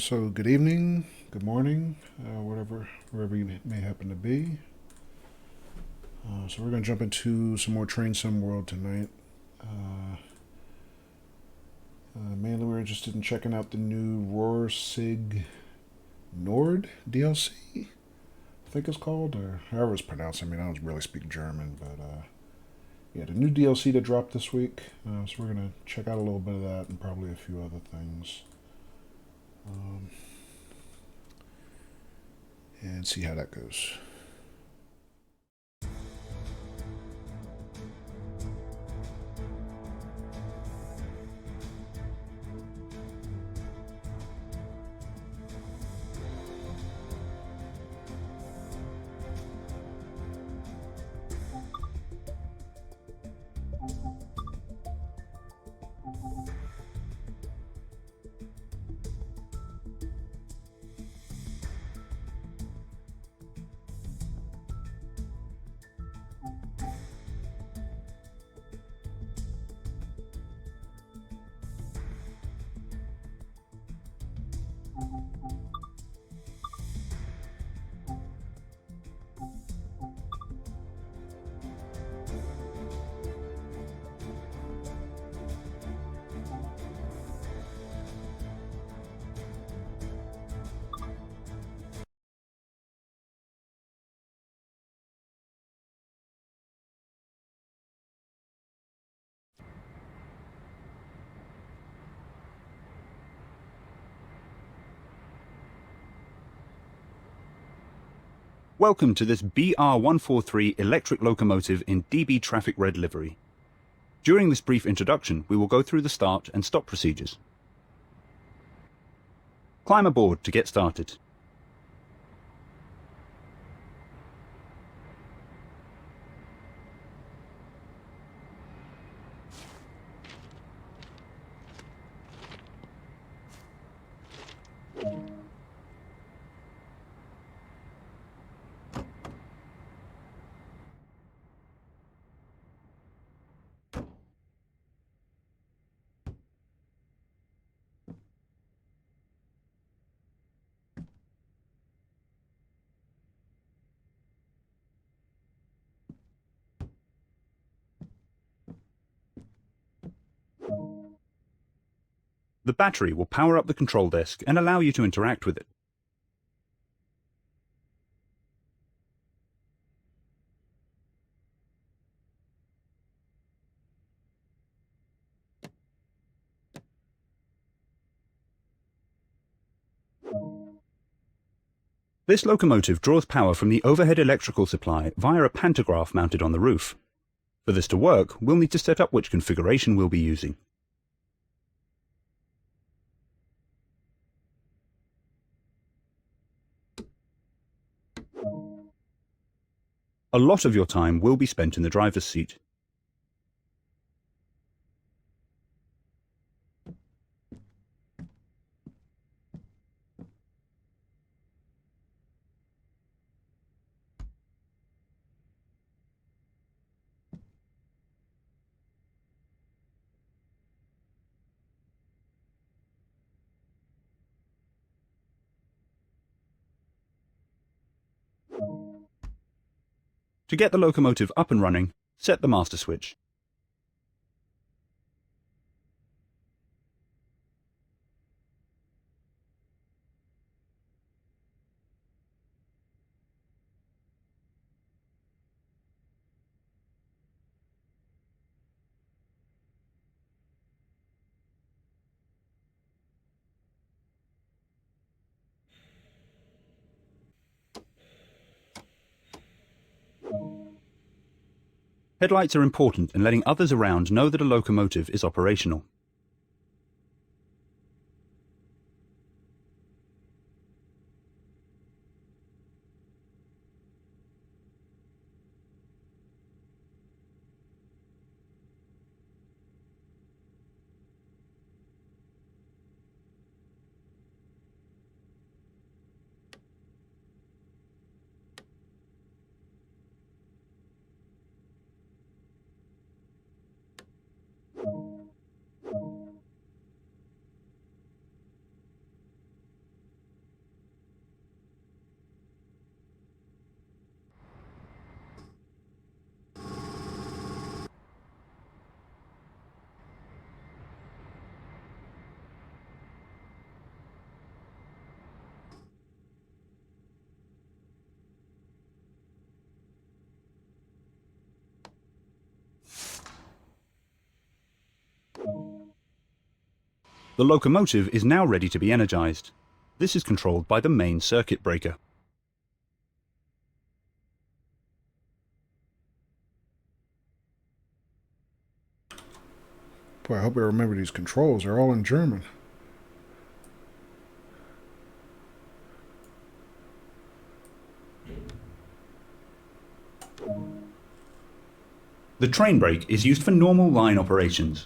So good evening, good morning, wherever you may happen to be. So we're going to jump into some more Train Sim World tonight. Mainly we're interested in checking out the new Ruhr Sieg Nord DLC, I think it's called, or however it's pronounced. I mean, I don't really speak German, but yeah, the new DLC that dropped this week. So we're going to check out a little bit of that and probably a few other things. And see how that goes. Welcome to this BR143 electric locomotive in DB Traffic Red livery. During this brief introduction, we will go through the start and stop procedures. Climb aboard to get started. The battery will power up the control desk and allow you to interact with it. This locomotive draws power from the overhead electrical supply via a pantograph mounted on the roof. For this to work, we'll need to set up which configuration we'll be using. A lot of your time will be spent in the driver's seat. To get the locomotive up and running, set the master switch. Headlights are important in letting others around know that a locomotive is operational. The locomotive is now ready to be energized. This is controlled by the main circuit breaker. Boy, I hope I remember these controls. They're all in German. The train brake is used for normal line operations.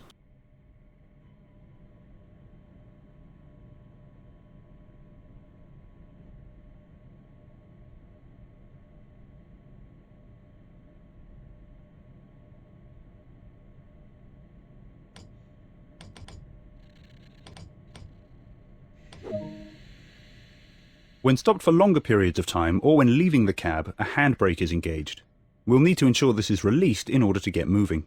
When stopped for longer periods of time or when leaving the cab, a handbrake is engaged. We'll need to ensure this is released in order to get moving.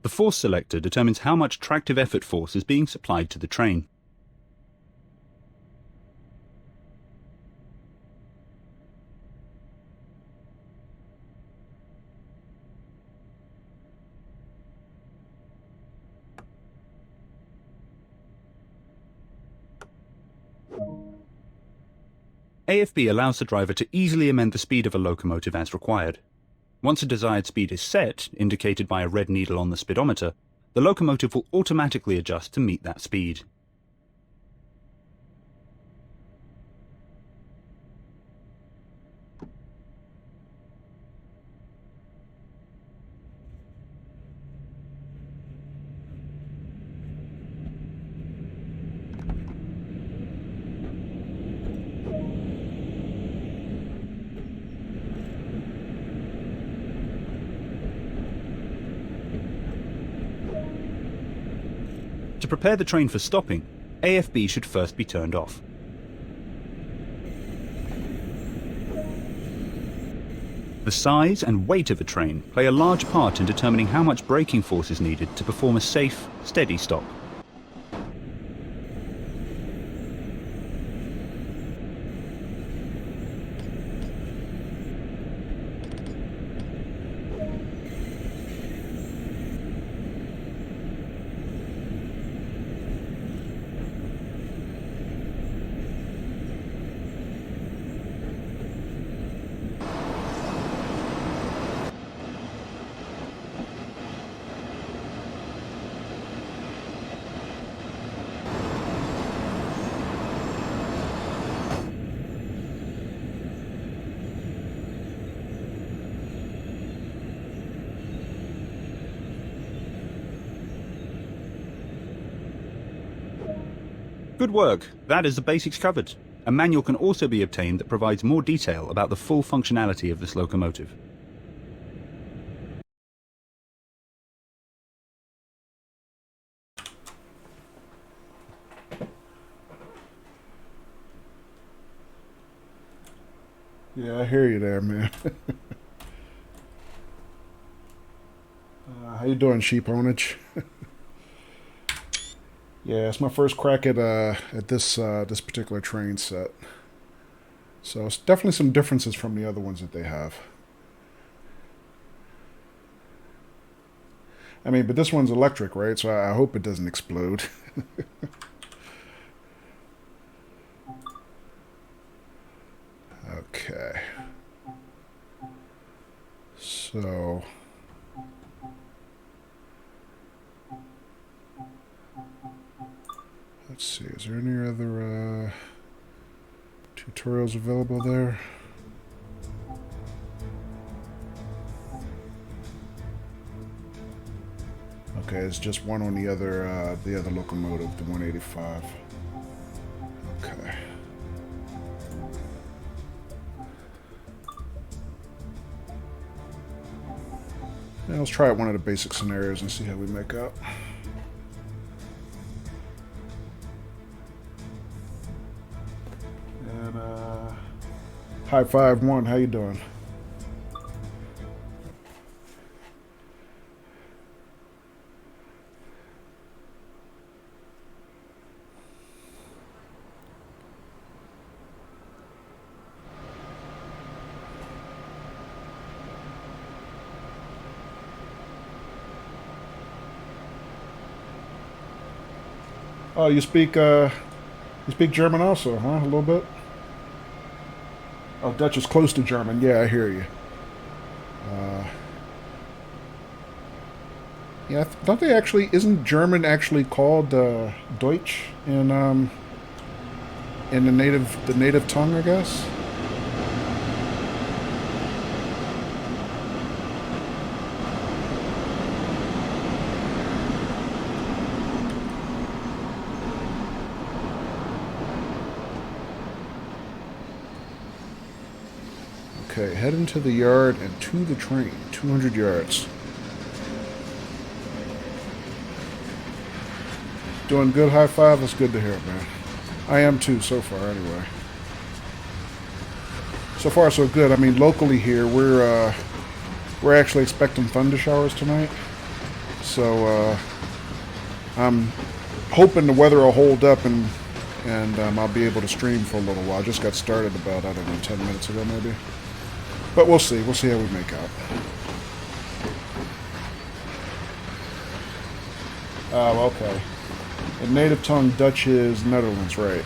The force selector determines how much tractive effort force is being supplied to the train. AFB allows the driver to easily amend the speed of a locomotive as required. Once a desired speed is set, indicated by a red needle on the speedometer, the locomotive will automatically adjust to meet that speed. To prepare the train for stopping, AFB should first be turned off. The size and weight of a train play a large part in determining how much braking force is needed to perform a safe, steady stop. Good work, that is the basics covered. A manual can also be obtained that provides more detail about the full functionality of this locomotive. Yeah, I hear you there, man. How you doing, sheep ownage? Yeah, it's my first crack at this this particular train set. So it's definitely some differences from the other ones that they have. I mean, but this one's electric, right? So I hope it doesn't explode. Okay. So let's see, is there any other tutorials available there? Okay, it's just one on the other locomotive, the 185. Okay. Now let's try out one of the basic scenarios and see how we make out. And High Five One, how you doing? Oh, you speak German also, huh? A little bit. Oh, Dutch is close to German. Yeah, I hear you. Yeah, don't they actually? Isn't German actually called Deutsch in the native tongue? I guess. Okay, head into the yard and to the train. 200 yards. Doing good, High Five? That's good to hear, man. I am too, so far, anyway. So far, so good. I mean, locally here, we're actually expecting thunder showers tonight. So, I'm hoping the weather will hold up and I'll be able to stream for a little while. I just got started about, I don't know, 10 minutes ago, maybe. But we'll see. We'll see how we make out. Oh, okay. In native tongue, Dutch is Netherlands, right?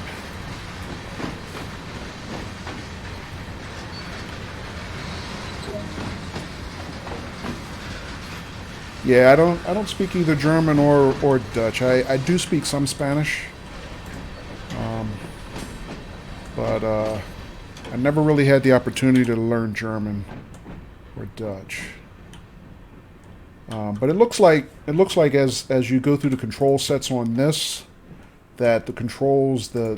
Yeah, I don't speak either German or Dutch. I do speak some Spanish, but I never really had the opportunity to learn German or Dutch. But it looks like as you go through the control sets on this, that the controls, the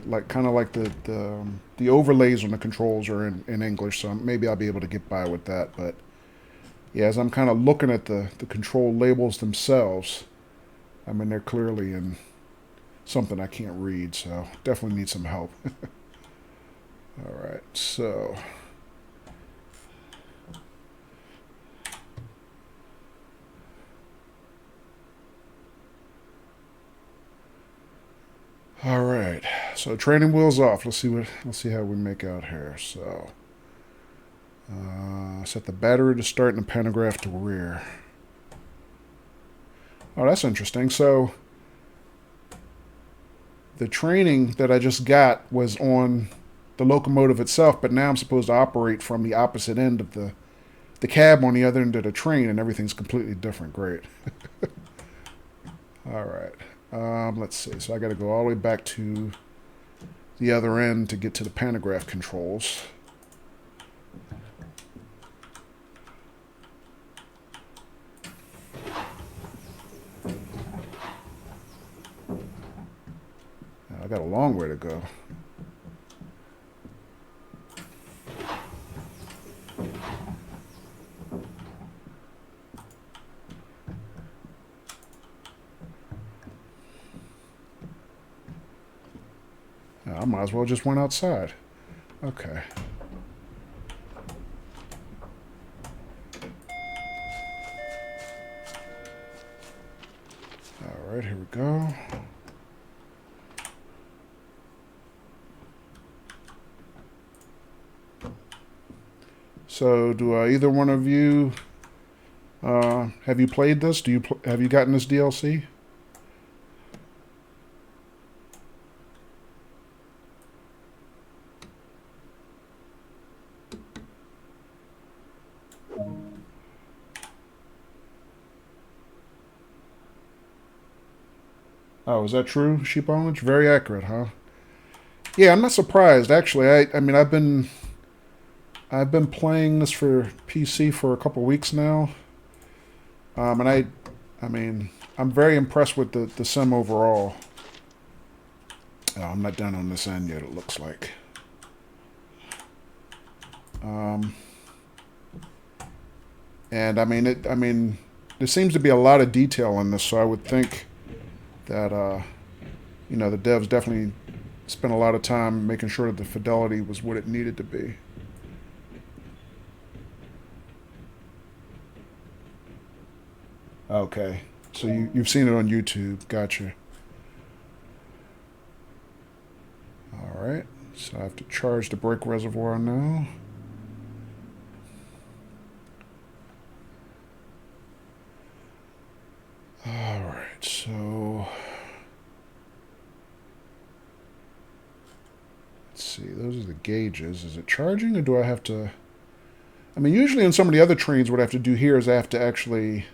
overlays on the controls are in English. So maybe I'll be able to get by with that. But yeah, as I'm kind of looking at the control labels themselves, I mean they're clearly in something I can't read. So definitely need some help. All right, so. All right, so training wheels off. Let's see how we make out here. So, set the battery to start and the pantograph to rear. Oh, that's interesting. So, the training that I just got was on the locomotive itself, but now I'm supposed to operate from the opposite end of the cab on the other end of the train, and everything's completely different. Great. All right. Let's see. So I got to go all the way back to the other end to get to the pantograph controls. I got a long way to go. I might as well just went outside. Okay. All right, here we go. So, do either one of you have you played this? Have you gotten this DLC? Oh, is that true, Sheep Orange? Very accurate, huh? Yeah, I'm not surprised. Actually, I mean, I've been playing this for PC for a couple weeks now, and I mean, I'm very impressed with the sim overall. Oh, I'm not done on this end yet. It looks like. And I mean, there seems to be a lot of detail in this, so I would think that, you know, the devs definitely spent a lot of time making sure that the fidelity was what it needed to be. Okay, so you've seen it on YouTube. Gotcha. All right, so I have to charge the brake reservoir now. All right, so let's see. Those are the gauges. Is it charging, or do I have to? I mean, usually on some of the other trains, what I have to do here is I have to actually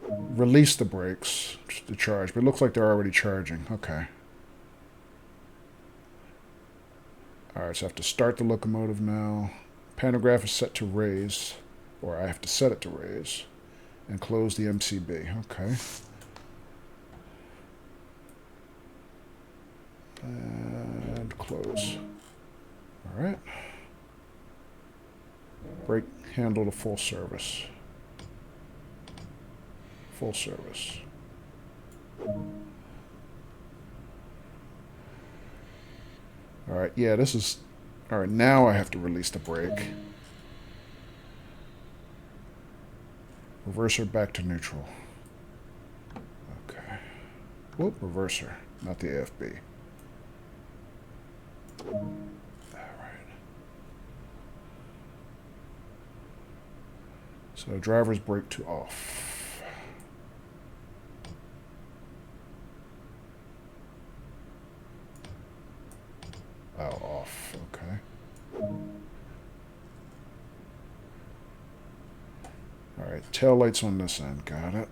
release the brakes to charge, but it looks like they're already charging. Okay. Alright, so I have to start the locomotive now. Pantograph is set to raise, or I have to set it to raise, and close the MCB. Okay. And close. Alright. Brake handle to full service. Full service. Alright, yeah, this is... Alright, now I have to release the brake. Reverser back to neutral. Okay. Whoop, reverser, not the AFB. Alright. So driver's brake to off. Oh, off. Okay. Alright, tail lights on this end. Got it.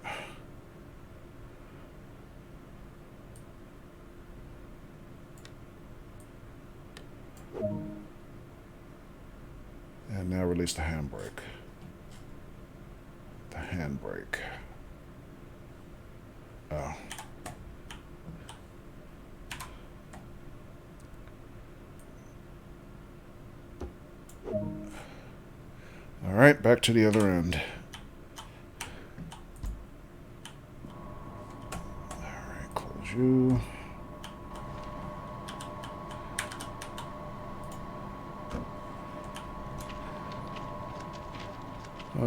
And now release the handbrake. The handbrake. Oh. Alright, back to the other end. Alright, close you.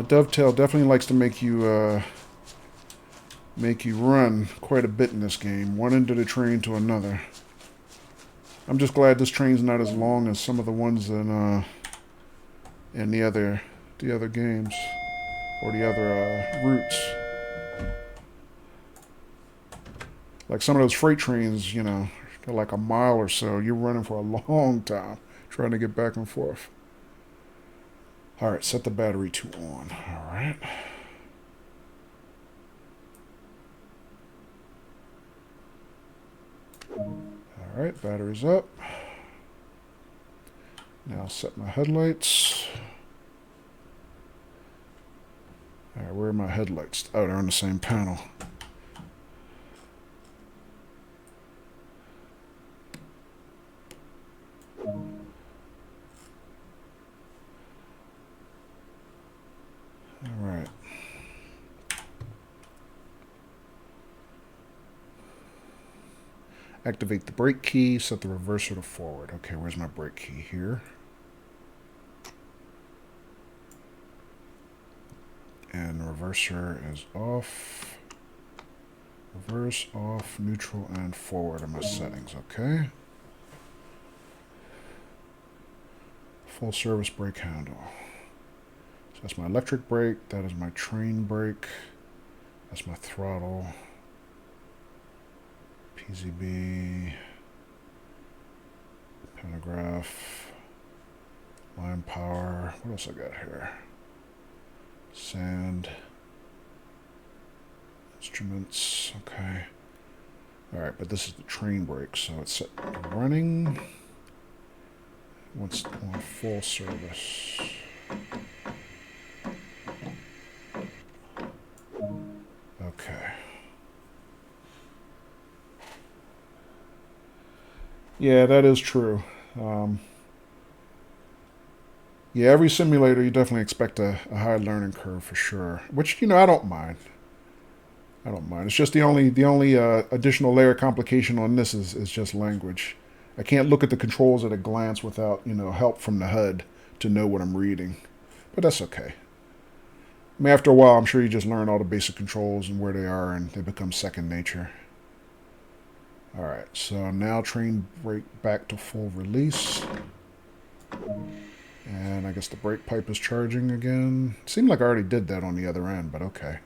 Dovetail definitely likes to make you run quite a bit in this game, one end of the train to another. I'm just glad this train's not as long as some of the ones in the other games or the other routes. Like some of those freight trains, you know, they're like a mile or so. You're running for a long time trying to get back and forth. Alright, set the battery to on. Alright. Alright, battery's up. Now set my headlights. Alright, where are my headlights? Oh, they're on the same panel. Alright. Activate the brake key, set the reverser to forward. Okay, where's my brake key? Here. And the reverser is off. Reverse, off, neutral, and forward are my settings, okay? Full service brake handle. So that's my electric brake, that is my train brake, that's my throttle, PZB, pantograph, line power, what else I got here? Sand, instruments, okay. Alright, but this is the train brake, so it's set to running. Once on full service. Okay. Yeah, that is true. Yeah, every simulator you definitely expect a high learning curve for sure. Which, you know, I don't mind. I don't mind. It's just the only additional layer of complication on this is just language. I can't look at the controls at a glance without help from the HUD to know what I'm reading, but that's okay. I mean, after a while, I'm sure you just learn all the basic controls and where they are, and they become second nature. All right, so now train brake back to full release. And I guess the brake pipe is charging again. Seemed like I already did that on the other end, but okay.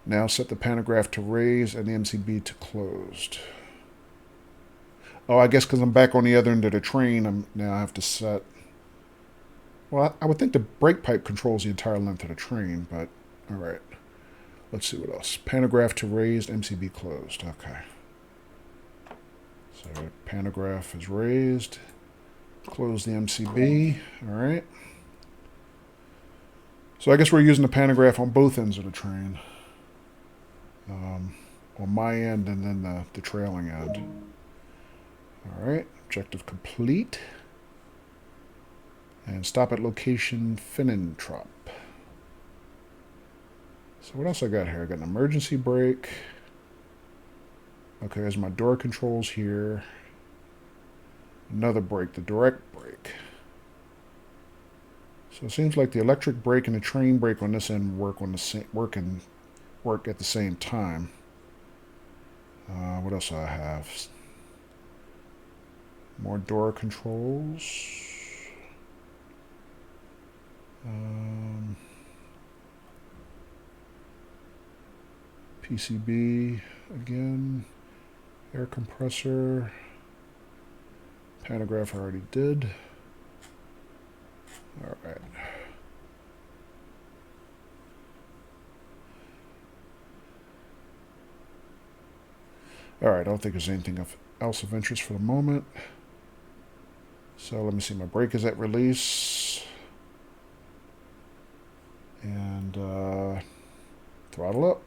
Now set the pantograph to raise and the MCB to closed. Oh, I guess because I'm back on the other end of the train, now I have to set... Well, I would think the brake pipe controls the entire length of the train, but all right. Let's see what else. Pantograph to raised, MCB closed. Okay. So pantograph is raised. Close the MCB. All right. So I guess we're using the pantograph on both ends of the train. On my end and then the trailing end. All right. Objective complete. And stop at location Finnentrop. So what else I got here? I got an emergency brake. Okay, there's my door controls here. Another brake, the direct brake. So it seems like the electric brake and the train brake on this end work at the same time. What else do I have? More door controls. PCB again. Air compressor. Pantograph I already did. All right. All right, I don't think there's anything else of interest for the moment. So let me see, my brake is at release. And throttle up.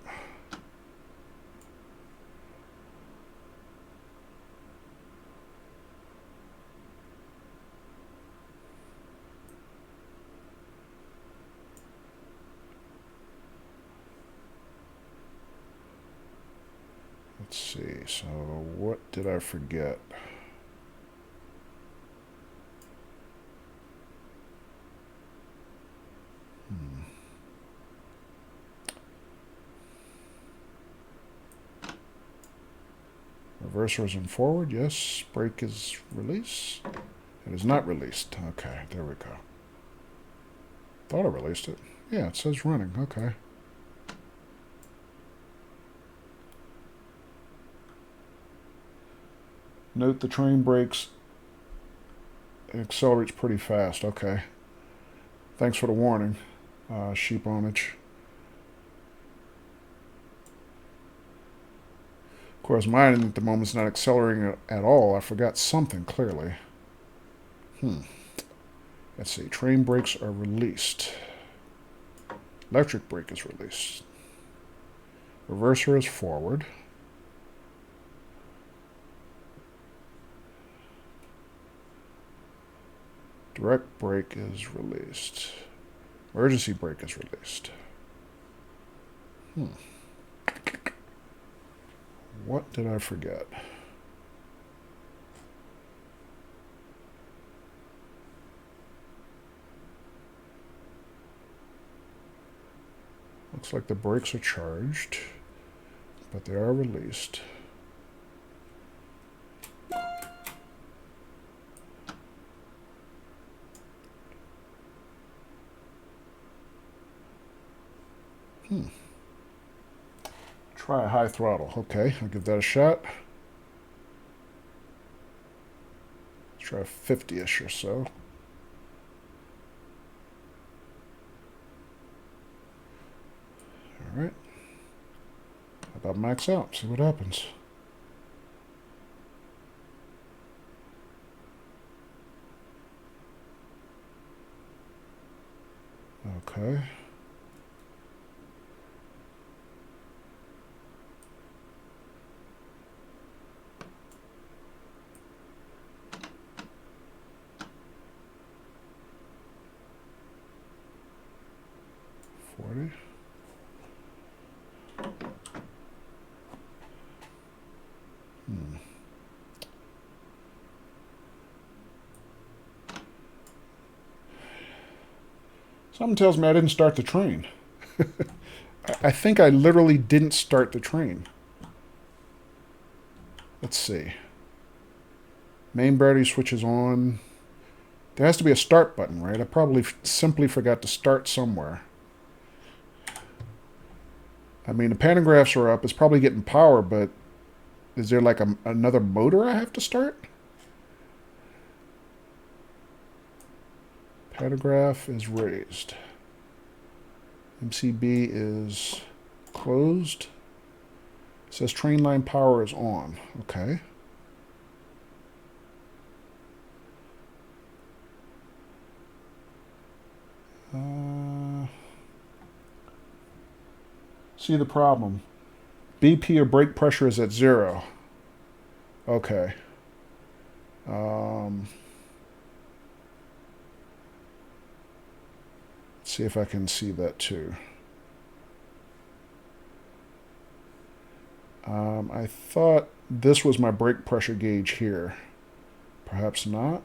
Let's see, so what did I forget? Reverser is in forward, yes. Brake is released. It is not released. Okay, there we go. Thought I released it. Yeah, it says running. Okay. Note the train brakes. It accelerates pretty fast. Okay. Thanks for the warning, sheep ownage. Of course, mine at the moment is not accelerating at all. I forgot something clearly. Let's see. Train brakes are released. Electric brake is released. Reverser is forward. Direct brake is released. Emergency brake is released. What did I forget? Looks like the brakes are charged, but they are released. Try a high throttle. Okay, I'll give that a shot. Let's try 50-ish or so. All right. How about max out? See what happens. Okay. Something tells me I didn't start the train. I think I literally didn't start the train. Let's see. Main battery switch is on. There has to be a start button, right? I probably simply forgot to start somewhere. I mean, the pantographs are up. It's probably getting power, but is there like another motor I have to start? Pantograph is raised. MCB is closed. It says train line power is on. Okay. See the problem. BP or brake pressure is at 0. Okay. Let's see if I can see that too. I thought this was my brake pressure gauge here. Perhaps not.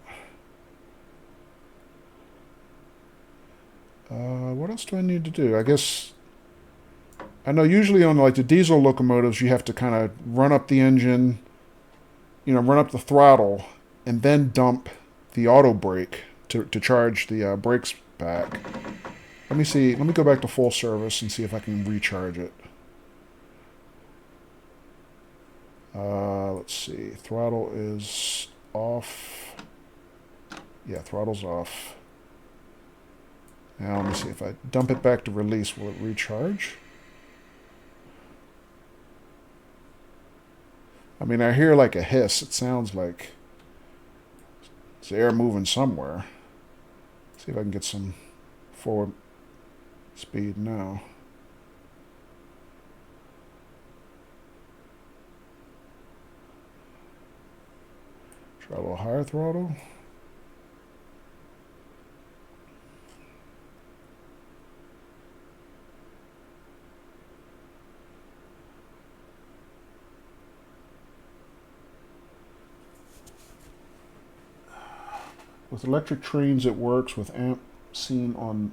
What else do I need to do? I guess I know usually on like the diesel locomotives you have to kind of run up the engine, run up the throttle, and then dump the auto brake to charge the brakes back. Let me see. Let me go back to full service and see if I can recharge it. Let's see. Throttle is off. Yeah, throttle's off. Now let me see if I dump it back to release, will it recharge? I mean, I hear like a hiss. It sounds like it's air moving somewhere. See if I can get some forward speed now. Try a little higher throttle. With electric trains, it works with amp seen on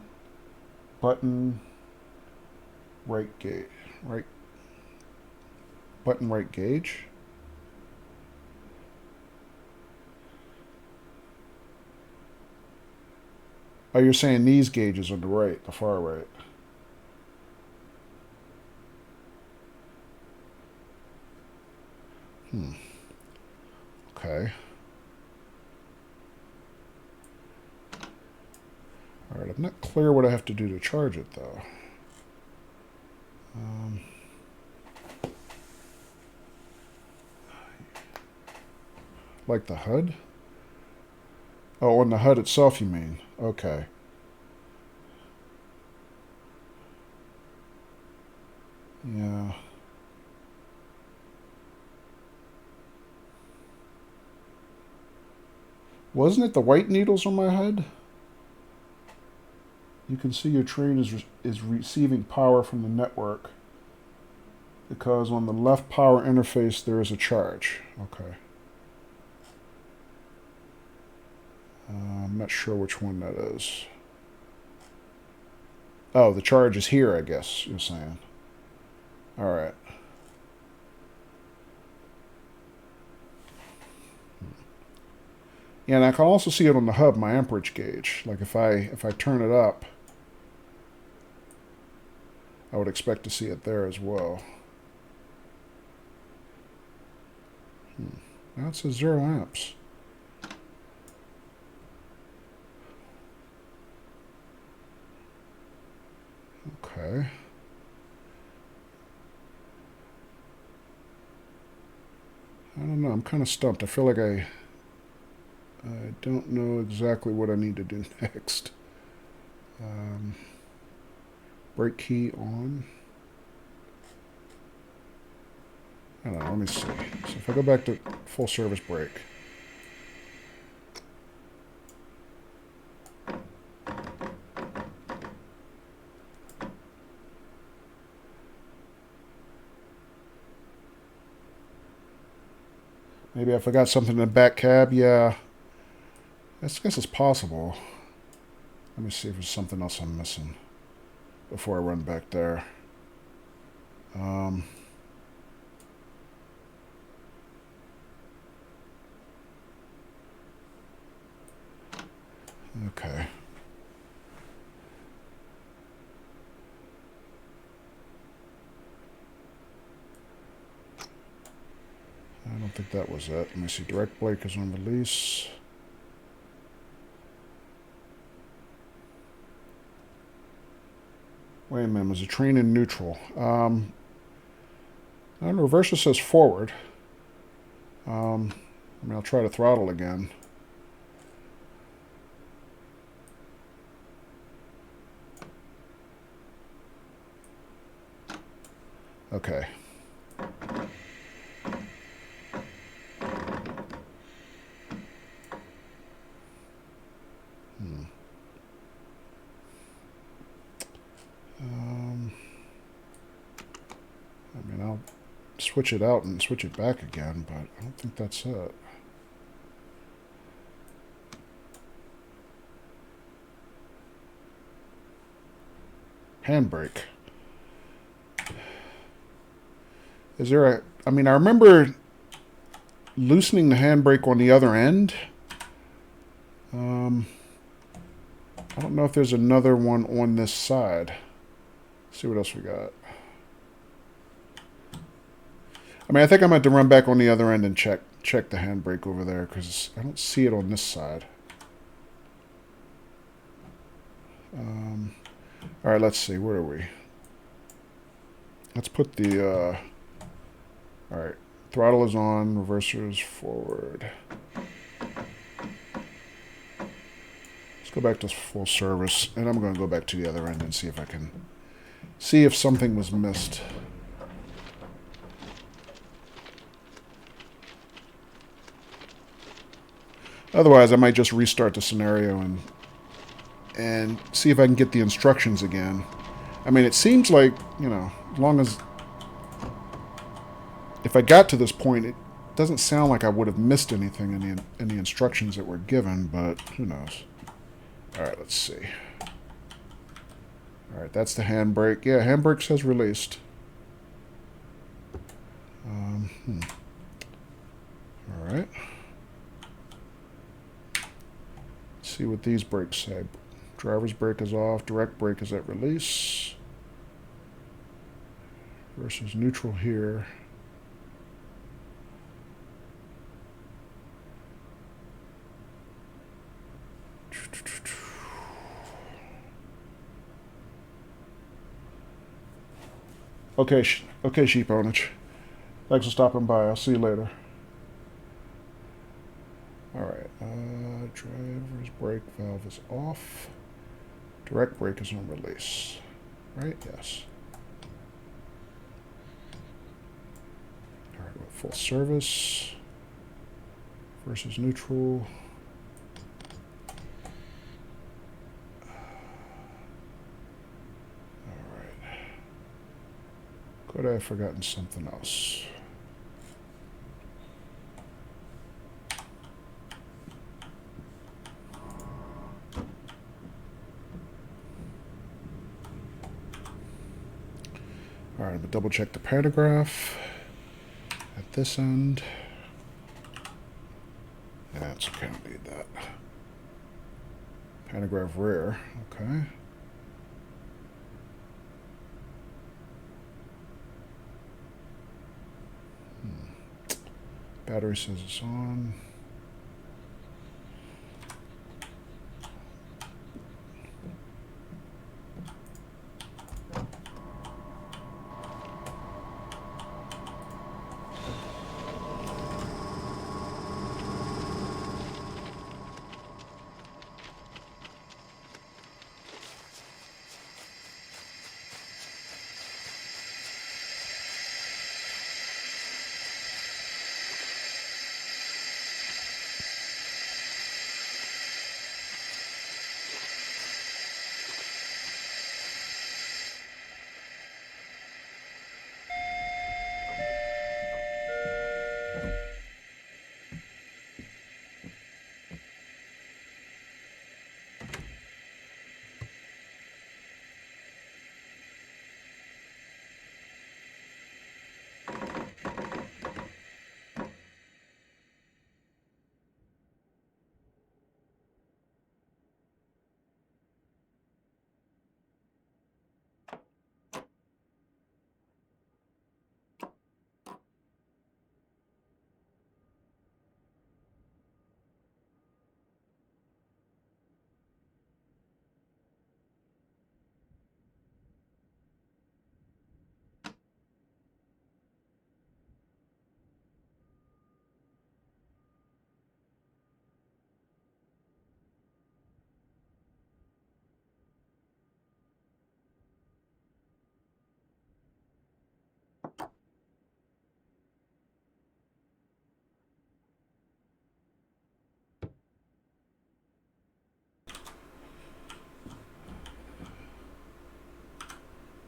button right gauge. Button right gauge. Oh, you're saying these gauges on the right, the far right. Okay. Alright, I'm not clear what I have to do to charge it, though. Like the HUD? Oh, on the HUD itself, you mean? Okay. Yeah. Wasn't it the white needles on my HUD? You can see your train is receiving power from the network because on the left power interface there is a charge. Okay. I'm not sure which one that is. Oh, the charge is here, I guess you're saying. Alright. Yeah, and I can also see it on the hub, my amperage gauge. Like if I turn it up, I would expect to see it there as well. Now it says 0 amps. Okay. I don't know. I'm kind of stumped. I feel like I don't know exactly what I need to do next. Brake key on. I don't know. Let me see. So if I go back to full service brake. Maybe I forgot something in the back cab. Yeah. I guess it's possible. Let me see if there's something else I'm missing before I run back there. Okay. I don't think that was it. Let me see. Direct brake is on release. Wait a minute. Was the train in neutral? And reverser says forward. I mean, I'll try to throttle again. Okay. I mean, I'll switch it out and switch it back again, but I don't think that's it. Handbrake. Is there a... I mean, I remember loosening the handbrake on the other end. I don't know if there's another one on this side. Let's see what else we got. I mean, I think I'm going to run back on the other end and check the handbrake over there, because I don't see it on this side. All right, let's see. Where are we? Let's put the... all right. Throttle is on. Reverser is forward. Let's go back to full service. And I'm going to go back to the other end and see if I can... see if something was missed. Otherwise, I might just restart the scenario and see if I can get the instructions again. I mean, it seems like, you know, as long as... if I got to this point, it doesn't sound like I would have missed anything in the instructions that were given, but who knows. All right, let's see. All right, that's the handbrake. Yeah, handbrake says released. All right. Let's see what these brakes say. Driver's brake is off. Direct brake is at release. Versus neutral here. Okay, okay, sheep ownage. Thanks for stopping by. I'll see you later. All right. Driver's brake valve is off. Direct brake is on release. Right? Yes. All right. Full service versus neutral. Could I have forgotten something else? All right, I'm gonna double check the pantograph at this end. That's okay, I don't need that. Pantograph rear, okay. Battery says it's on.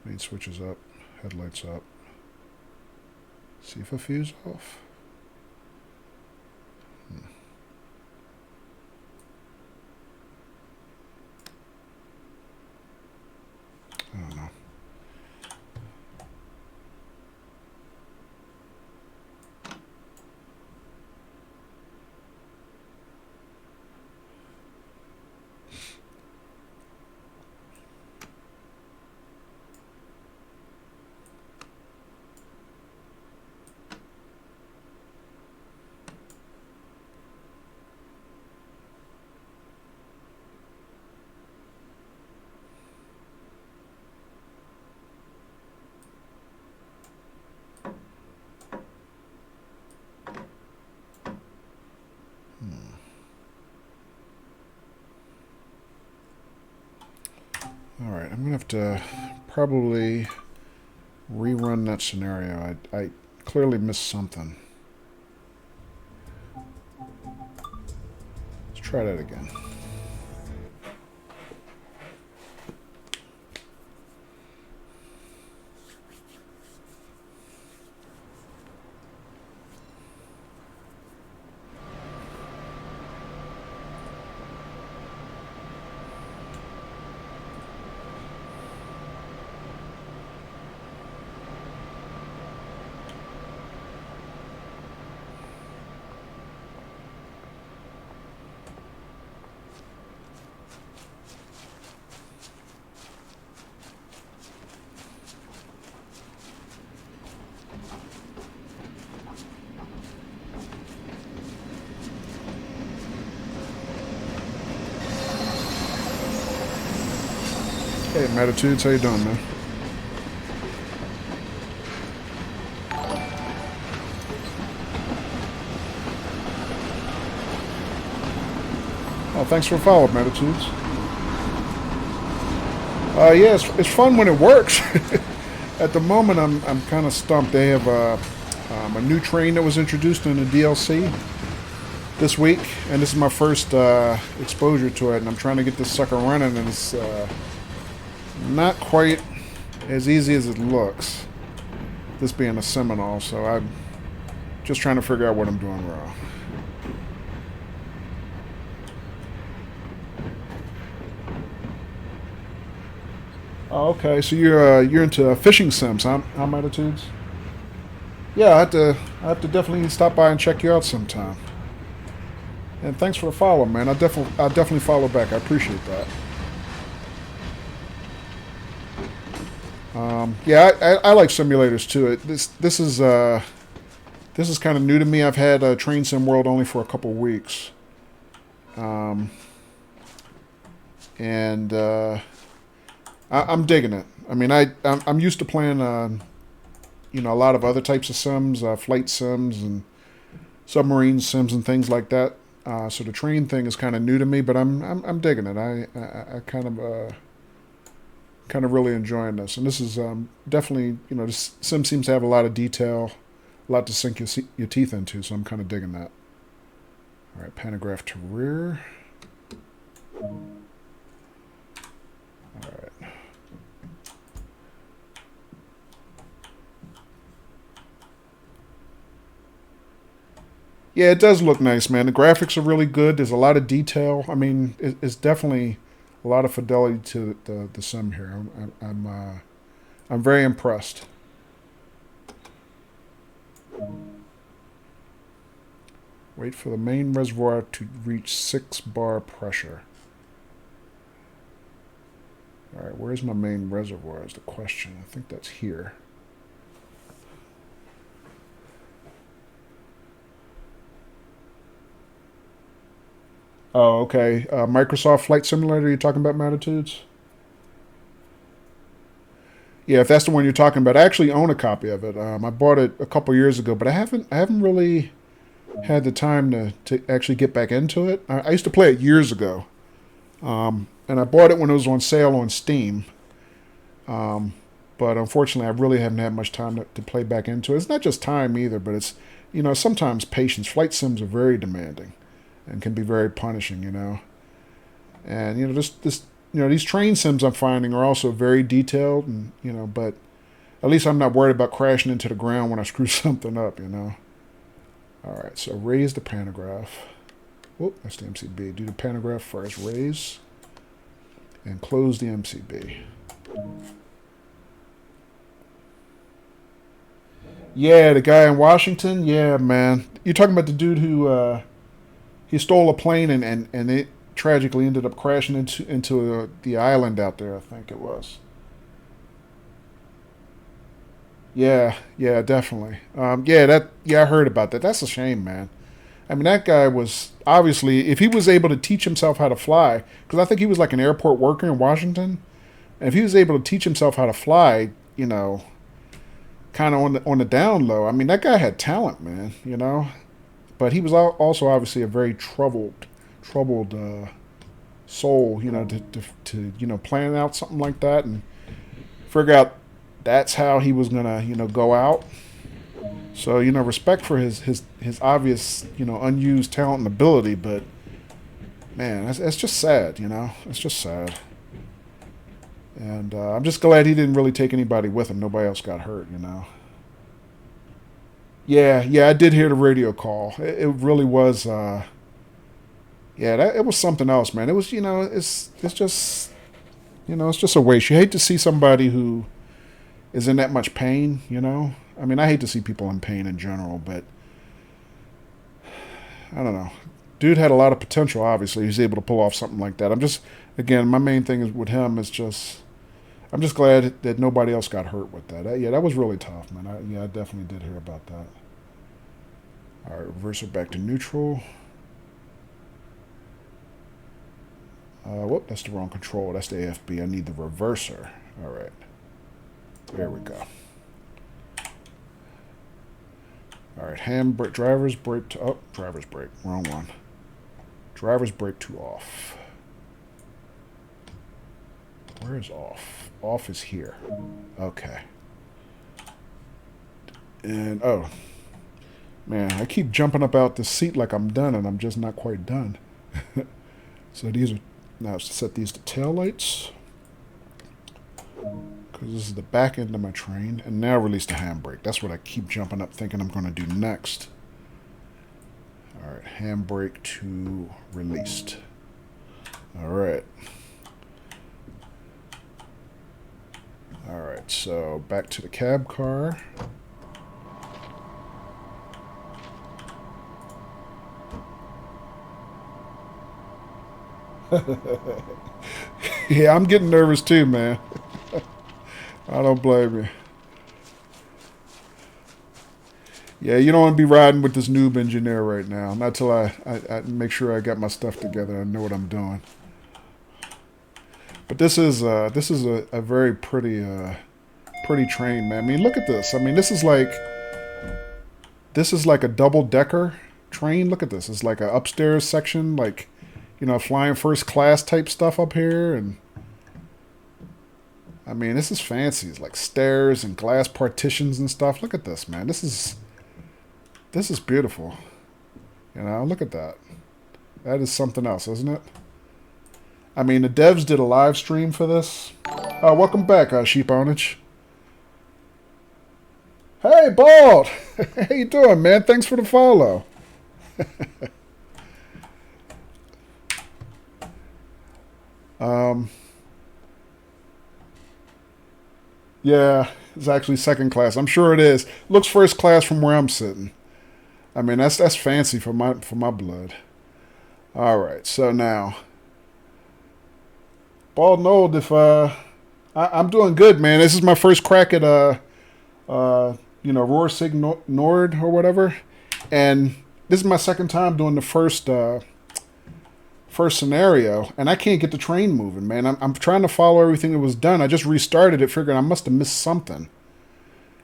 Main switches up, headlights up. See if a fuse off. I don't know. Alright, I'm going to have to probably rerun that scenario. I clearly missed something. Let's try that again. Hey, Matitudes, how you doing, man? Oh, thanks for the follow-up, Matitudes. Yeah, it's fun when it works. At the moment, I'm kind of stumped. They have a new train that was introduced in the DLC this week, and this is my first exposure to it, and I'm trying to get this sucker running, and it's not quite as easy as it looks, this being a Seminole, so I'm just trying to figure out what I'm doing wrong. Oh, okay, so you're into fishing sims, huh, Attitudes? Yeah, I have to definitely stop by and check you out sometime. And thanks for the follow, man. I'll definitely follow back. I appreciate that. Yeah, I like simulators too. This is kind of new to me. I've had Train Sim World only for a couple weeks, and I'm digging it. I mean, I'm used to playing a lot of other types of sims, flight sims and submarine sims and things like that. So the train thing is kind of new to me, but I'm digging it. I kind of really enjoying this, and this is definitely, this sim seems to have a lot of detail, a lot to sink your teeth into, so I'm kind of digging that. All right, pantograph to rear. All right. Yeah, it does look nice, man. The graphics are really good. There's a lot of detail. I mean, it's definitely a lot of fidelity to the sim here. I'm very impressed. Wait for the main reservoir to reach 6 bar pressure. All right, where's my main reservoir is the question. I think that's here. Oh, okay. Microsoft Flight Simulator you're talking about, Matitudes? Yeah, if that's the one you're talking about, I actually own a copy of it. I bought it a couple years ago, but I haven't really had the time to actually get back into it. I used to play it years ago, and I bought it when it was on sale on Steam. But unfortunately, I really haven't had much time to play back into it. It's not just time either, but it's sometimes patience. Flight sims are very demanding and can be very punishing, and this these train sims I'm finding are also very detailed, and but at least I'm not worried about crashing into the ground when I screw something up. All right, so raise the pantograph. Whoop, that's the MCB. Do the pantograph first. Raise and close the MCB. Yeah, the guy in Washington. Yeah, man. You're talking about the dude who he stole a plane and it tragically ended up crashing into the island out there. I think it was. Yeah, yeah, definitely. Yeah, I heard about that. That's a shame, man. I mean, that guy was obviously, if he was able to teach himself how to fly, because I think he was like an airport worker in Washington, and if he was able to teach himself how to fly, kind of on the down low. I mean, that guy had talent, man. But he was also obviously a very troubled soul, to plan out something like that and figure out that's how he was gonna, go out. So, respect for his obvious, unused talent and ability, but man, that's just sad, It's just sad. And I'm just glad he didn't really take anybody with him. Nobody else got hurt. Yeah, I did hear the radio call. It really was, it was something else, man. It was, it's just, it's just a waste. You hate to see somebody who is in that much pain. I mean, I hate to see people in pain in general, but I don't know. Dude had a lot of potential, obviously. He's able to pull off something like that. Again, my main thing is with him is just, I'm just glad that nobody else got hurt with that. Yeah, that was really tough, man. I definitely did hear about that. All right, reverse it back to neutral. Whoop, that's the wrong control. That's the AFB. I need the reverser. All right. There we go. All right, driver's brake to, driver's brake, wrong one. Driver's brake to off. Where is off? Off is here. Okay. And, oh, man, I keep jumping up out the seat like I'm done, and I'm just not quite done. So these are, now set these to tail lights, because this is the back end of my train. And now release the handbrake. That's what I keep jumping up thinking I'm going to do next. All right, handbrake to released. All right. All right, so back to the cab car. Yeah, I'm getting nervous too, man. I don't blame you. Yeah, you don't want to be riding with this noob engineer right now. Not till I make sure I got my stuff together and know what I'm doing. But this is a very pretty train, man. I mean, look at this. I mean, this is like a double-decker train. Look at this. It's like an upstairs section, like, flying first class type stuff up here. And I mean, this is fancy. It's like stairs and glass partitions and stuff. Look at this, man. This is beautiful. Look at that. That is something else, isn't it? I mean, the devs did a live stream for this. Welcome back, Sheep Ownage. Hey, Bald! How you doing, man? Thanks for the follow. Yeah, it's actually second class. I'm sure it is. Looks first class from where I'm sitting. I mean, that's fancy for my blood. All right, so now, Bald and Old, if I'm doing good, man. This is my first crack at Ruhr Sieg Nord or whatever, and this is my second time doing the first scenario, and I can't get the train moving, man. I'm trying to follow everything that was done. I just restarted it, figuring I must have missed something,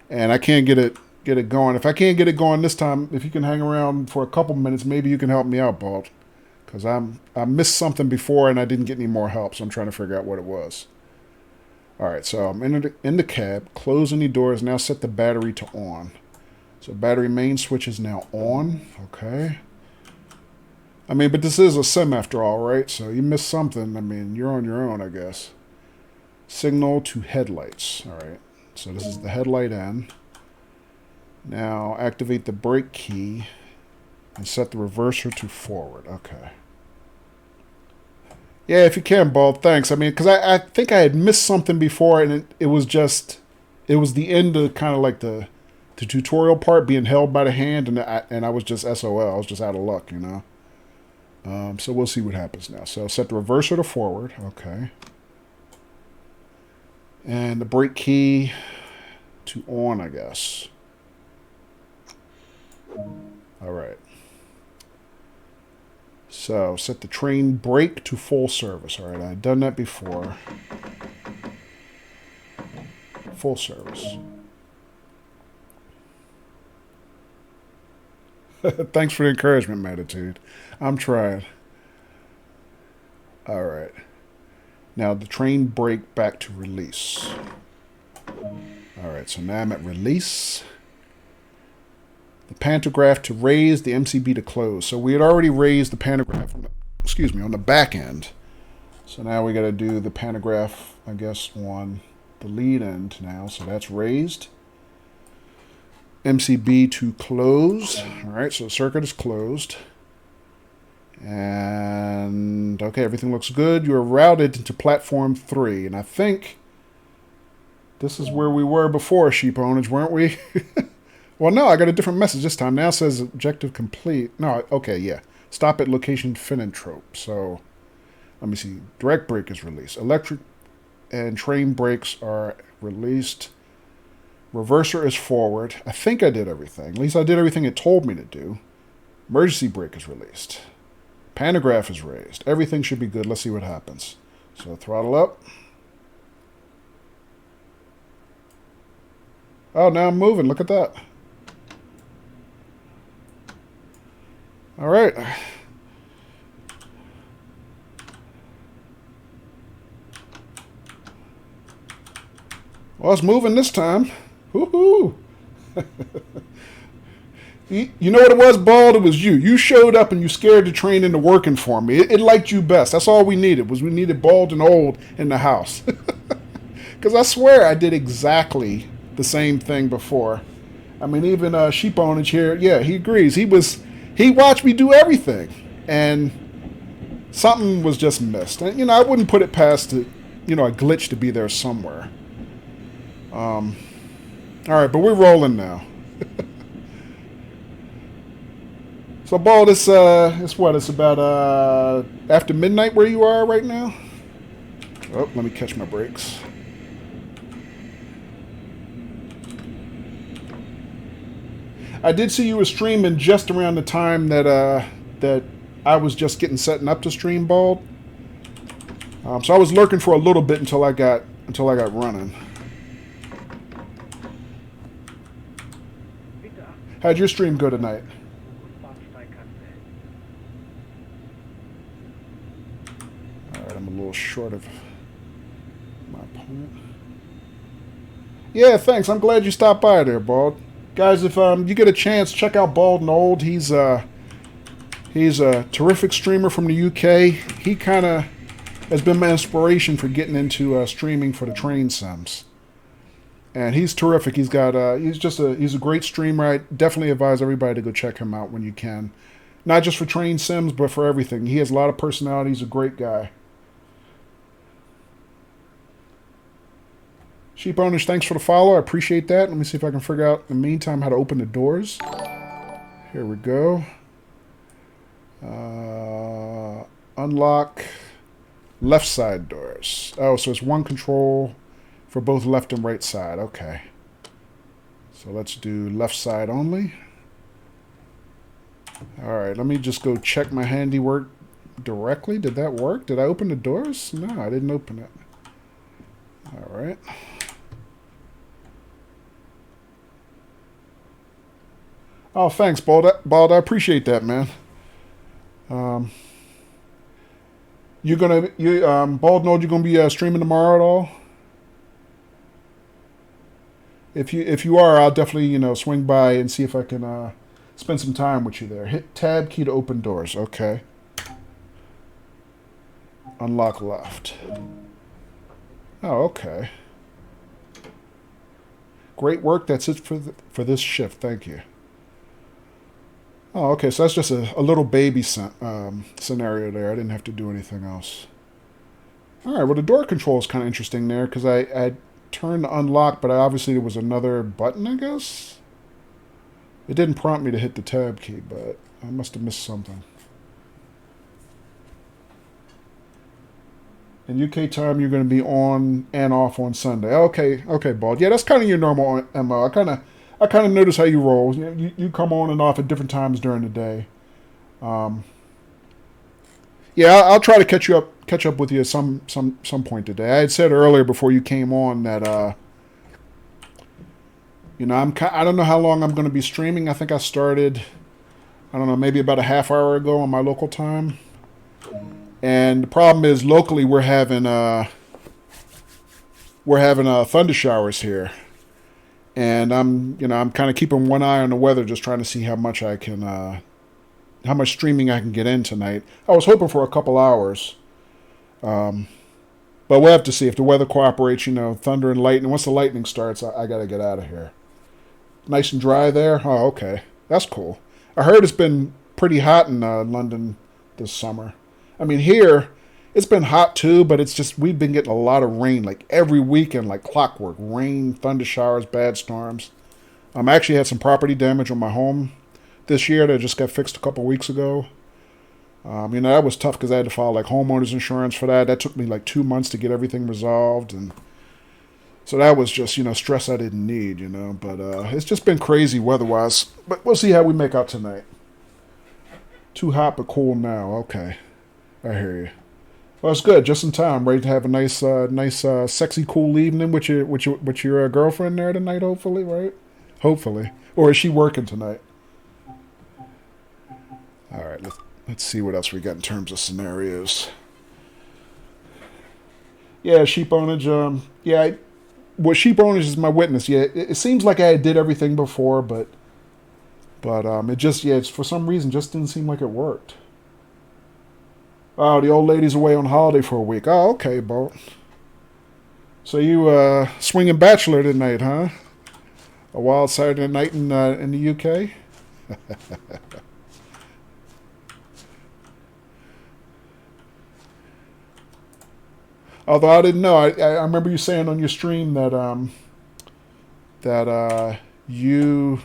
and I can't get it going. If I can't get it going this time, if you can hang around for a couple minutes, maybe you can help me out, Bald, because I missed something before and I didn't get any more help, so I'm trying to figure out what it was. All right, so I'm in the cab, close any doors, now set the battery to on. So battery main switch is now on, okay. I mean, but this is a sim after all, right? So you missed something. I mean, you're on your own, I guess. Signal to headlights. All right. So this is the headlight end. Now activate the brake key and set the reverser to forward. Okay. Yeah, if you can, Bald, thanks. I mean, because I think I had missed something before, and it was the end of kind of like the tutorial part being held by the hand, and I was just SOL. I was just out of luck, you know. So we'll see what happens now. So set the reverser to forward. Okay. And the brake key to on, I guess. All right. So set the train brake to full service. All right, I've done that before. Full service. Thanks for the encouragement, Matitude. I'm trying. All right. Now the train brake back to release. All right, so now I'm at release. The pantograph to raise, the MCB to close. So we had already raised the pantograph on the back end. So now we got to do the pantograph, I guess, on the lead end now. So that's raised. MCB to close. All right, so the circuit is closed. And okay, everything looks good. You're routed into platform 3. And I think this is where we were before, sheep owners, weren't we? Well, no, I got a different message this time. Now it says objective complete. No, okay, yeah. Stop at location Finintrope. So, let me see. Direct brake is released. Electric and train brakes are released. Reverser is forward. I think I did everything. At least I did everything it told me to do. Emergency brake is released. Pantograph is raised. Everything should be good. Let's see what happens. So, throttle up. Oh, now I'm moving. Look at that. All right. Well, it's moving this time. Woohoo! You know what it was, Bald? It was you. You showed up and you scared the train into working for me. It liked you best. That's all we needed. We needed Bald and Old in the house. Because I swear I did exactly the same thing before. I mean, even Sheep Ownage here, yeah, he agrees. He watched me do everything, and something was just missed. And, I wouldn't put it past a glitch to be there somewhere. All right, but we're rolling now. So, Bald, it's what? It's about after midnight where you are right now? Oh, let me catch my brakes. I did see you were streaming just around the time that I was just getting setting up to stream, Bald. So I was lurking for a little bit until I got running. How'd your stream go tonight? All right, I'm a little short of my opponent. Yeah, thanks. I'm glad you stopped by there, Bald. Guys, if you get a chance, check out Bald and Old. He's a terrific streamer from the UK. He kind of has been my inspiration for getting into streaming for the train sims. And he's terrific. He's a great streamer. I definitely advise everybody to go check him out when you can. Not just for train sims, but for everything. He has a lot of personality. He's a great guy. Sheep Owners, thanks for the follow. I appreciate that. Let me see if I can figure out, in the meantime, how to open the doors. Here we go. Unlock left side doors. Oh, so it's one control for both left and right side. Okay. So let's do left side only. All right, let me just go check my handiwork directly. Did that work? Did I open the doors? No, I didn't open it. All right. Oh, thanks, Bald. I appreciate that, man. Bald Node, you gonna be streaming tomorrow at all? If you are, I'll definitely swing by and see if I can spend some time with you there. Hit tab key to open doors. Okay. Unlock left. Oh, okay. Great work. That's it for this shift. Thank you. Oh, okay. So that's just a little baby scenario there. I didn't have to do anything else. All right. Well, the door control is kind of interesting there because I turned unlock, but obviously there was another button, I guess. It didn't prompt me to hit the tab key, but I must have missed something. In UK time, you're going to be on and off on Sunday. Okay, okay, Bald. Yeah, that's kind of your normal MO. I kind of notice how you roll. You come on and off at different times during the day. Yeah, I'll try to catch up with you at some point today. I had said earlier before you came on that I don't know how long I'm going to be streaming. I think I started, I don't know, maybe about a half hour ago on my local time. And the problem is locally we're having thunder showers here, and I'm kind of keeping one eye on the weather, just trying to see how much streaming I can get in tonight. I was hoping for a couple hours, but we'll have to see if the weather cooperates. Thunder and lightning. Once the lightning starts, I got to get out of here. Nice and dry there. Oh, okay, that's cool. I heard it's been pretty hot in London this summer. I mean, here, it's been hot too, but it's just, we've been getting a lot of rain, like every weekend, like clockwork. Rain, thunder showers, bad storms. I actually had some property damage on my home this year that just got fixed a couple weeks ago. That was tough because I had to file like homeowners insurance for that. That took me like 2 months to get everything resolved. And so that was just, stress I didn't need, But it's just been crazy weather-wise. But we'll see how we make out tonight. Too hot but cool now. Okay. I hear you. Well, it's good. Just in time. Ready to have a nice, sexy, cool evening with your girlfriend there tonight. Hopefully, right? Hopefully. Or is she working tonight? All right. Let's see what else we got in terms of scenarios. Yeah, sheep ownage. Sheep ownage is my witness. Yeah, it seems like I did everything before, but it just it's for some reason just didn't seem like it worked. Oh, the old lady's away on holiday for a week. Oh, okay, Bo. So you swinging bachelor tonight, huh? A wild Saturday night in the UK? Although I didn't know, I remember you saying on your stream that you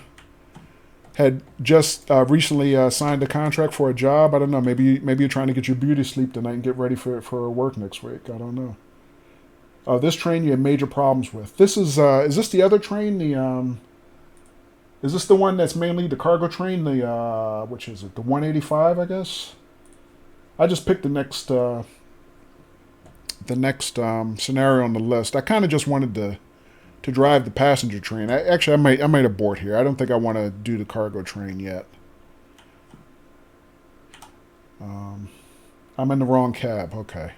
had just recently signed a contract for a job. I don't know. Maybe you're trying to get your beauty sleep tonight and get ready for work next week. I don't know. This train you had major problems with. This is this the other train? Is this the one that's mainly the cargo train? Which is it? The 185, I guess. I just picked the next scenario on the list. I kind of just wanted to drive the passenger train. I might abort here. I don't think I want to do the cargo train yet. I'm in the wrong cab. Okay.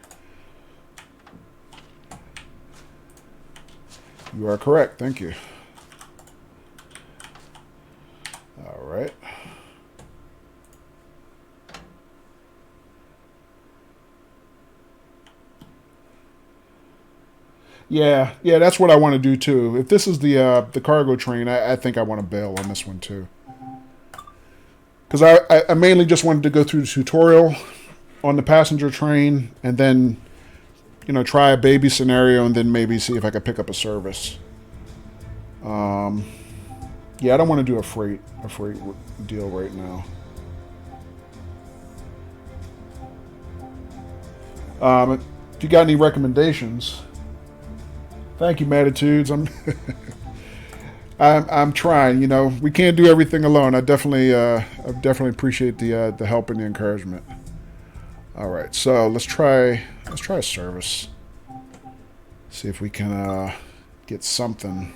You are correct. Thank you. All right. Yeah, that's what I want to do too. If this is the cargo train, I think I want to bail on this one too. Because I mainly just wanted to go through the tutorial on the passenger train and then, try a baby scenario and then maybe see if I could pick up a service. Yeah, I don't want to do a freight deal right now. If you got any recommendations... Thank you, Matitudes. I'm trying. We can't do everything alone. I definitely appreciate the help and the encouragement. All right, so let's try a service. See if we can get something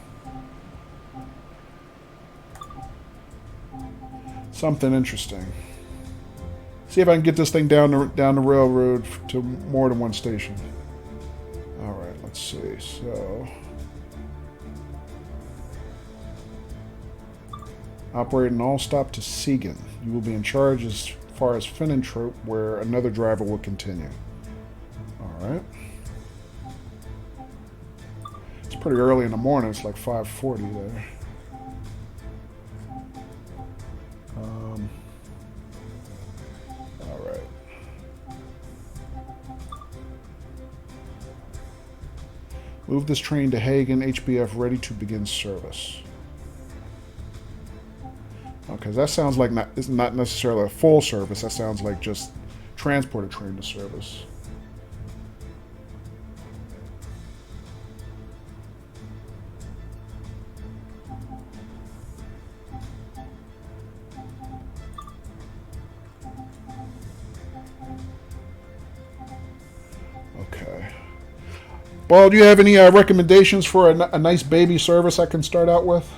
interesting. See if I can get this thing down the railroad to more than one station. All right, let's see. So, operating all stop to Siegen. You will be in charge as far as Finnentrop, where another driver will continue. Alright. It's pretty early in the morning. It's like 5:40 there. Alright. Move this train to Hagen, HBF ready to begin service. Okay, that sounds like it's not necessarily a full service. That sounds like just transport a train to service. Okay. Well, do you have any recommendations for a nice baby service I can start out with?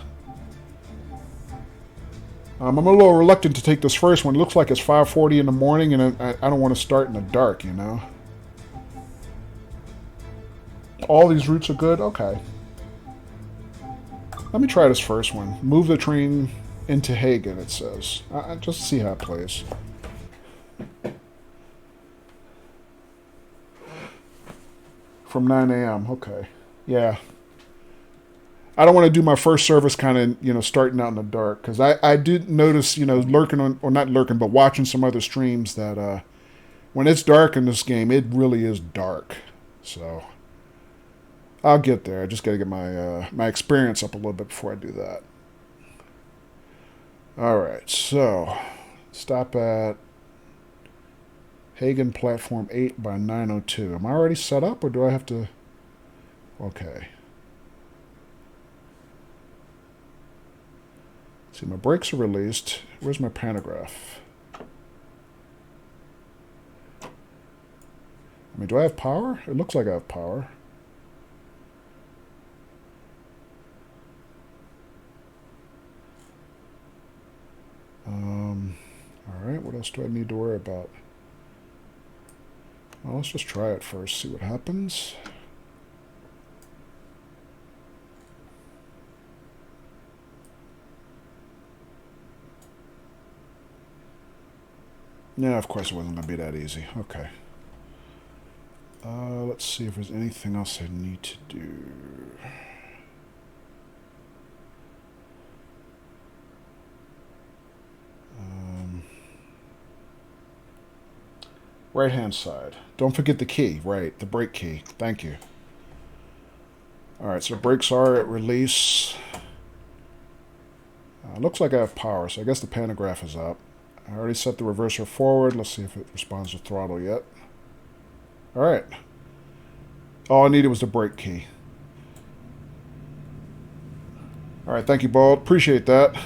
I'm a little reluctant to take this first one. It looks like it's 5:40 in the morning, and I don't want to start in the dark, you know? All these routes are good? Okay. Let me try this first one. Move the train into Hagen, it says. Just see how it plays. From 9 a.m. Okay. Yeah. I don't want to do my first service kind of, starting out in the dark. Because I did notice, lurking on, or not lurking, but watching some other streams that when it's dark in this game, it really is dark. So I'll get there. I just got to get my experience up a little bit before I do that. All right. So stop at Hagen Platform 8 by 9:02. Am I already set up, or do I have to... Okay. See, my brakes are released. Where's my pantograph? I mean, do I have power? It looks like I have power. Alright, what else do I need to worry about? Well, let's just try it first, see what happens. Yeah, of course it wasn't going to be that easy. Okay. Let's see if there's anything else I need to do. Right-hand side. Don't forget the key. Right, the brake key. Thank you. Alright, so brakes are at release. Looks like I have power, so I guess the pantograph is up. I already set the reverser forward. Let's see if it responds to throttle yet. Alright. All I needed was the brake key. Alright, thank you, Bald. Appreciate that.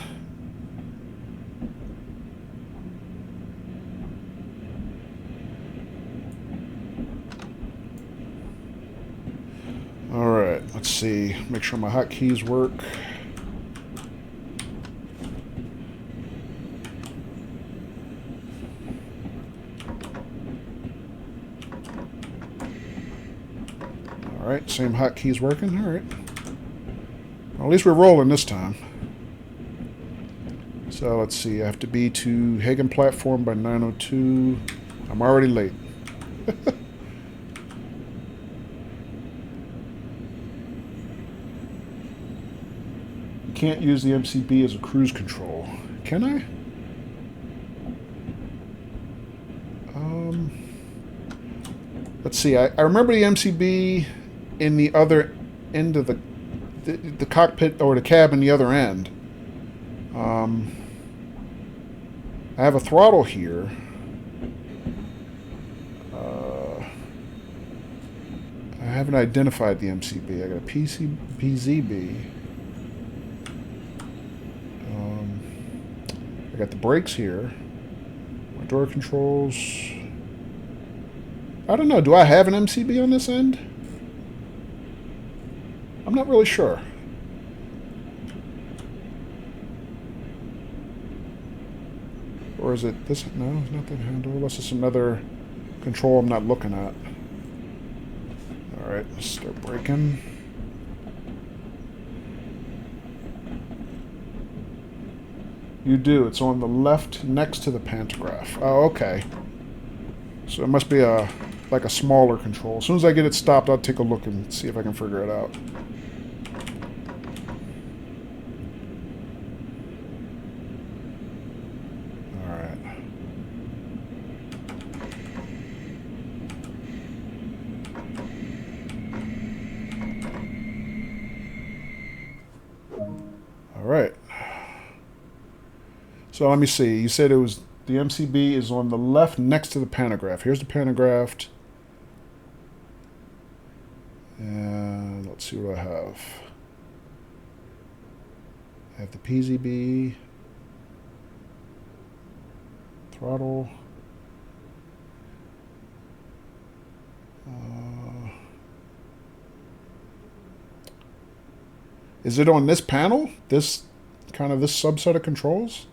Alright, let's see. Make sure my hotkeys work. Alright, same hotkeys working. Alright. Well, at least we're rolling this time. So let's see. I have to be to Hagen Platform by 9:02. I'm already late. You can't use the MCB as a cruise control. Can I? Let's see. I remember the MCB in the other end of the cockpit, or the cabin, the other end. I have a throttle here. I haven't identified the MCB. I got a PZB. I got the brakes here. My door controls. I don't know. Do I have an MCB on this end? I'm not really sure. Or is it this? No, it's not that handle. Unless it's another control I'm not looking at. Alright, let's start braking. You do. It's on the left next to the pantograph. Oh, okay. So it must be a like a smaller control. As soon as I get it stopped, I'll take a look and see if I can figure it out. Alright. So let me see. You said it was the MCB is on the left next to the pantograph. Here's the pantograph. And let's see what I have. I have the PZB. Throttle. Is it on this panel? This subset of controls?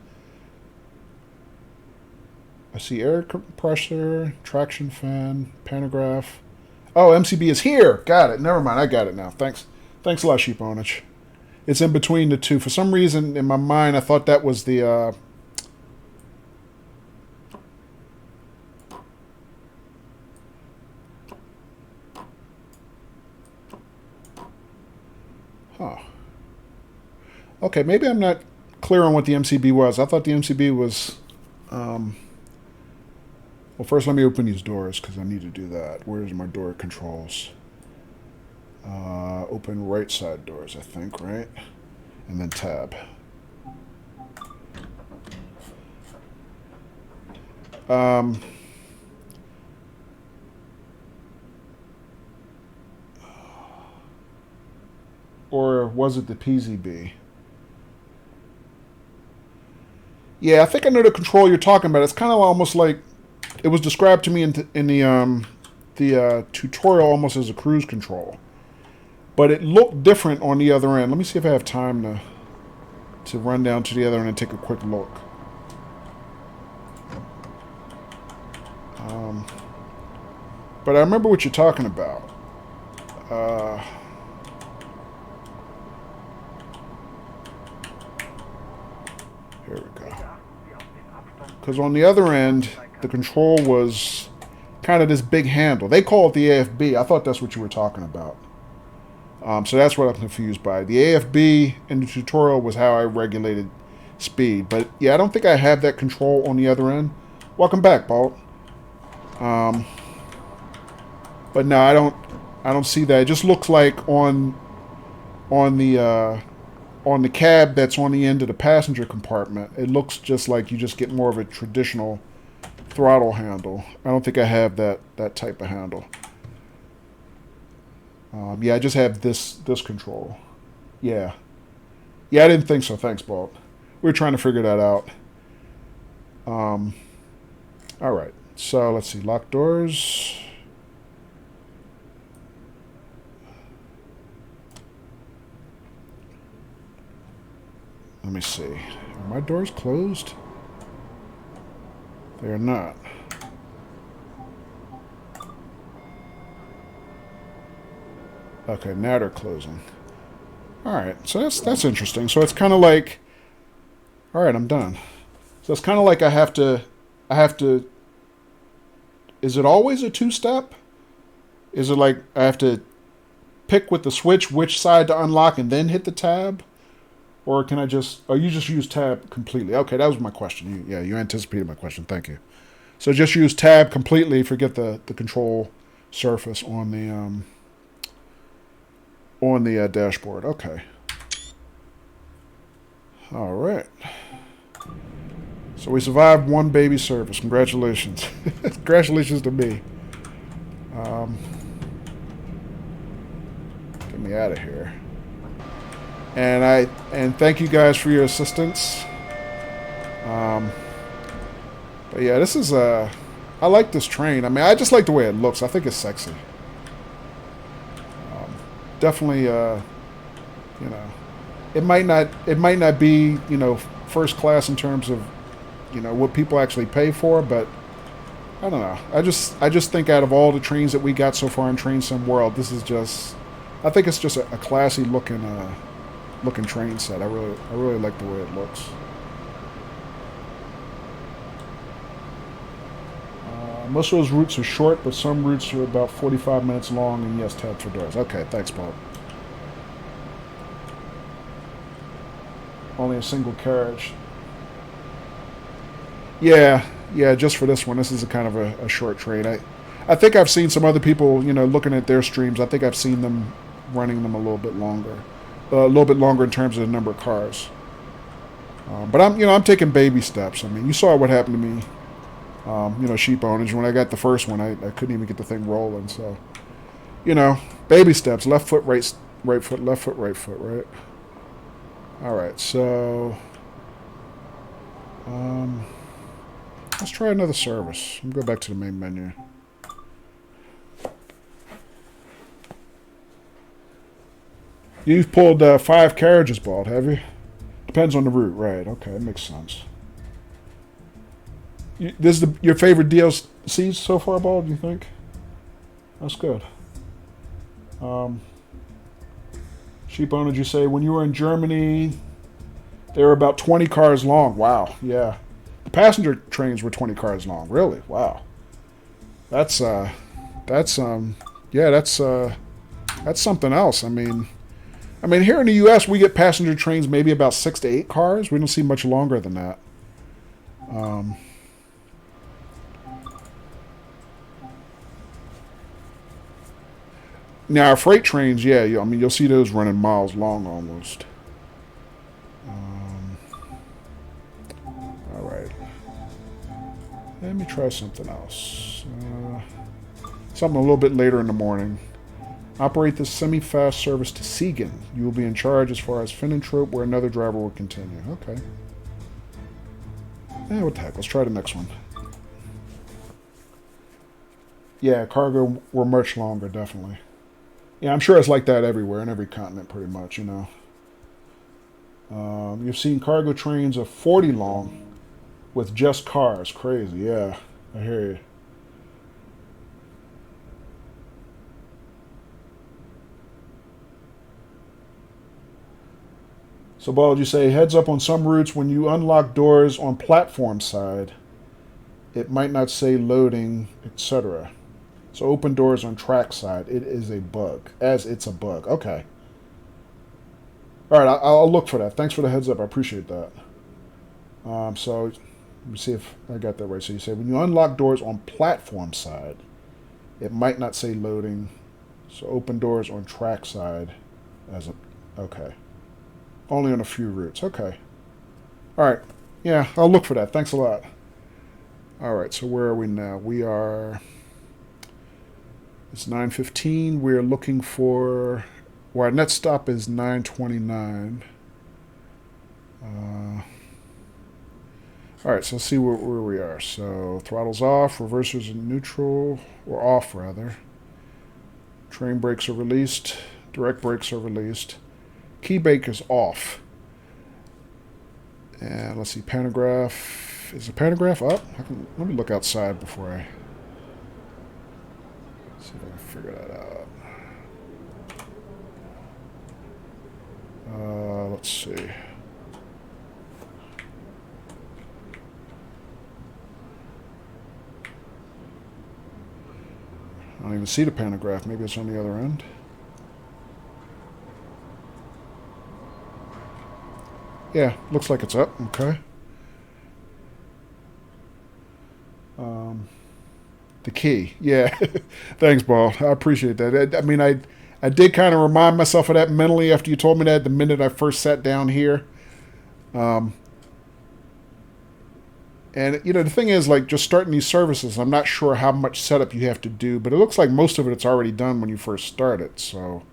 I see air compressor, traction fan, pantograph. Oh, MCB is here. Got it. Never mind. I got it now. Thanks. Thanks a lot, Sheeponage. It's in between the two. For some reason, in my mind, I thought that was the... Huh. Okay, maybe I'm not clear on what the MCB was. I thought the MCB was... Well, first let me open these doors because I need to do that. Where's my door controls? Open right side doors, I think, right? And then tab. Or was it the PZB? Yeah, I think I know the control you're talking about. It's kind of almost like it was described to me in the tutorial almost as a cruise control, but it looked different on the other end. Let me see if I have time to run down to the other end and take a quick look. But I remember what you're talking about. Here we go. Because on the other end, the control was kind of this big handle. They call it the AFB. I thought that's what you were talking about. So that's what I'm confused by. The AFB in the tutorial was how I regulated speed. But yeah, I don't think I have that control on the other end. Welcome back, Bolt. But no, I don't see that. It just looks like on the cab that's on the end of the passenger compartment, it looks just like you just get more of a traditional throttle handle. I don't think I have that type of handle. Yeah, I just have this control. Yeah. Yeah, I didn't think so. Thanks, Bolt. We were trying to figure that out. All right. So let's see. Lock doors. Let me see. Are my doors closed? They are not. Okay, now they're closing. Alright, so that's interesting. So it's kind of like... Alright, I'm done. So it's kind of like I have to... Is it always a two-step? Is it like I have to pick with the switch which side to unlock and then hit the tab? Or can I just... Oh, you just use tab completely. Okay, that was my question. You anticipated my question. Thank you. So just use tab completely. Forget the control surface on the dashboard. Okay. All right. So we survived one baby service. Congratulations. Congratulations to me. Get me out of here. And thank you guys for your assistance. But yeah, this is I like this train. I mean, I just like the way it looks. I think it's sexy. Definitely, you know, it might not be, you know, first class in terms of, you know, what people actually pay for, but I don't know. I just think out of all the trains that we got so far in Train Sim World, this is just, I think it's just a classy looking train set. I really like the way it looks. Most of those routes are short, but some routes are about 45 minutes long, and yes, tab for doors. Okay, thanks, Bob. Only a single carriage. Yeah, just for this one. This is a kind of a short train. I think I've seen some other people, looking at their streams. I think I've seen them running them a little bit longer. A little bit longer in terms of the number of cars. But I'm taking baby steps. I mean, you saw what happened to me, sheep owners. When I got the first one, I couldn't even get the thing rolling. So, baby steps. Left foot, right foot, left foot, right foot, right? All right, so let's try another service. Let me go back to the main menu. You've pulled 5 carriages, Bald, have you? Depends on the route, right? Okay, that makes sense. This is your favorite DLC so far, Bald, do you think? That's good. Sheep owner, did you say when you were in Germany, they were about 20 cars long? Wow, yeah. The passenger trains were 20 cars long. Really? Wow. That's something else. I mean, here in the U.S., we get passenger trains maybe about 6 to 8 cars. We don't see much longer than that. Now, our freight trains, yeah, you'll see those running miles long almost. All right. Let me try something else. Something a little bit later in the morning. Operate this semi-fast service to Siegen. You will be in charge as far as Finnentrop, where another driver will continue. Okay. What the heck? Let's try the next one. Yeah, cargo were much longer, definitely. Yeah, I'm sure it's like that everywhere, in every continent, pretty much, You've seen cargo trains of 40 long with just cars. Crazy, yeah. I hear you. So, Bald, you say, heads up on some routes when you unlock doors on platform side, it might not say loading, etc. So open doors on track side. It is a bug. As it's a bug. Okay. All right, I'll look for that. Thanks for the heads up. I appreciate that. So let me see if I got that right. So you say when you unlock doors on platform side, it might not say loading. So open doors on track side as a... Okay. Only on a few routes. Okay. All right. Yeah, I'll look for that. Thanks a lot. All right, so where are we now? We are... It's 9:15. We're looking for... Well, our next stop is 9:29. All right, so let's see where we are. So throttle's off, reversers in neutral, or off rather. Train brakes are released, direct brakes are released. Key brake is off. And let's see, pantograph. Is the pantograph up? Let me look outside before I... See if I can figure that out. Let's see. I don't even see the pantograph. Maybe it's on the other end. Yeah, looks like it's up. Okay. The key. Yeah. Thanks, Paul. I appreciate that. I did kind of remind myself of that mentally after you told me that the minute I first sat down here. And, the thing is, like, just starting these services, I'm not sure how much setup you have to do, but it looks like most of it's already done when you first start it. So,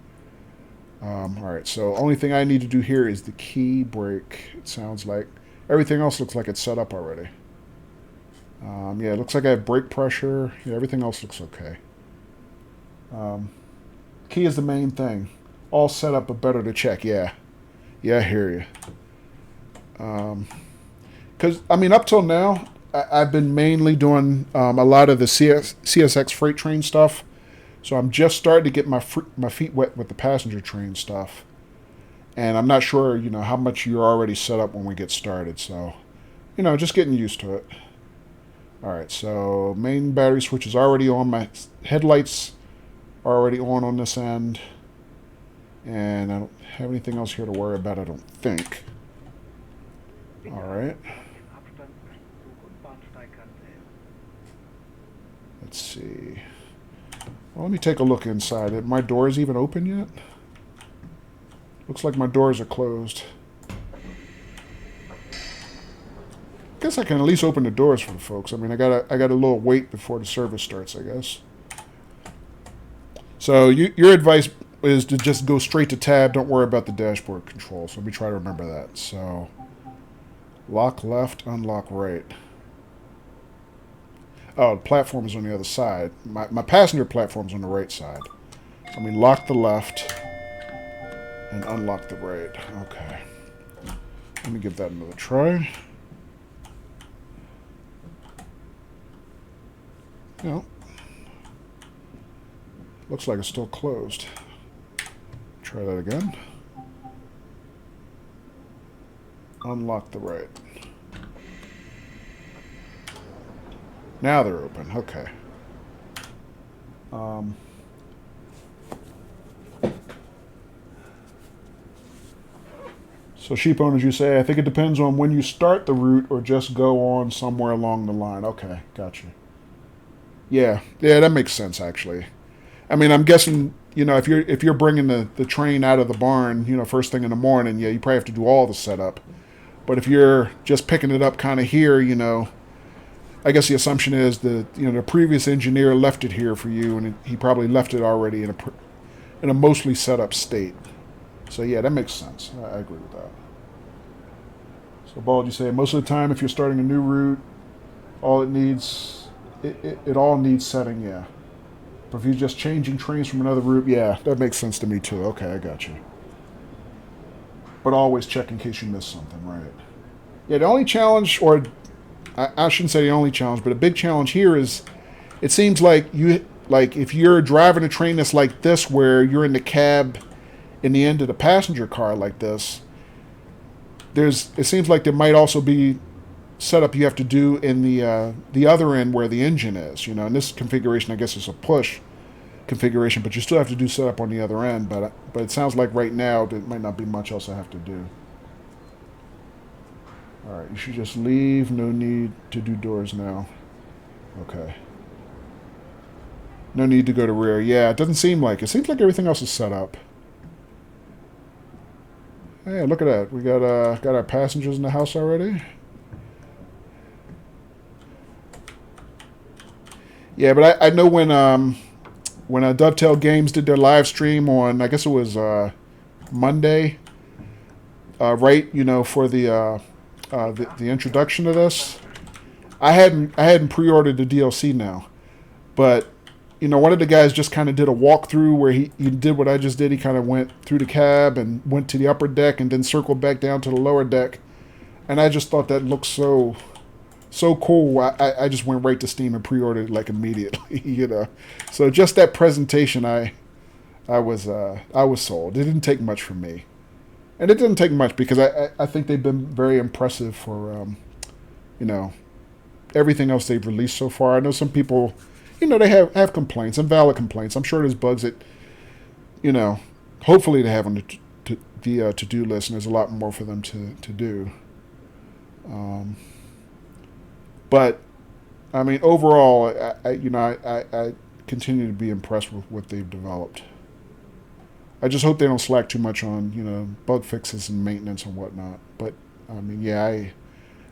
all right. So, only thing I need to do here is the key brake. It sounds like everything else looks like it's set up already. Yeah, it looks like I have brake pressure. Yeah, everything else looks okay. Key is the main thing. All set up, but better to check. Yeah. Yeah, I hear you. Because, up till now, I've been mainly doing a lot of the CSX freight train stuff. So I'm just starting to get my feet wet with the passenger train stuff. And I'm not sure, how much you're already set up when we get started. So, just getting used to it. Alright, so main battery switch is already on. My headlights are already on this end. And I don't have anything else here to worry about, I don't think. Alright. Let's see. Well, let me take a look inside. Are my doors even open yet? Looks like my doors are closed. Guess I can at least open the doors for the folks. I mean, I got a little wait before the service starts, I guess. So your advice is to just go straight to tab. Don't worry about the dashboard control. So let me try to remember that. So lock left, unlock right. Oh, the platform is on the other side. My passenger platform's on the right side. So let me lock the left and unlock the right. Okay. Let me give that another try. No. Looks like it's still closed. Try that again. Unlock the right. Now they're open. Okay. So sheep owners, you say, I think it depends on when you start the route or just go on somewhere along the line. Okay, gotcha. Yeah, that makes sense, actually. I mean, I'm guessing, if you're bringing the train out of the barn, first thing in the morning, yeah, you probably have to do all the setup. But if you're just picking it up kind of here, I guess the assumption is that the previous engineer left it here for you, and he probably left it already in a mostly set up state. So yeah, that makes sense. I agree with that. So Bald, you say most of the time, if you're starting a new route, all it needs. It all needs setting, yeah. But if you're just changing trains from another route, yeah, that makes sense to me too. Okay, I got you. But always check in case you miss something, right? Yeah, the only challenge, or I shouldn't say the only challenge, but a big challenge here is, it seems like if you're driving a train that's like this, where you're in the cab in the end of the passenger car like this, it seems like there might also be setup you have to do in the other end where the engine is. In this configuration, I guess it's a push configuration, but you still have to do setup on the other end. But it sounds like right now there might not be much else I have to do. All right, you should just leave. No need to do doors now. Okay. No need to go to rear. Yeah, it doesn't seem like it. Seems like everything else is set up. Hey, look at that. We got our passengers in the house already. Yeah, but I know when Dovetail Games did their live stream on, I guess it was Monday, right? For the introduction to this, I hadn't pre-ordered the DLC now, but one of the guys just kind of did a walkthrough where he did what I just did. He kind of went through the cab and went to the upper deck and then circled back down to the lower deck, and I just thought that looked so cool. I just went right to Steam and pre-ordered like immediately. So just that presentation, I was sold. It didn't take much from me, and it didn't take much because I think they've been very impressive for everything else they've released so far. I know some people, they have complaints, and valid complaints. I'm sure there's bugs that hopefully they have on the to-do list, and there's a lot more for them to do. But I mean, overall, I continue to be impressed with what they've developed. I just hope they don't slack too much on bug fixes and maintenance and whatnot. But I mean, yeah, I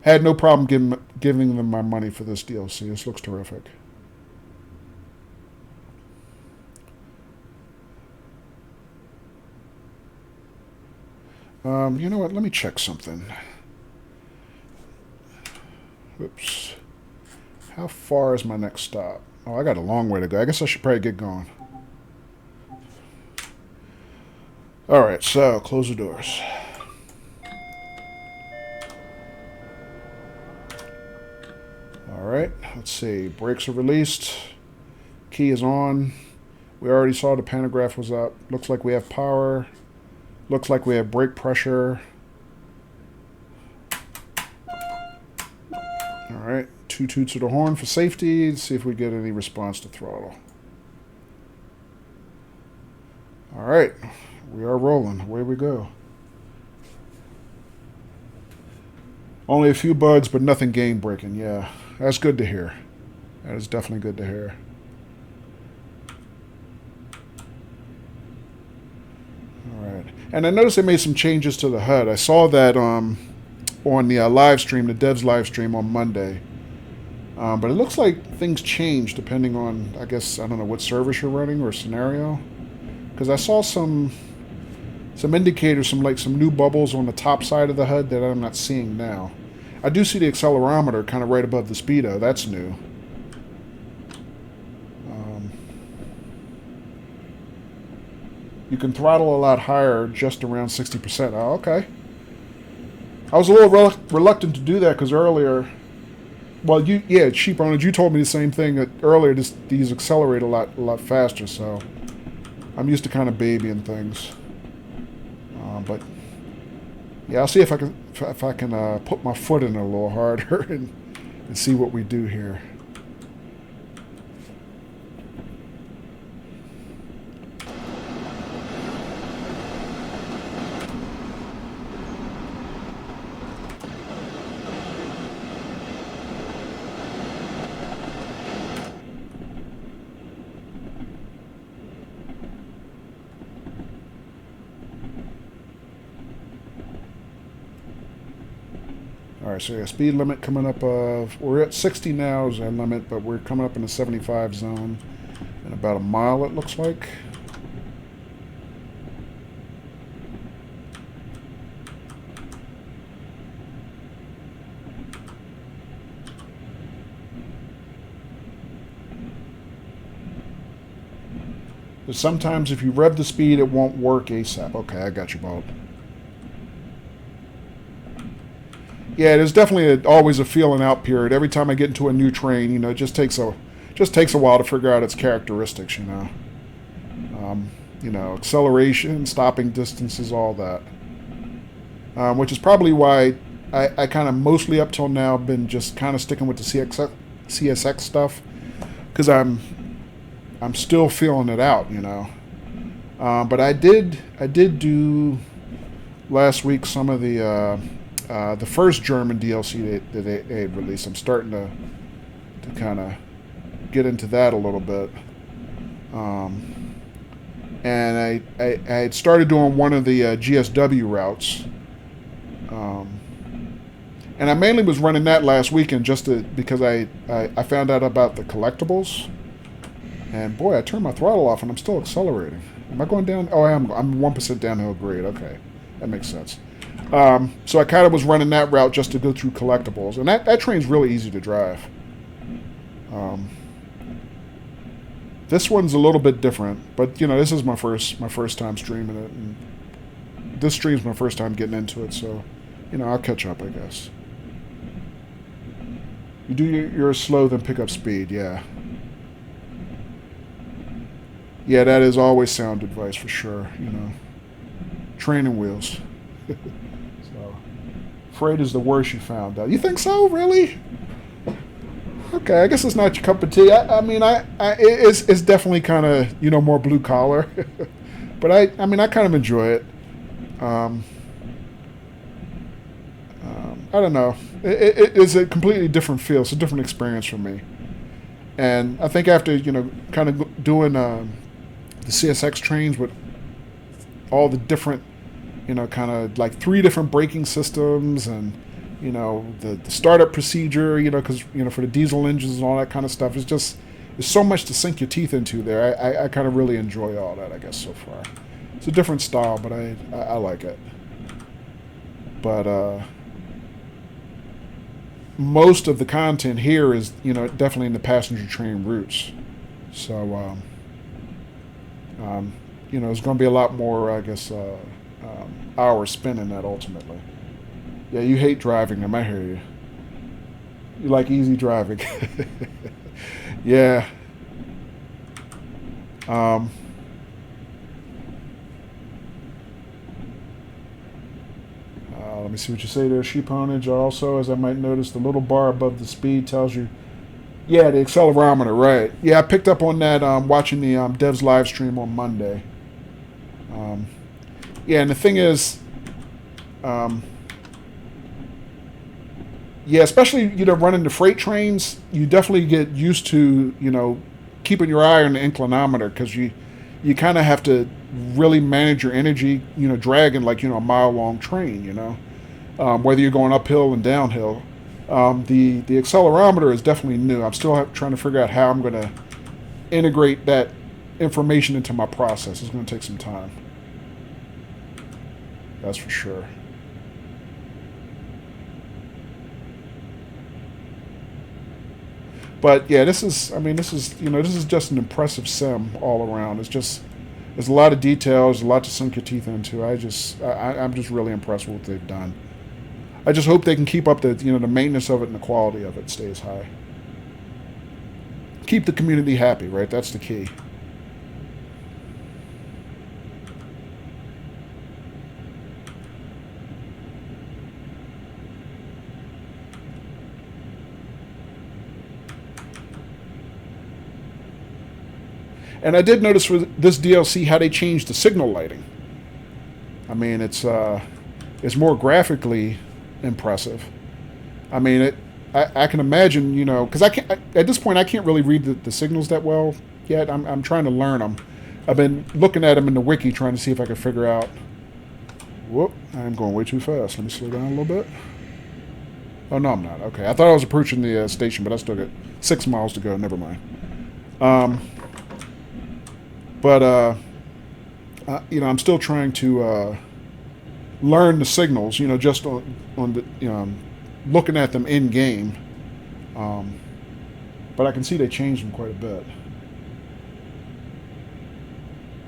had no problem giving them my money for this DLC. This looks terrific. You know what? Let me check something. Oops. How far is my next stop? Oh, I got a long way to go. I guess I should probably get going. Alright, so close the doors. Alright, let's see. Brakes are released. Key is on. We already saw the pantograph was up. Looks like we have power. Looks like we have brake pressure. Alright. 2 toots of the horn for safety. See if we get any response to throttle. All right, we are rolling. Away we go. Only a few bugs, but nothing game-breaking. Yeah, that's good to hear. That is definitely good to hear. All right, and I noticed they made some changes to the HUD. I saw that on the live stream, the devs live stream on Monday. But it looks like things change depending on, I guess, I don't know what service you're running or scenario. Because I saw some indicators, some new bubbles on the top side of the HUD that I'm not seeing now. I do see the accelerometer kind of right above the speedo. That's new. You can throttle a lot higher, just around 60%. Oh, okay. I was a little reluctant to do that because earlier, well, Sheep Owners, you told me the same thing that earlier. These accelerate a lot faster, so I'm used to kind of babying things. But yeah, I'll see if I can put my foot in it a little harder and see what we do here. Alright, so yeah, speed limit coming up of... We're at 60 now is our limit, but we're coming up in the 75 zone in about a mile, it looks like. But sometimes if you rev the speed, it won't work ASAP. Okay, I got you, Bolt. Yeah, there's definitely always a feeling out period. Every time I get into a new train, you know, it just takes a while to figure out its characteristics, you know. Acceleration, stopping distances, all that. Which is probably why I kind of mostly up till now been just kind of sticking with the CSX stuff, because I'm still feeling it out, you know. But I did do last week some of the first German DLC that they had released. I'm starting to kind of get into that a little bit. And I had started doing one of the GSW routes. And I mainly was running that last weekend because I found out about the collectibles. And boy, I turned my throttle off and I'm still accelerating. Am I going down? Oh, I am. I'm 1% downhill grade. Okay, that makes sense. So I kind of was running that route just to go through collectibles. And that train's really easy to drive. This one's a little bit different, but you know, this is my first time streaming it, and this stream's my first time getting into it, so you know, I'll catch up, I guess. You do your slow, then pick up speed, yeah. Yeah, that is always sound advice for sure, you know. Training wheels. So, freight is the worst you found out. You think so, really? Okay, I guess it's not your cup of tea. I mean, it's definitely kind of, you know, more blue collar. But I mean, I kind of enjoy it. I don't know. It is a completely different feel. It's a different experience for me. And I think after, you know, kind of doing the CSX trains with all the different, you know, kind of like 3 different braking systems and, you know, the startup procedure, you know, because, you know, for the diesel engines and all that kind of stuff, there's so much to sink your teeth into there. I kind of really enjoy all that, I guess, so far. It's a different style, but I like it. But most of the content here is, you know, definitely in the passenger train routes. So, you know, there's going to be a lot more, I guess, hours spent in that ultimately. Yeah, you hate driving them, I hear you. You like easy driving. Yeah. Let Let me see what you say there, Sheeponage. Also, as I might notice, the little bar above the speed tells you, yeah, the accelerometer, right. Yeah, I picked up on that watching the devs live stream on Monday. Yeah, and the thing is, yeah, especially, running the freight trains, you definitely get used to, keeping your eye on the inclinometer, because you kind of have to really manage your energy, dragging like, a mile-long train, whether you're going uphill and downhill. The accelerometer is definitely new. I'm still trying to figure out how I'm going to integrate that information into my process. It's going to take some time. That's for sure. But yeah, this is just an impressive sim all around. There's a lot of details, a lot to sink your teeth into. I'm just really impressed with what they've done. I just hope they can keep up the maintenance of it and the quality of it stays high. Keep the community happy, right? That's the key. And I did notice with this DLC how they changed the signal lighting. I mean, it's more graphically impressive. I mean, I can imagine, because at this point I can't really read the signals that well yet. I'm trying to learn them. I've been looking at them in the wiki trying to see if I can figure out. Whoop! I'm going way too fast. Let me slow down a little bit. Oh no, I'm not. Okay, I thought I was approaching the station, but I still got 6 miles to go. Never mind. But I'm still trying to learn the signals. Just on the looking at them in game. But I can see they changed them quite a bit.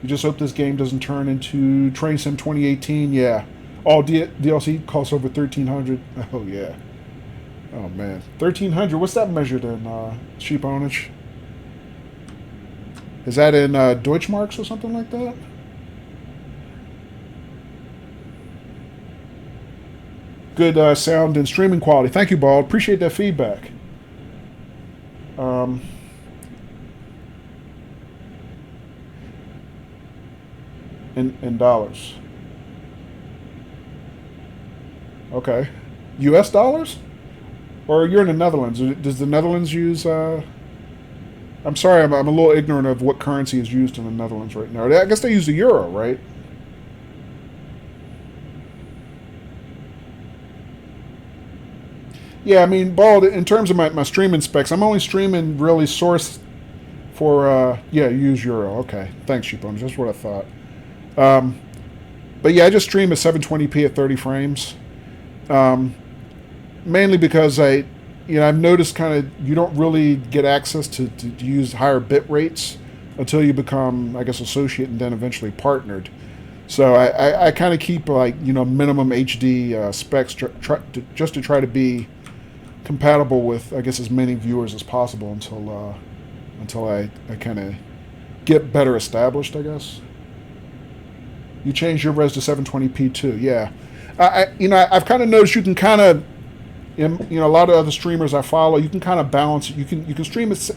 You just hope this game doesn't turn into Train Sim 2018. Yeah, all DLC costs over 1,300. Oh yeah. Oh man, 1,300. What's that measured in, Sheeponage? Is that in Deutschmarks or something like that? Good sound and streaming quality. Thank you, Bald. Appreciate that feedback. In dollars. Okay. U.S. dollars? Or you're in the Netherlands. Does the Netherlands use... I'm sorry, I'm a little ignorant of what currency is used in the Netherlands right now. I guess they use the euro, right? Yeah, I mean, Bald, in terms of my streaming specs, I'm only streaming really source for, yeah, use euro. Okay, thanks, Sheepbones. That's what I thought. But yeah, I just stream at 720p at 30 frames. Mainly because I've noticed kind of you don't really get access to use higher bit rates until you become, I guess, associate and then eventually partnered. So I kind of keep minimum HD specs just to try to be compatible with, I guess, as many viewers as possible until I kind of get better established, I guess. You change your res to 720p too, yeah. I've kind of noticed you can kind of, a lot of other streamers I follow, you can kind of balance it. You can stream it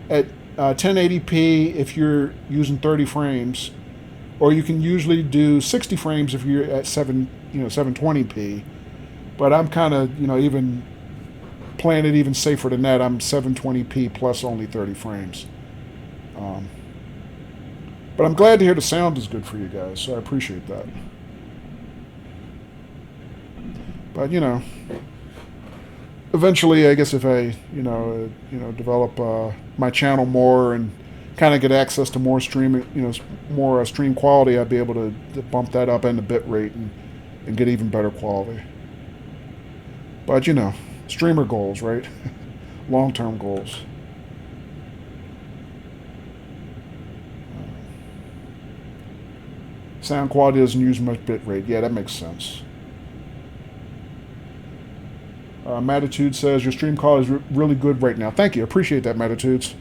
at 1080p if you're using 30 frames, or you can usually do 60 frames if you're at 720p. But I'm kind of even playing it even safer than that. I'm 720p plus only 30 frames. But I'm glad to hear the sound is good for you guys, so I appreciate that. But eventually, I guess if I develop my channel more and kind of get access to more streaming, more stream quality, I'd be able to bump that up and the bit rate and get even better quality. But streamer goals, right? Long-term goals. Sound quality doesn't use much bit rate. Yeah, that makes sense. Matitude says, your stream quality is really good right now. Thank you. Appreciate that, Matitudes.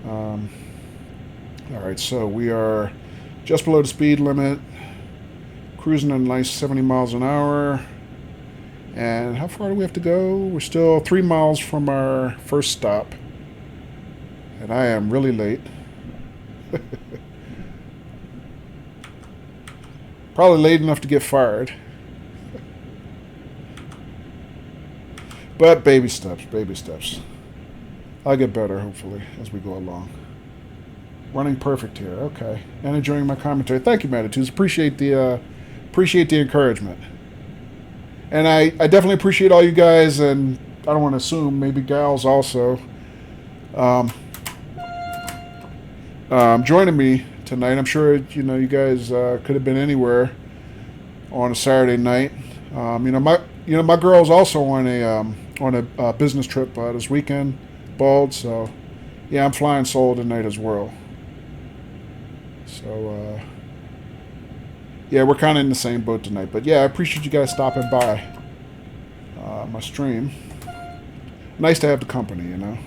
All right, so we are just below the speed limit, cruising at a nice 70 miles an hour. And how far do we have to go? We're still 3 miles from our first stop. And I am really late. Probably late enough to get fired. But baby steps, baby steps. I'll get better, hopefully, as we go along. Running perfect here, okay. And enjoying my commentary. Thank you, Matitudes. Appreciate the encouragement. And I definitely appreciate all you guys, and I don't want to assume, maybe gals also, joining me tonight. I'm sure you guys could have been anywhere on a Saturday night. My girl's also on a business trip this weekend, Bald. So yeah, I'm flying solo tonight as well. So yeah, we're kind of in the same boat tonight. But yeah, I appreciate you guys stopping by my stream. Nice to have the company, you know.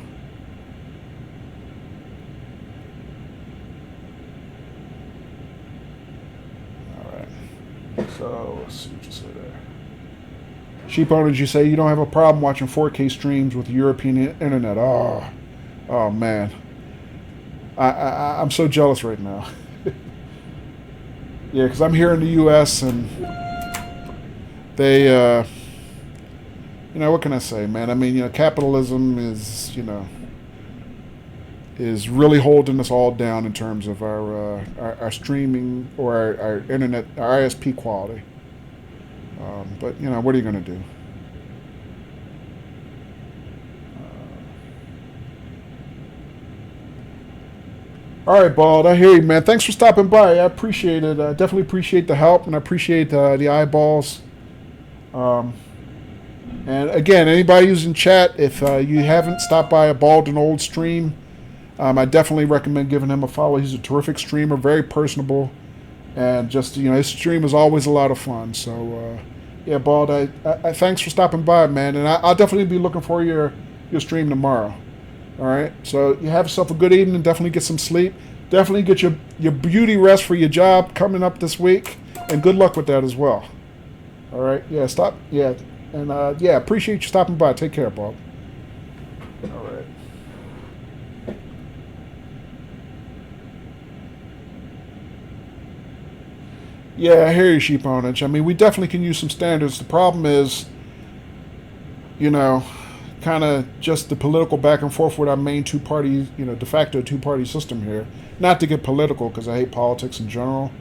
So, let's see what you say there. Sheep owners, you say you don't have a problem watching 4K streams with the European internet. Oh man. I'm so jealous right now. Yeah, because I'm here in the U.S. and they, what can I say, man? I mean, capitalism is really holding us all down in terms of our streaming or our internet, our ISP quality. But what are you going to do? All right, Bald, I hear you, man. Thanks for stopping by. I appreciate it. I definitely appreciate the help, and I appreciate the eyeballs. And again, anybody who's in chat, if you haven't stopped by a Bald and Old stream, I definitely recommend giving him a follow. He's a terrific streamer, very personable, and just his stream is always a lot of fun. So yeah, Bald, I thanks for stopping by, man, and I'll definitely be looking for your stream tomorrow. All right, so you have yourself a good evening and definitely get some sleep. Definitely get your beauty rest for your job coming up this week, and good luck with that as well. All right, yeah, and yeah, appreciate you stopping by. Take care, Bob. All right. Yeah, I hear you, sheep ownage. I mean, we definitely can use some standards. The problem is, kind of just the political back and forth with our main two-party, de facto two-party system here. Not to get political, because I hate politics in general.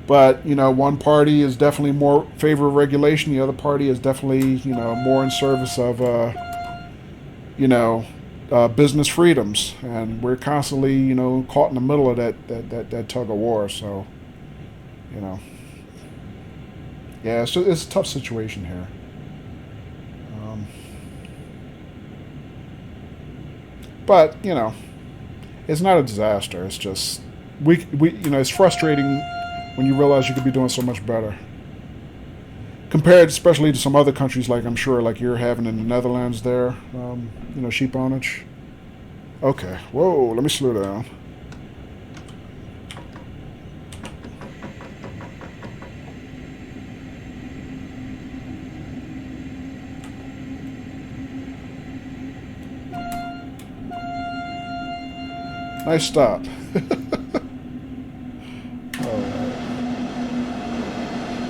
But, one party is definitely more favor of regulation. The other party is definitely, more in service of, business freedoms. And we're constantly, caught in the middle of that tug of war. So, yeah, it's a tough situation here. But, it's not a disaster. It's just, it's frustrating when you realize you could be doing so much better. Compared especially to some other countries like I'm sure like you're having in the Netherlands there, sheep ownage. Okay, whoa, let me slow down. Nice stop.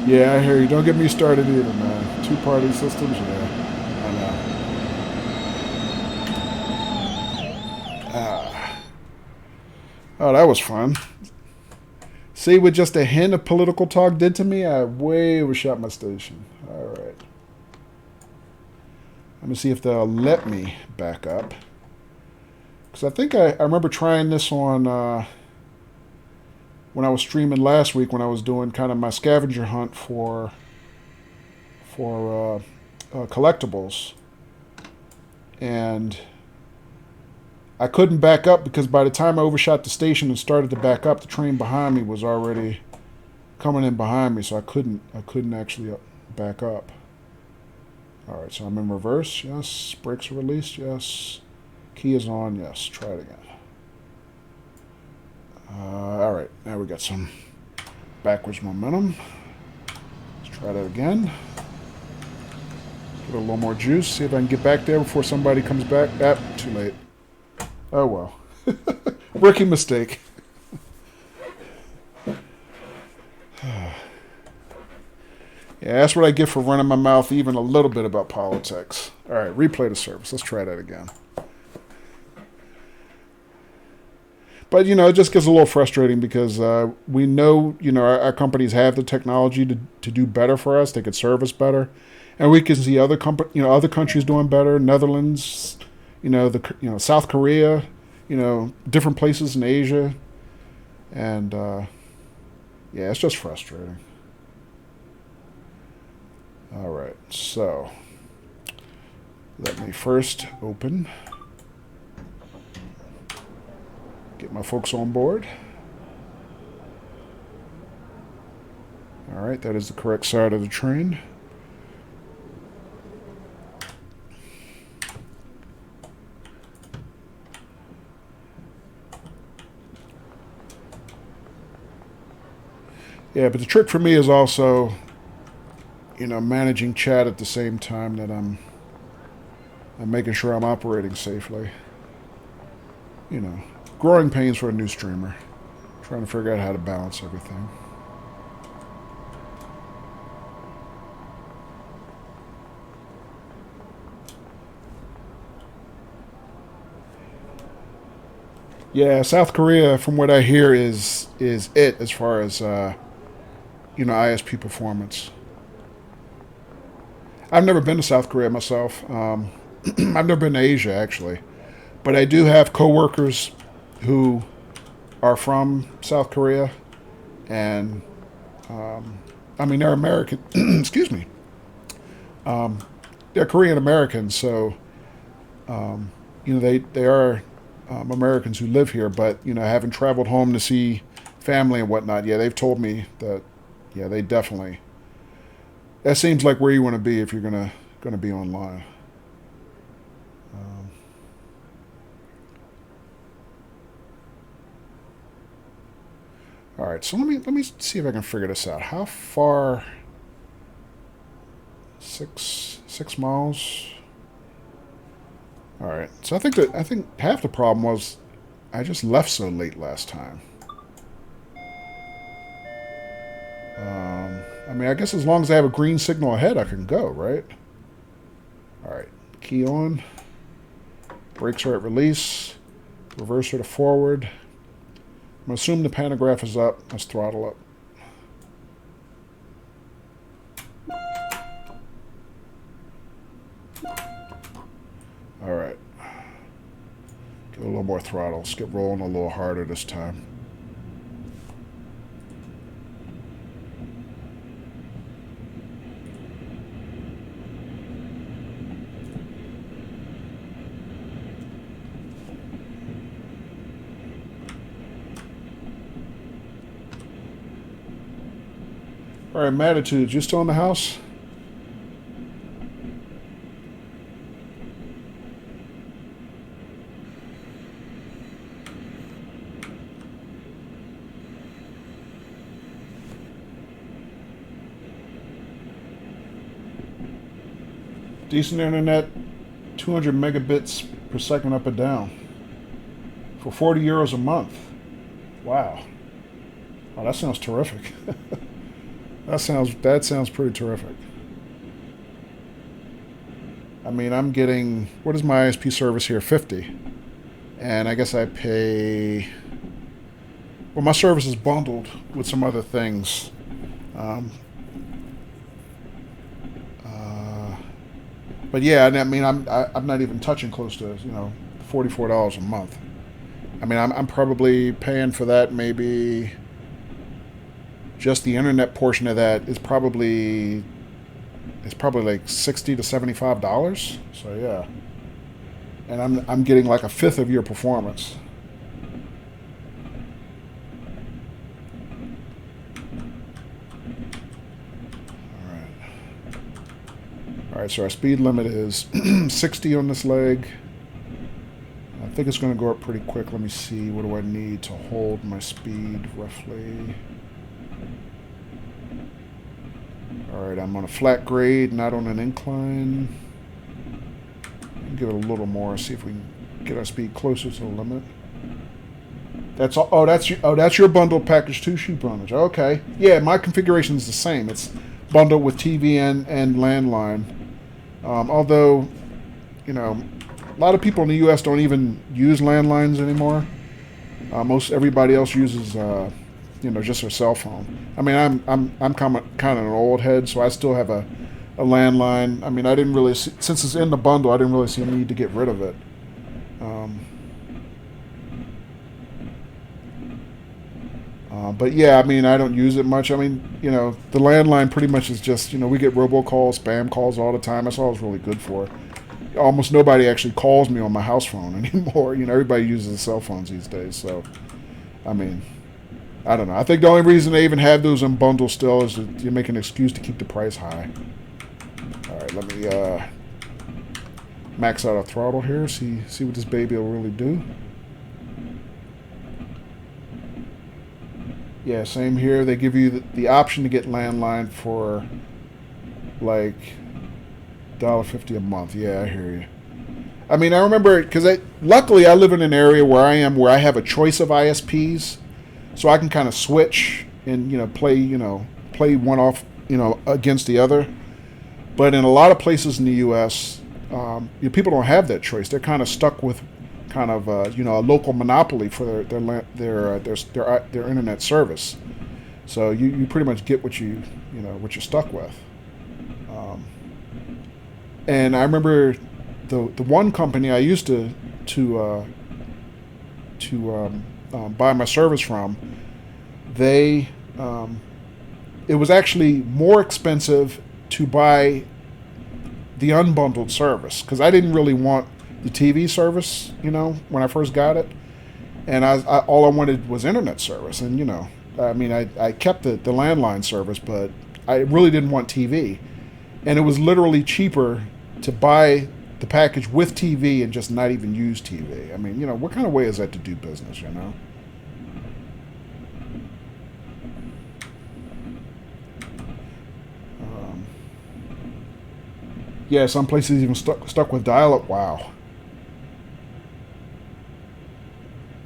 Yeah, I hear you. Don't get me started either, man. Two-party systems, yeah. I know. Oh, that was fun. See what just a hint of political talk did to me? I way overshot my station. All right. Let me see if they'll let me back up. Because I think I remember trying this on when I was streaming last week when I was doing kind of my scavenger hunt for collectibles. And I couldn't back up because by the time I overshot the station and started to back up, the train behind me was already coming in behind me, so I couldn't actually back up. All right, so I'm in reverse. Yes. Brakes are released. Yes. Key is on. Yes. Try it again. All right, now we got some backwards momentum. Let's try that again. Get a little more juice. See if I can get back there before somebody comes back. Ah, too late. Oh well. Rookie mistake. Yeah, that's what I get for running my mouth even a little bit about politics. All right, replay the service. Let's try that again. But, it just gets a little frustrating because we know, our companies have the technology to do better for us. They could serve us better. And we can see other other countries doing better. Netherlands, South Korea, different places in Asia. And, yeah, it's just frustrating. All right, so let me first open, get my folks on board. All right, that is the correct side of the train. Yeah, but the trick for me is also managing chat at the same time that I'm making sure I'm operating safely. Growing pains for a new streamer. Trying to figure out how to balance everything. Yeah, South Korea, from what I hear, is it as far as ISP performance. I've never been to South Korea myself. I've never been to Asia, actually. But I do have coworkers who are from South Korea. And, they're American. Excuse me. They're Korean Americans, so, they are Americans who live here. But, haven't traveled home to see family and whatnot. Yeah, they've told me that, yeah, they definitely... That seems like where you want to be if you're gonna be online. All right, so let me see if I can figure this out. How far? 6 miles. All right, so I think half the problem was I just left so late last time. I guess as long as I have a green signal ahead, I can go, right? All right, key on. Brakes are at release. Reverser to forward. I'm going to assume the pantograph is up. Let's throttle up. All right. Give it a little more throttle. Let's get rolling a little harder this time. All right, Matitudes, you still in the house? Decent internet, 200 megabits per second up and down. For 40 euros a month. Wow. Oh, that sounds terrific. That sounds pretty terrific. I'm getting, what is my ISP service here? 50. And I guess I pay, well, my service is bundled with some other things. But yeah, I'm not even touching close to, $44 a month. I'm probably paying for that maybe. Just the internet portion of that is probably like $60 to $75. So yeah, and I'm getting like a fifth of your performance. All right. So our speed limit is 60 on this leg. think it's going to go up pretty quick. Let me see. What do I need to hold my speed roughly? Alright, I'm on a flat grade, not on an incline. Give it a little more, see if we can get our speed closer to the limit. That's all. Oh, that's your bundle package 2 shoe bondage. Okay. Yeah, my configuration is the same. It's bundled with TV and landline. Although, you know, a lot of people in the U.S. don't even use landlines anymore. Most everybody else uses, you know, just their cell phone. I mean, I'm kind of an old head, so I still have a landline. I mean, I didn't really see, since it's in the bundle, I didn't really see a need to get rid of it. But yeah, I mean, I don't use it much. I mean, you know, the landline pretty much is just, you know, we get robocalls, spam calls all the time. That's all it's really good for. Almost nobody actually calls me on my house phone anymore. You know, everybody uses cell phones these days. So, I mean, I don't know. I think the only reason they even have those in bundles still is that you make an excuse to keep the price high. All right, let me max out our throttle here. See what this baby will really do. Yeah, same here. They give you the option to get landline for like $1.50 a month. Yeah, I hear you. I mean, I remember because luckily I live in an area where I have a choice of ISPs, so I can kind of switch and play one off against the other. But in a lot of places in the U.S., people don't have that choice. They're kind of stuck with kind of a local monopoly for their internet service. So you pretty much get what you're stuck with. And I remember the one company I used to buy my service from, it was actually more expensive to buy the unbundled service because I didn't really want the TV service, when I first got it, and all I wanted was internet service. And I mean, I kept the landline service, but I really didn't want TV, and it was literally cheaper to buy the package with TV and just not even use TV. I mean, what kind of way is that to do business, Yeah, some places even stuck with dial-up. Wow.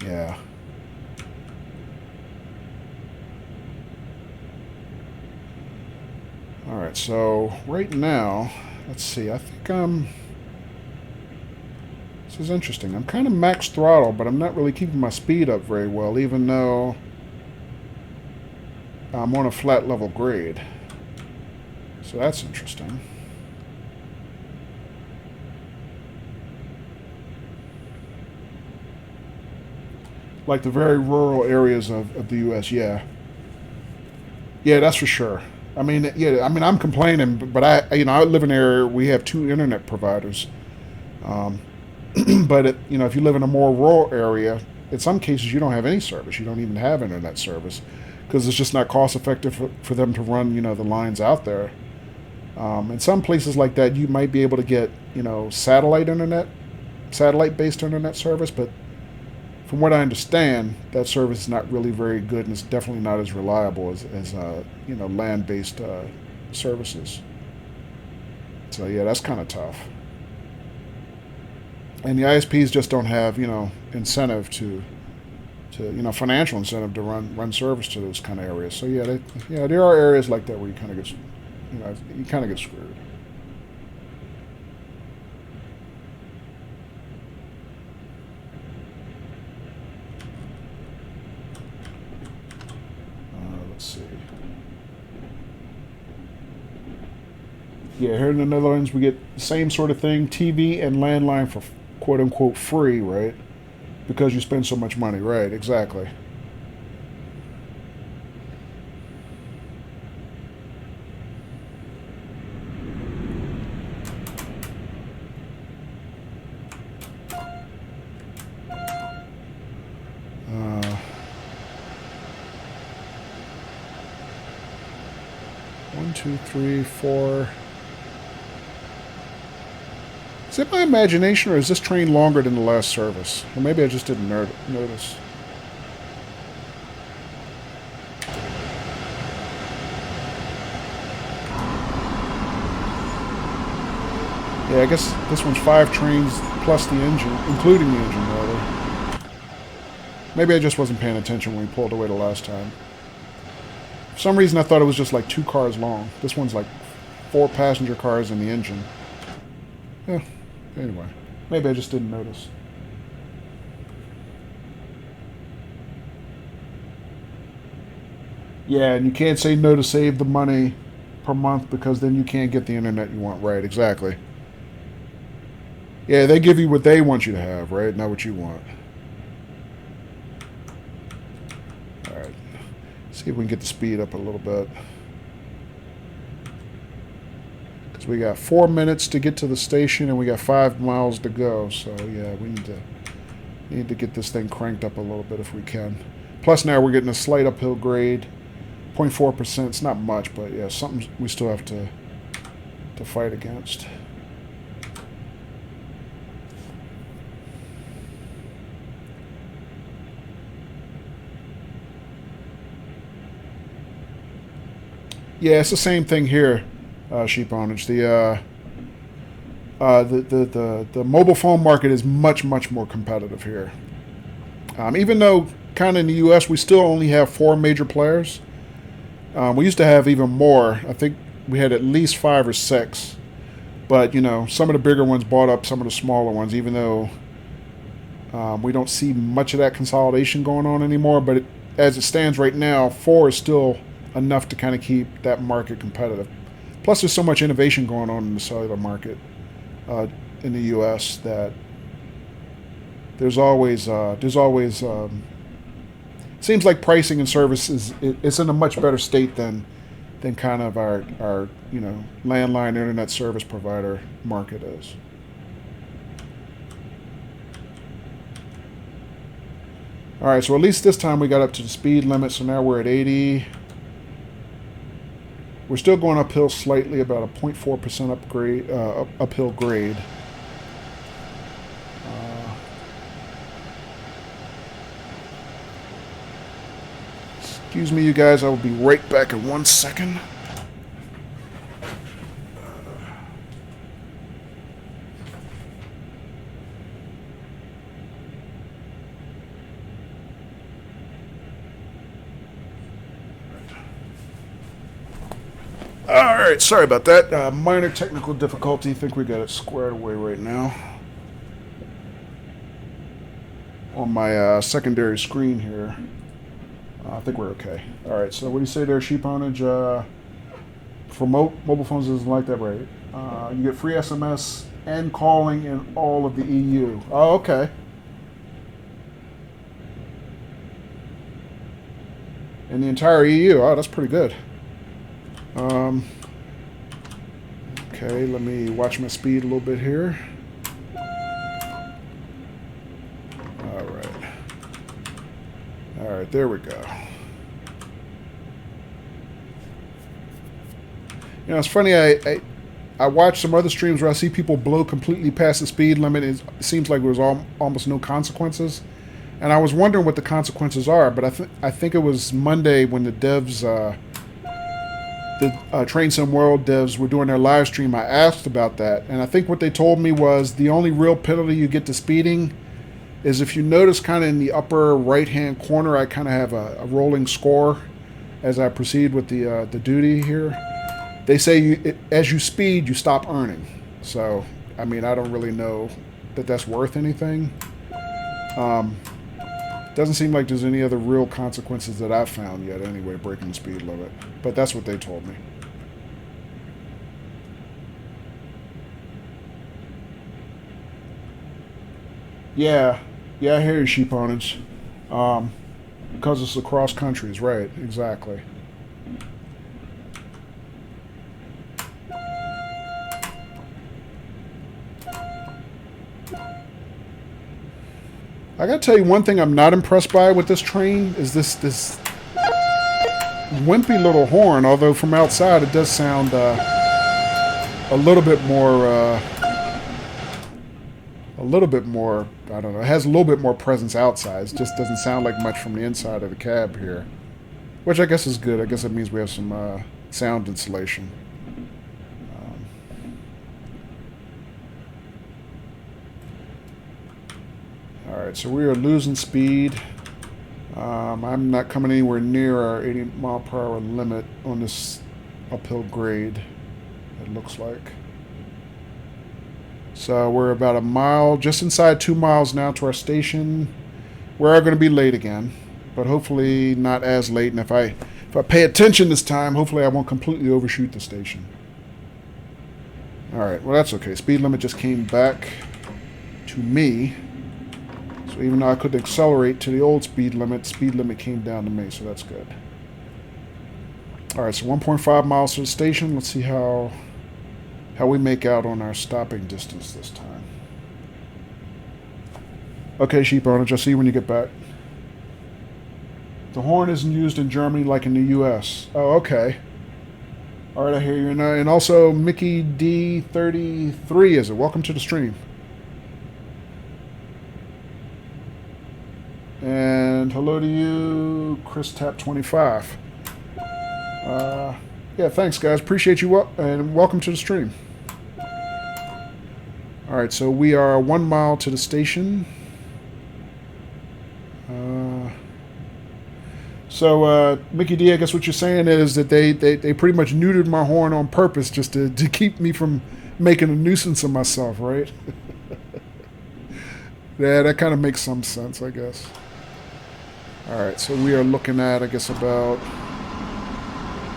Yeah. All right, so right now, let's see. I think this is interesting. I'm kind of max throttle, but I'm not really keeping my speed up very well, even though I'm on a flat level grade. So that's interesting. Like the very rural areas of the U.S., yeah. Yeah, that's for sure. I mean, yeah, I mean, I'm complaining, but I live in an area where we have 2 internet providers. But if you live in a more rural area, in some cases you don't have any service. You don't even have internet service because it's just not cost effective for them to run, the lines out there. In some places like that, you might be able to get, satellite-based internet service, but from what I understand, that service is not really very good, and it's definitely not as reliable as land-based services. So yeah, that's kind of tough. And the ISPs just don't have incentive to financial incentive to run service to those kind of areas. So yeah, there are areas like that where you kind of get screwed. Let's see. Yeah, here in the Netherlands, we get the same sort of thing, TV and landline for quote-unquote free, right? Because you spend so much money, right? Exactly. One, two, three, four, Is it my imagination, or is this train longer than the last service? Or maybe I just didn't notice. Yeah, I guess this one's 5 trains plus the engine, including the engine, rather. Maybe I just wasn't paying attention when we pulled away the last time. For some reason, I thought it was just like 2 cars long. This one's like 4 passenger cars in the engine. Yeah, anyway. Maybe I just didn't notice. Yeah, and you can't say no to save the money per month because then you can't get the internet you want. Right, exactly. Yeah, they give you what they want you to have, right? Not what you want. Alright. See if we can get the speed up a little bit. Because we got 4 minutes to get to the station and we got 5 miles to go. So, yeah, we need to get this thing cranked up a little bit if we can. Plus now we're getting a slight uphill grade. 0.4%. It's not much, but yeah, something we still have to fight against. Yeah, it's the same thing here, sheep owners. The mobile phone market is much more competitive here. Even though kind of in the U.S. we still only have 4 major players. We used to have even more. I think we had at least 5 or 6. But, you know, some of the bigger ones bought up some of the smaller ones, even though we don't see much of that consolidation going on anymore. But as it stands right now, 4 is still enough to kind of keep that market competitive. Plus, there's so much innovation going on in the cellular market in the U.S. that there's always seems like pricing and service is in a much better state than kind of our you know, landline internet service provider market is. All right, so at least this time we got up to the speed limit, so now we're at 80. We're still going uphill slightly, about a 0.4% uphill grade. Excuse me, you guys. I will be right back in 1 second. Alright, sorry about that. Minor technical difficulty. I think we got it squared away right now. On my secondary screen here. I think we're okay. Alright, so what do you say there, sheep ownage? For mobile phones, it isn't like that, right? You get free SMS and calling in all of the EU. Oh, okay. In the entire EU. Oh, that's pretty good. Okay, let me watch my speed a little bit here. Alright, there we go. You know, it's funny, I watch some other streams where I see people blow completely past the speed limit. It seems like there was almost no consequences. And I was wondering what the consequences are, but I think it was Monday when the devs... the Train Sim World devs were doing their live stream. I asked about that, and I think what they told me was the only real penalty you get to speeding is if you notice kind of in the upper right-hand corner, I kind of have a rolling score as I proceed with the duty here. They say as you speed, you stop earning. So, I mean, I don't really know that that's worth anything. Doesn't seem like there's any other real consequences that I've found yet anyway, breaking the speed limit. But that's what they told me. Yeah, I hear you, sheep owners. Because it's across countries, right, exactly. I gotta tell you, one thing I'm not impressed by with this train is this wimpy little horn, although from outside it does sound a little bit more a little bit more, I don't know, it has a little bit more presence outside. It just doesn't sound like much from the inside of the cab here. Which I guess is good. I guess it means we have some sound insulation. Alright, so we are losing speed. I'm not coming anywhere near our 80 mile per hour limit on this uphill grade, it looks like. So we're about a mile, just inside 2 miles now to our station. We are going to be late again, but hopefully not as late. And if I pay attention this time, hopefully I won't completely overshoot the station. Alright, well that's okay. Speed limit just came back to me. So even though I could accelerate to the old speed limit came down to me, so that's good. Alright, so 1.5 miles to the station. Let's see how we make out on our stopping distance this time. Okay, sheep owner, just see you when you get back. The horn isn't used in Germany like in the US. Oh, okay. Alright, I hear you. And also, Mickey D33 is it? Welcome to the stream. And hello to you, Chris Tap 25. Yeah, thanks guys. Appreciate you and welcome to the stream. Alright, so we are 1 mile to the station. So Mickey D, I guess what you're saying is that they pretty much neutered my horn on purpose just to keep me from making a nuisance of myself, right? Yeah, that kind of makes some sense, I guess. Alright, so we are looking at, I guess, about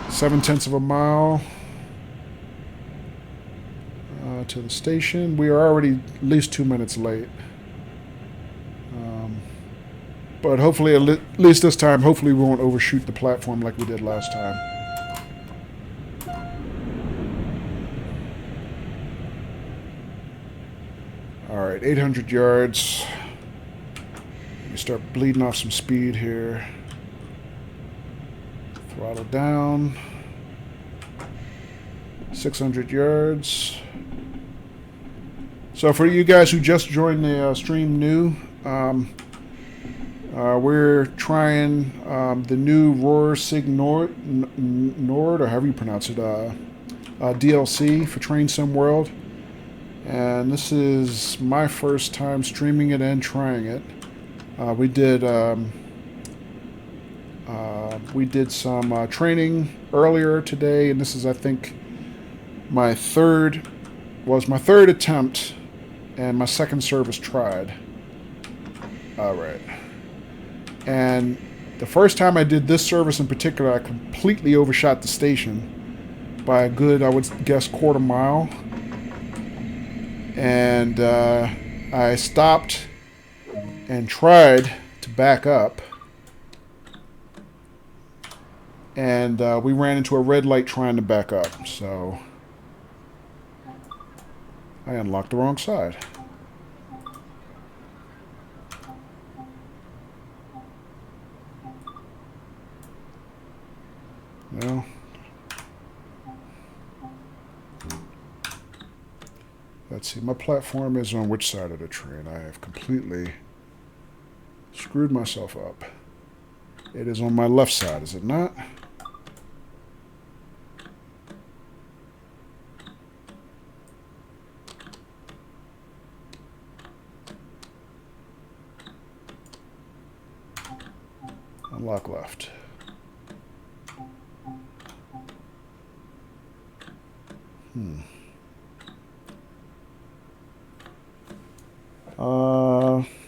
0.7 of a mile to the station. We are already at least 2 minutes late. But hopefully, at least this time, hopefully we won't overshoot the platform like we did last time. Alright, 800 yards. Let me start bleeding off some speed here. Throttle down. 600 yards. So for you guys who just joined the stream new, we're trying the new Ruhr Sieg Nord, or however you pronounce it, DLC for Train Sim World. And this is my first time streaming it and trying it. We did some training earlier today, and this is, I think, my third attempt and my second service tried. Alright. And the first time I did this service in particular, I completely overshot the station by a good, I would guess, quarter mile. And I stopped and tried to back up. And we ran into a red light trying to back up. So I unlocked the wrong side. No. Let's see, my platform is on which side of the train? I have completely screwed myself up. It is on my left side, is it not? Unlock left.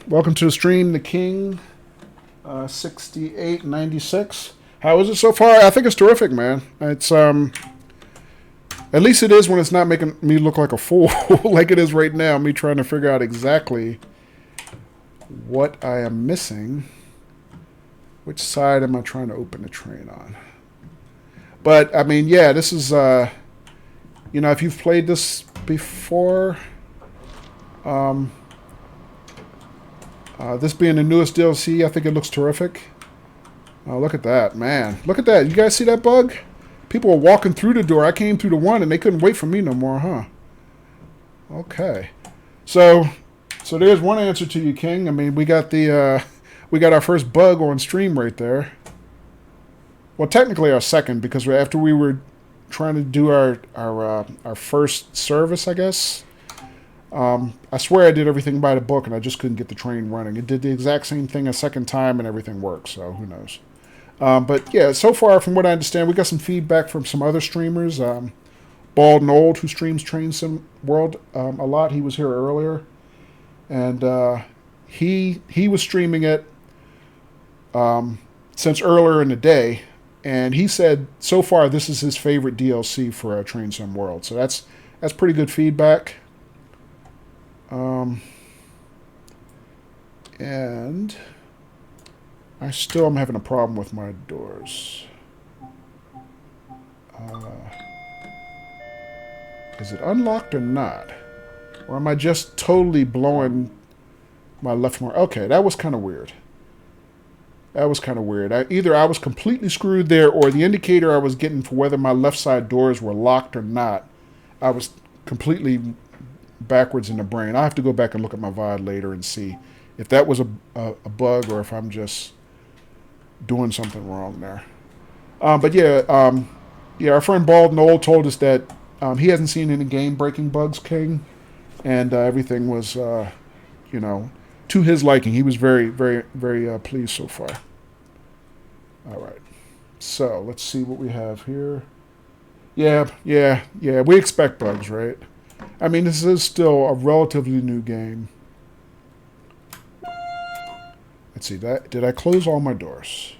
Welcome to the stream, the King 6896. How is it so far? I think it's terrific, man. It's at least it is when it's not making me look like a fool like it is right now. Me trying to figure out exactly what I am missing. Which side am I trying to open the train on? But I mean, yeah, this is you know, if you've played this before, this being the newest DLC, I think it looks terrific. Look at that, man. Look at that. You guys see that bug? People are walking through the door. I came through the one, and they couldn't wait for me no more, huh? Okay. So So there's one answer to you, King. I mean, we got our first bug on stream right there. Well, technically our second, because after we were trying to do our first service, I guess. I swear I did everything by the book, and I just couldn't get the train running. It did the exact same thing a second time, and everything worked. So who knows? But yeah, so far from what I understand, we got some feedback from some other streamers. Bald and Old, who streams Train Sim World a lot. He was here earlier, and he was streaming it since earlier in the day, and he said so far this is his favorite DLC for Train Sim World. So that's pretty good feedback. And I still am having a problem with my doors. Is it unlocked or not? Or am I just totally blowing my left more? Okay, that was kind of weird. Either I was completely screwed there, or the indicator I was getting for whether my left side doors were locked or not, I was completely backwards in the brain. I'll have to go back and look at my VOD later and see if that was a bug or if I'm just doing something wrong there. But yeah, our friend Bald and Old told us that he hasn't seen any game-breaking bugs, King, and everything was, to his liking. He was very, very, very pleased so far. All right. So let's see what we have here. Yeah. We expect bugs, right? I mean, this is still a relatively new game. Let's see. Did I close all my doors?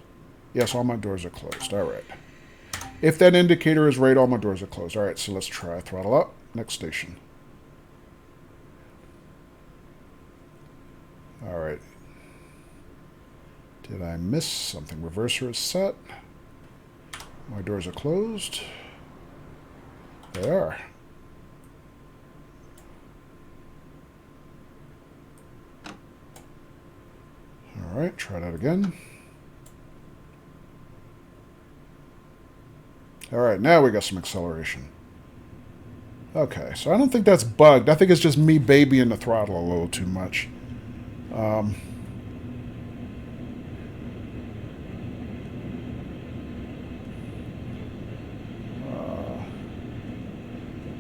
Yes, all my doors are closed. All right. If that indicator is right, all my doors are closed. All right, so let's try. Throttle up. Next station. All right. Did I miss something? Reverser is set. My doors are closed. They are. All right, try that again. All right, now we got some acceleration. Okay, so I don't think that's bugged. I think it's just me babying the throttle a little too much.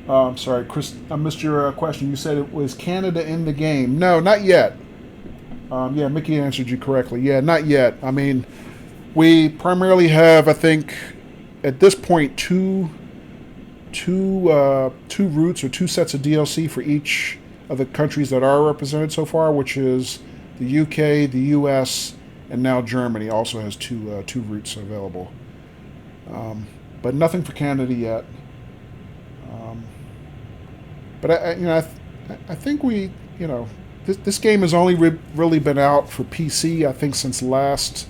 I'm sorry, Chris, I missed your question. You said it was Canada in the game. No, not yet. Yeah, Mickey answered you correctly. Yeah, not yet. I mean, we primarily have, I think, at this point, two routes or two sets of DLC for each of the countries that are represented so far, which is the UK, the US, and now Germany also has two routes available. But nothing for Canada yet. But I think we, this game has only really been out for PC, I think, since last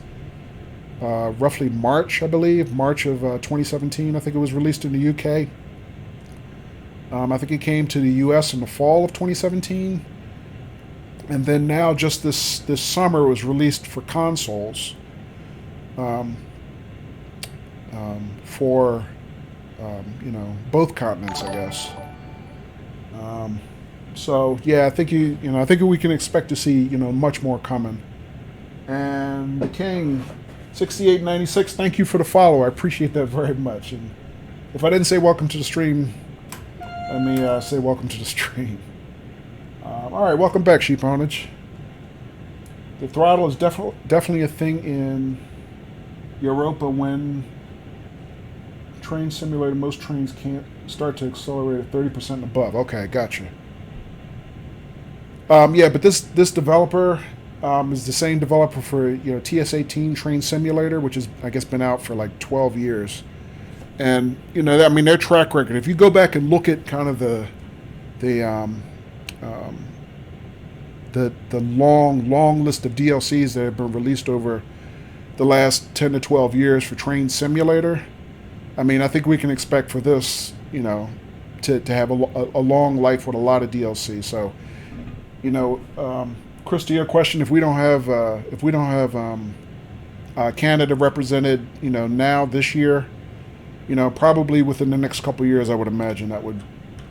roughly March, I believe, March of 2017. I think it was released in the UK. I think it came to the US in the fall of 2017, and then now just this summer it was released for consoles. For both continents, I guess. So yeah, I think I think we can expect to see much more coming. And the King 6896, thank you for the follow. I appreciate that very much. And if I didn't say welcome to the stream, let me say welcome to the stream. All right, welcome back, Sheep Ownage. The throttle is definitely a thing in Europa when train simulator. Most trains can't start to accelerate at 30% and above. Okay, gotcha. Yeah, but this developer is the same developer for TS18 Train Simulator, which has, I guess, been out for like 12 years. And I mean, their track record. If you go back and look at kind of the long list of DLCs that have been released over the last 10 to 12 years for Train Simulator, I mean, I think we can expect for this, to have a long life with a lot of DLC. So, Chris, to your question, if we don't have Canada represented, now this year, probably within the next couple of years, I would imagine that would,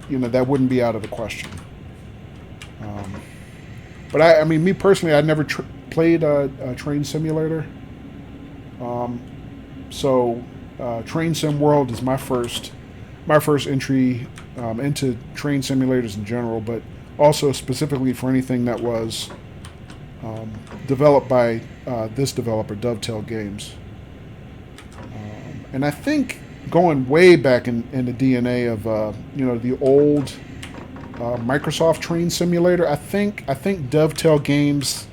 that wouldn't be out of the question. But I mean, me personally, I never played a train simulator. So Train Sim World is my first entry into train simulators in general, but also specifically for anything that was developed by this developer, Dovetail Games. And I think going way back in the DNA of the old Microsoft Train Simulator, I think Dovetail Games,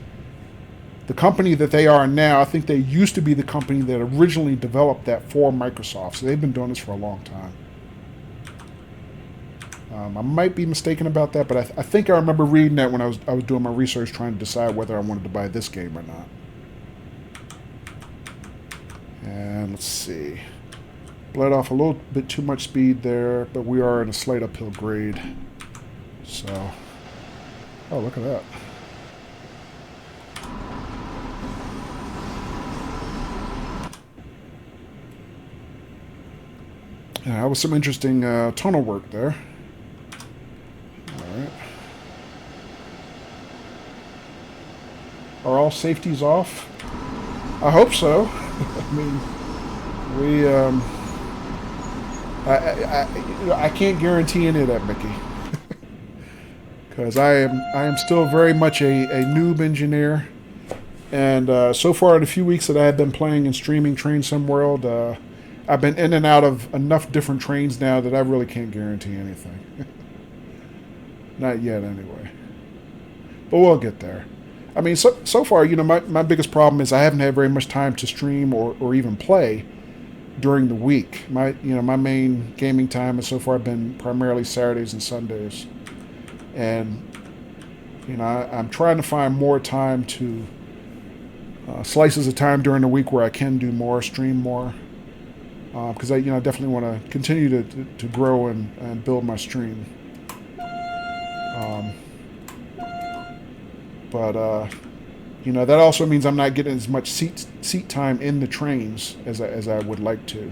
the company that they are now, I think they used to be the company that originally developed that for Microsoft. So they've been doing this for a long time. I might be mistaken about that, but I think I remember reading that when I was doing my research, trying to decide whether I wanted to buy this game or not. And let's see. Bled off a little bit too much speed there, but we are in a slight uphill grade. So, oh, look at that. Yeah, that was some interesting tunnel work there. All right. Are all safeties off? I hope so. I mean, we I can't guarantee any of that, Mickey, because I am still very much a noob engineer, and so far in the few weeks that I have been playing and streaming Train Sim World, I've been in and out of enough different trains now that I really can't guarantee anything. Not yet, anyway. But we'll get there. I mean, so far, my biggest problem is I haven't had very much time to stream or even play during the week. My main gaming time has so far been primarily Saturdays and Sundays, and I'm trying to find more time to slices of time during the week where I can do more, stream more, because I definitely want to continue to grow and build my stream. But that also means I'm not getting as much seat time in the trains as I would like to.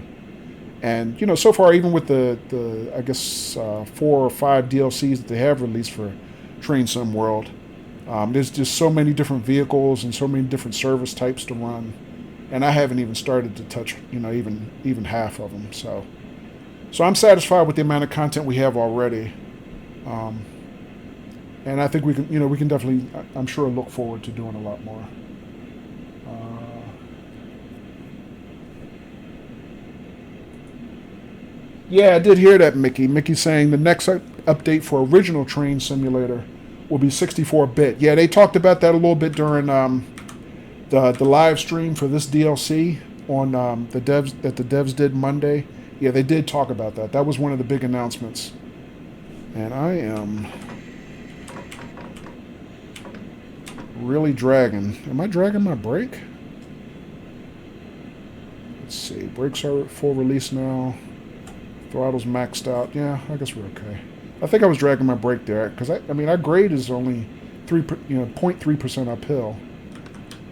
And so far, even with the I guess 4 or 5 DLCs that they have released for Train Sim World, there's just so many different vehicles and so many different service types to run, and I haven't even started to touch even half of them. So I'm satisfied with the amount of content we have already. And I think we can definitely, I'm sure, look forward to doing a lot more. Yeah, I did hear that, Mickey. Mickey's saying the next update for original Train Simulator will be 64-bit. Yeah, they talked about that a little bit during the live stream for this DLC on the devs did Monday. Yeah, they did talk about that. That was one of the big announcements. And I am really dragging. Am I dragging my brake? Let's see. Brakes are at full release now. Throttle's maxed out. Yeah, I guess we're okay. I think I was dragging my brake there because I mean our grade is only 0.3% uphill.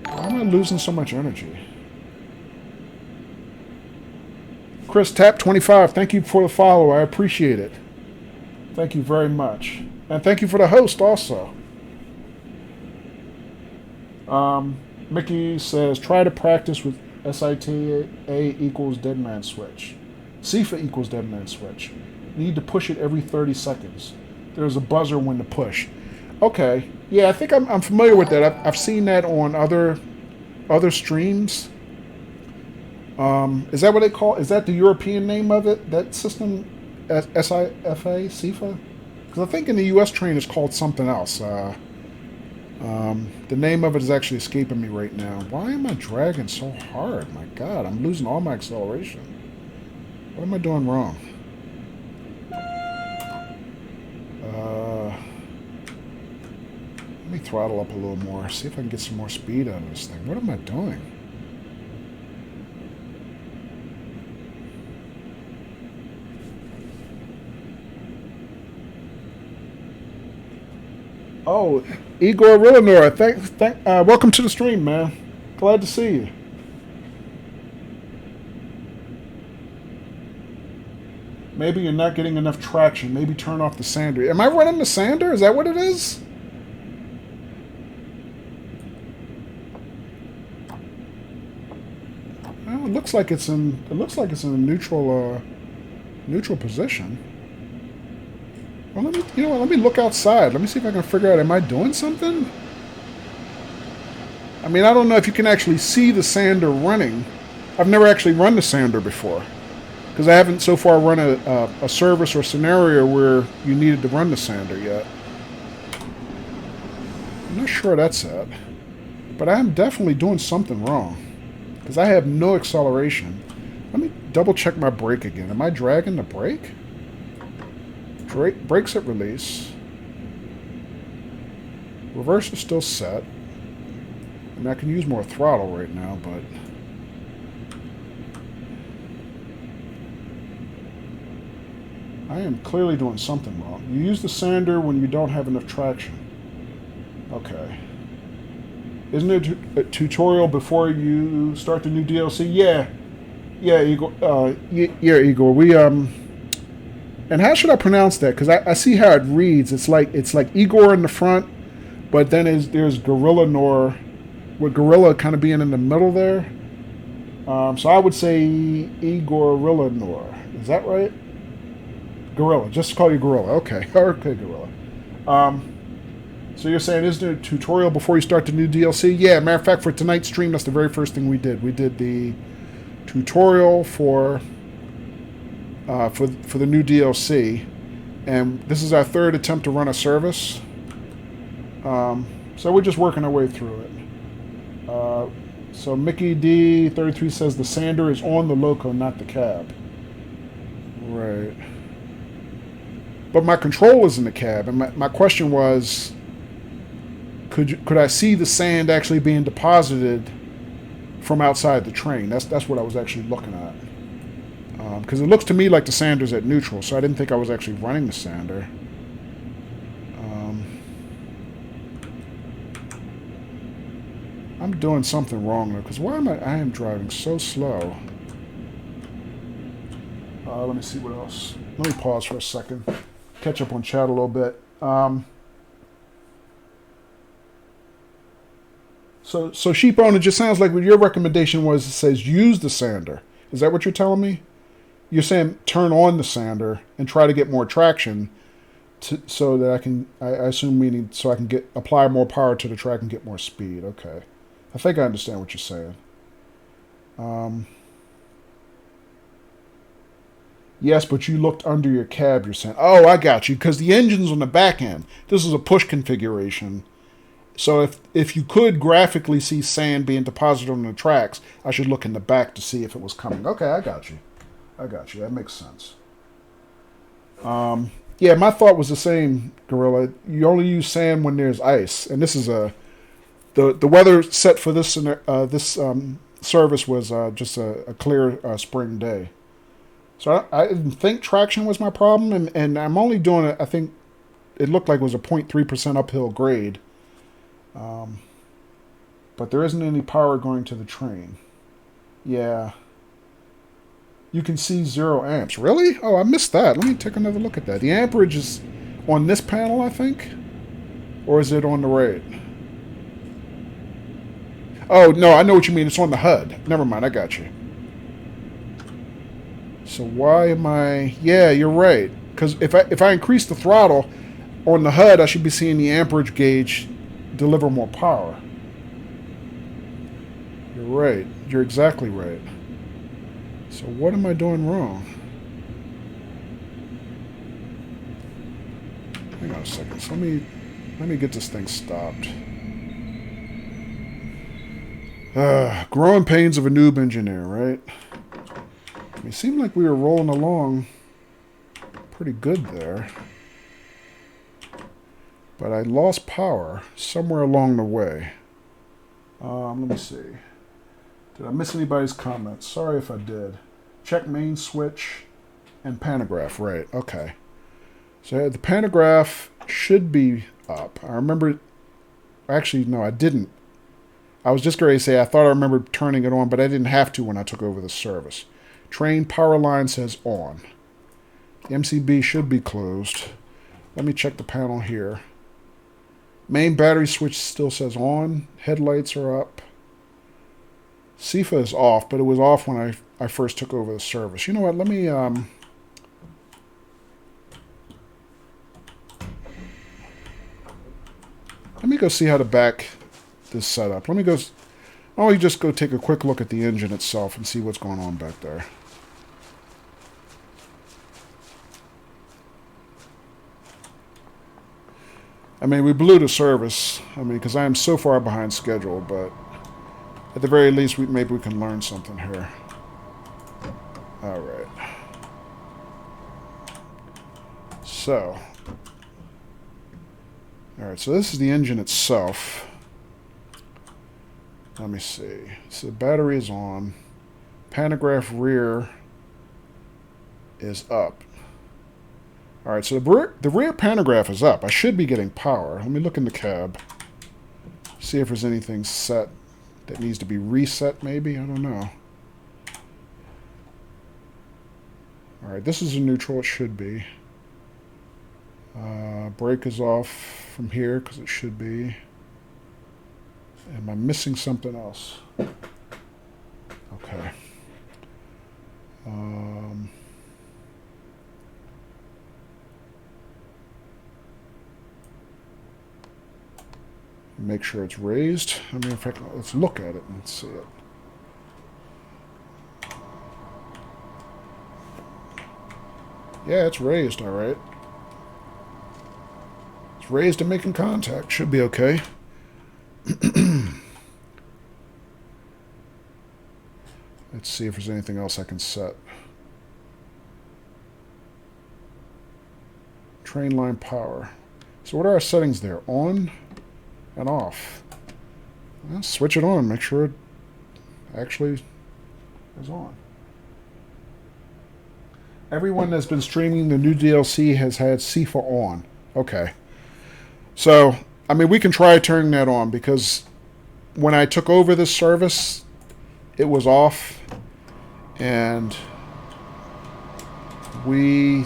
Why am I losing so much energy? Chris Tap 25, thank you for the follow. I appreciate it. Thank you very much, and thank you for the host also. Mickey says, try to practice with SITA equals deadman switch. CIFA equals deadman switch. You need to push it every 30 seconds. There's a buzzer when to push. Okay. Yeah, I think I'm familiar with that. I've seen that on other streams. Is that what they call? Is that the European name of it? That system, SIFA, CIFA? Because I think in the U.S. train it's called something else. The name of it is actually escaping me right now. Why am I dragging so hard? My God, I'm losing all my acceleration. What am I doing wrong? Let me throttle up a little more. See if I can get some more speed out of this thing. What am I doing? Oh, Igor Rillanor, welcome to the stream, man. Glad to see you. Maybe you're not getting enough traction. Maybe turn off the sander. Am I running the sander? Is that what it is? Well, it looks like it's in. It looks like it's in a neutral position. Well, let me. You know what? Let me look outside. Let me see if I can figure out. Am I doing something? I mean, I don't know if you can actually see the sander running. I've never actually run the sander before because I haven't so far run a service or scenario where you needed to run the sander yet. I'm not sure that's it, but I am definitely doing something wrong because I have no acceleration. Let me double check my brake again. Am I dragging the brake? Brakes at release. Reverse is still set. I mean, I can use more throttle right now, but I am clearly doing something wrong. You use the sander when you don't have enough traction. Okay. Isn't there a tutorial before you start the new DLC? Yeah. Yeah, Igor. Yeah, Igor. We, and how should I pronounce that? Because I see how it reads. It's like Igor in the front, but then there's Gorilla Nor, with Gorilla kind of being in the middle there. So I would say Igorilla Nor. Is that right? Gorilla. Just call you Gorilla. Okay. Okay, Gorilla. So you're saying, is there a tutorial before you start the new DLC? Yeah, matter of fact, for tonight's stream, that's the very first thing we did. We did the tutorial for the new DLC, and this is our third attempt to run a service. So we're just working our way through it. So Mickey D33 says the sander is on the loco, not the cab. Right. But my control is in the cab, and my question was, could I see the sand actually being deposited from outside the train? That's what I was actually looking at. Because it looks to me like the sander's at neutral, so I didn't think I was actually running the sander. I'm doing something wrong though, because why am I am driving so slow? Let me see what else. Let me pause for a second. Catch up on chat a little bit. So Sheep Owner, just sounds like what your recommendation was. It says use the sander. Is that what you're telling me? You're saying turn on the sander and try to get more traction, so that I can. I assume meaning so I can apply more power to the track and get more speed. Okay, I think I understand what you're saying. Yes, but you looked under your cab. You're saying, oh, I got you, because the engine's on the back end. This is a push configuration. So if you could graphically see sand being deposited on the tracks, I should look in the back to see if it was coming. Okay, I got you. That makes sense. Yeah, my thought was the same, Gorilla. You only use sand when there's ice, and this is the weather set for this service was just a clear spring day. So I didn't think traction was my problem, and I'm only doing it. I think it looked like it was a 0.3% uphill grade. But there isn't any power going to the train. Yeah. You can see 0 amps. Really? Oh, I missed that. Let me take another look at that. The amperage is on this panel, I think? Or is it on the right? Oh, no, I know what you mean. It's on the HUD. Never mind, I got you. So why am I... Yeah, you're right. Because if I increase the throttle on the HUD, I should be seeing the amperage gauge deliver more power. You're right. You're exactly right. So what am I doing wrong? Hang on a second. So let me get this thing stopped. Growing pains of a noob engineer, right? It seemed like we were rolling along pretty good there. But I lost power somewhere along the way. Let me see. Did I miss anybody's comments? Sorry if I did. Check main switch and pantograph. Right, okay. So the pantograph should be up. I remember... Actually, no, I didn't. I was just going to say I thought I remembered turning it on, but I didn't have to when I took over the service. Train power line says on. The MCB should be closed. Let me check the panel here. Main battery switch still says on. Headlights are up. CIFA is off, but it was off when I first took over the service. You know what? Let me go see how to back this setup. Let me go. I'll just go take a quick look at the engine itself and see what's going on back there. I mean, we blew the service. I mean, because I am so far behind schedule, but at the very least, maybe we can learn something here. All right. So, all right. So this is the engine itself. Let me see. So the battery is on. Pantograph rear is up. All right, so the rear pantograph is up. I should be getting power. Let me look in the cab. See if there's anything set that needs to be reset, maybe? I don't know. All right, this is a neutral. It should be. Brake is off from here because it should be. Am I missing something else? Okay. Make sure it's raised. I mean, in fact, let's look at it and see it. Yeah, it's raised, all right. It's raised and making contact. Should be okay. Let's see if there's anything else I can set. Train line power. So what are our settings there? On and off. Well, switch it on. Make sure it actually is on. Everyone that's been streaming the new DLC has had CIFA on. Okay. So, I mean, we can try turning that on because when I took over this service, it was off and we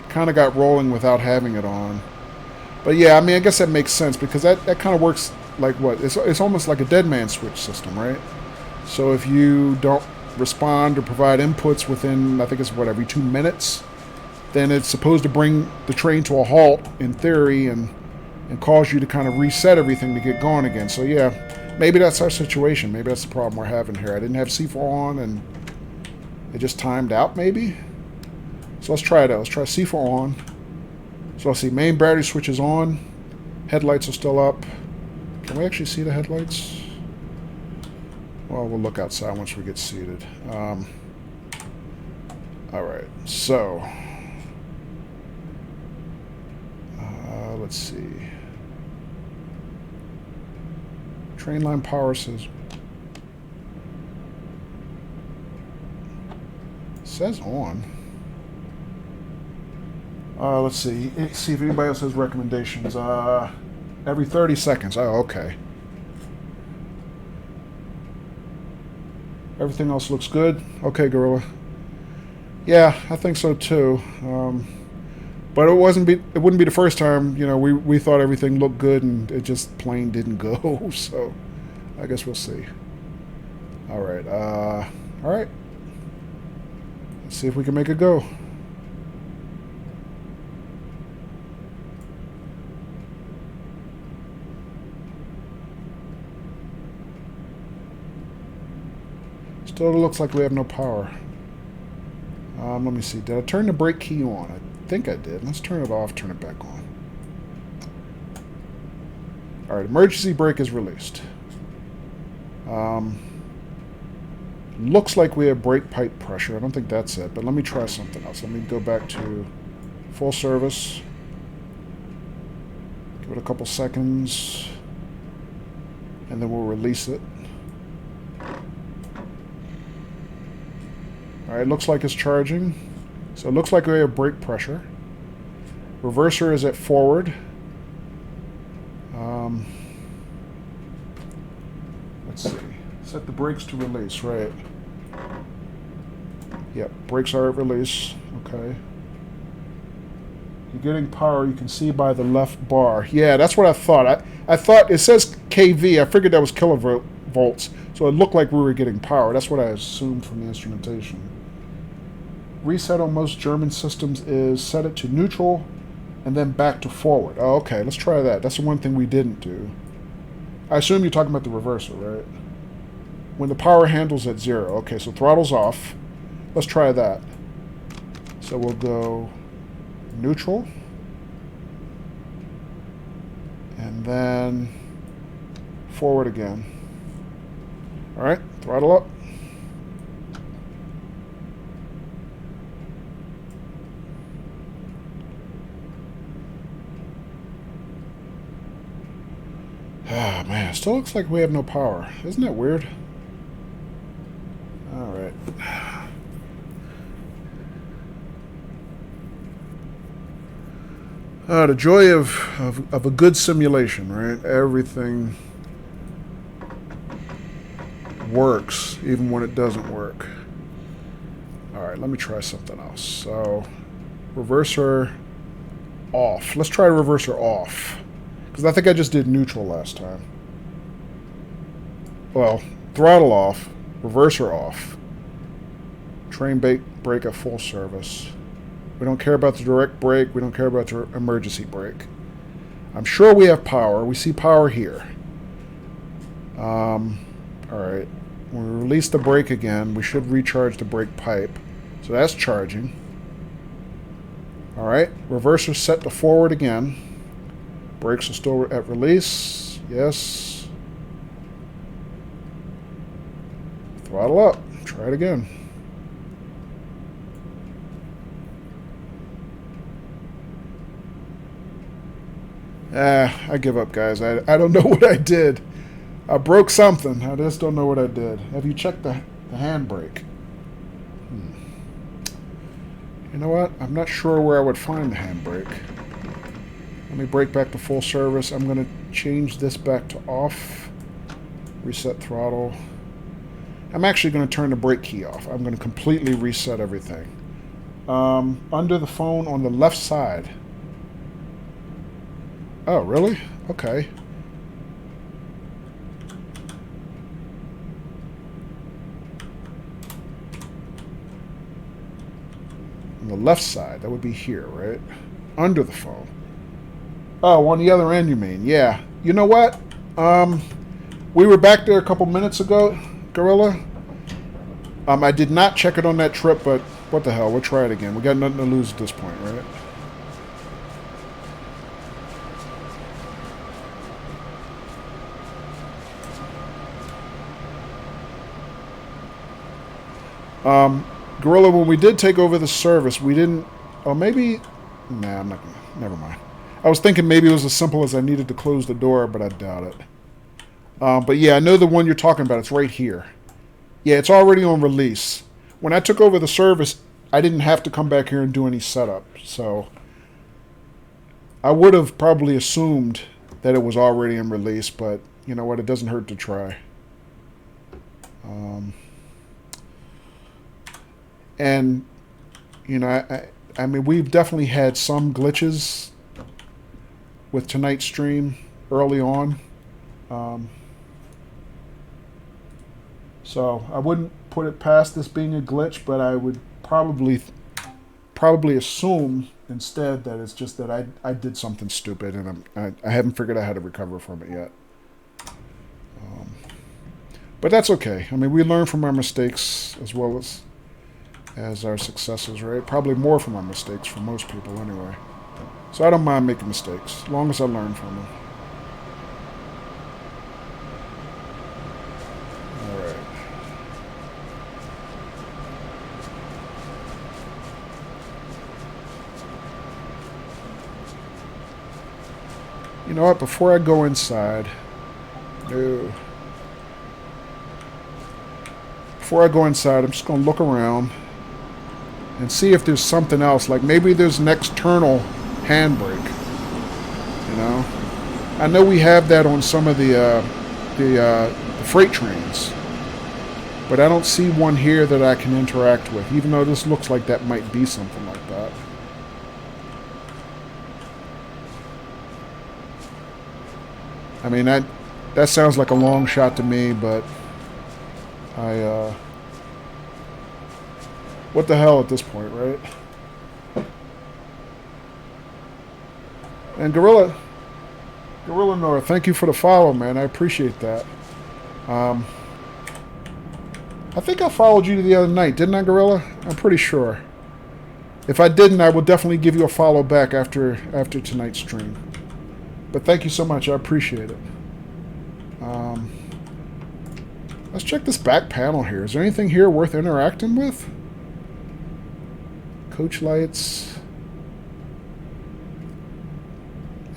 kind of got rolling without having it on. But yeah, I mean, I guess that makes sense because that kind of works like what? It's almost like a dead man switch system, right? So if you don't respond or provide inputs within, I think it's what, every 2 minutes, then it's supposed to bring the train to a halt in theory and cause you to kind of reset everything to get going again. So yeah, maybe that's our situation. Maybe that's the problem we're having here. I didn't have C4 on and it just timed out maybe. So let's try it out. Let's try C4 on. So let's see, main battery switch is on. Headlights are still up. Can we actually see the headlights? Well, we'll look outside once we get seated. Alright, so let's see. Train line power says on. Let's see. See if anybody else has recommendations. Every 30 seconds. Oh, okay. Everything else looks good. Okay, Gorilla. Yeah, I think so too. But it wouldn't be the first time. You know, we thought everything looked good and it just plain didn't go. So, I guess we'll see. All right. All right. Let's see if we can make it go. Still looks like we have no power. Let me see. Did I turn the brake key on? I think I did. Let's turn it off, turn it back on. Alright, emergency brake is released. Looks like we have brake pipe pressure. I don't think that's it, but let me try something else. Let me go back to full service. Give it a couple seconds. And then we'll release it. Alright, looks like it's charging. So it looks like we have brake pressure. Reverser is at forward. Let's see. Set the brakes to release, right. Yep, brakes are at release. Okay. You're getting power, you can see by the left bar. Yeah, that's what I thought. I thought it says kV. I figured that was kilovolts. So it looked like we were getting power. That's what I assumed from the instrumentation. Reset on most German systems is set it to neutral and then back to forward. Oh, okay, let's try that. That's the one thing we didn't do. I assume you're talking about the reverser, right? When the power handle's at 0. Okay, so throttle's off. Let's try that. So we'll go neutral. And then forward again. Alright, throttle up. Ah, man, it still looks like we have no power. Isn't that weird? Alright. The joy of a good simulation, right? Everything works, even when it doesn't work. Alright, let me try something else. So, reverser off. Let's try reverser off. Because I think I just did neutral last time. Well, throttle off, reverser off. Train brake at full service. We don't care about the direct brake. We don't care about the emergency brake. I'm sure we have power. We see power here. Alright. When we release the brake again, we should recharge the brake pipe. So that's charging. Alright. Reverser set to forward again. Brakes are still at release. Yes. Throttle up. Try it again. I give up, guys. I don't know what I did. I broke something. I just don't know what I did. Have you checked the handbrake? You know what? I'm not sure where I would find the handbrake. Let me brake back to full service. I'm going to change this back to off. Reset throttle. I'm actually going to turn the brake key off. I'm going to completely reset everything. Under the phone on the left side. Oh, really? Okay. On the left side, that would be here, right? Under the phone. Oh, on the other end, you mean? Yeah. You know what? We were back there a couple minutes ago, Gorilla. I did not check it on that trip, but what the hell? We'll try it again. We got nothing to lose at this point, right? Gorilla, when we did take over the service, we didn't... Oh, maybe... Nah, I'm not gonna... Never mind. I was thinking maybe it was as simple as I needed to close the door, but I doubt it. But yeah, I know the one you're talking about. It's right here. Yeah, it's already on release. When I took over the service, I didn't have to come back here and do any setup. So I would have probably assumed that it was already in release, but you know what? It doesn't hurt to try. And, you know, I mean, we've definitely had some glitches with tonight's stream early on. So I wouldn't put it past this being a glitch, but I would probably assume instead that it's just that I did something stupid and I haven't figured out how to recover from it yet. But that's okay. I mean, we learn from our mistakes as well as our successes, right? Probably more from our mistakes for most people anyway. So I don't mind making mistakes, as long as I learn from them. Alright. You know what, before I go inside... No. Before I go inside, I'm just going to look around and see if there's something else. Like maybe there's an external handbrake. You know, I know we have that on some of the freight trains, but I don't see one here that I can interact with. Even though this looks like that might be something like that. I mean that sounds like a long shot to me, but What the hell at this point, right? And Gorilla North, thank you for the follow, man. I appreciate that. I think I followed you the other night, didn't I, Gorilla? I'm pretty sure. If I didn't, I will definitely give you a follow back after tonight's stream. But thank you so much. I appreciate it. Let's check this back panel here. Is there anything here worth interacting with? Coach lights.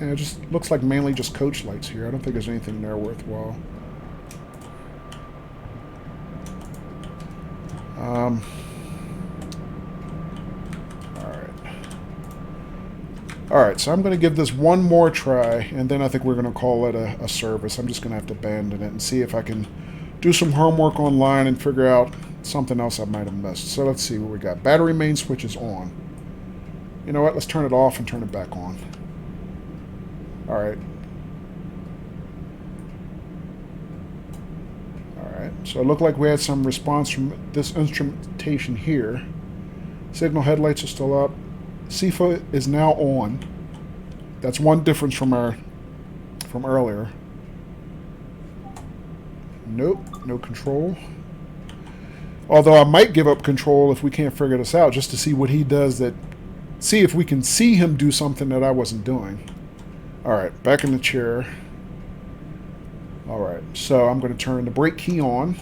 Yeah, it just looks like mainly just coach lights here. I don't think there's anything there worthwhile. Alright, so I'm going to give this one more try, and then I think we're going to call it a service. I'm just going to have to abandon it and see if I can do some homework online and figure out something else I might have missed. So let's see what we got. Battery main switch is on. You know what? Let's turn it off and turn it back on. Alright. Alright, so it looked like we had some response from this instrumentation here. Signal headlights are still up. CFA is now on. That's one difference from earlier. Nope, no control. Although I might give up control if we can't figure this out, just to see what he does see if we can see him do something that I wasn't doing. Alright, back in the chair. Alright, so I'm going to turn the brake key on.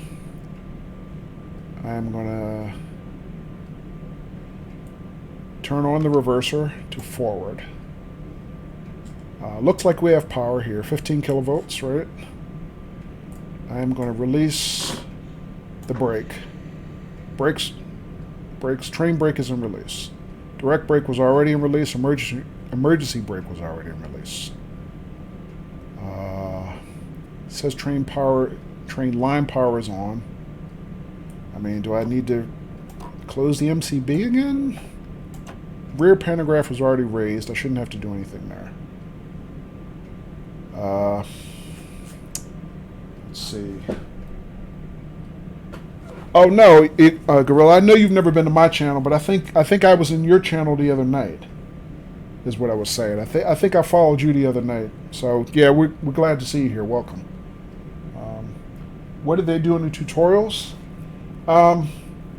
I'm going to turn on the reverser to forward. Looks like we have power here, 15 kilovolts, right? I'm going to release the brake. Train brake is in release. Direct brake was already in release. Emergency brake was already in release. It says train line power is on. I mean, do I need to close the MCB again? Rear pantograph was already raised. I shouldn't have to do anything there. Let's see. Oh no, Gorilla. I know you've never been to my channel, but I think I was in your channel the other night. Is what I was saying. I think I followed you the other night. So yeah, we're glad to see you here. Welcome. What did they do in the tutorials?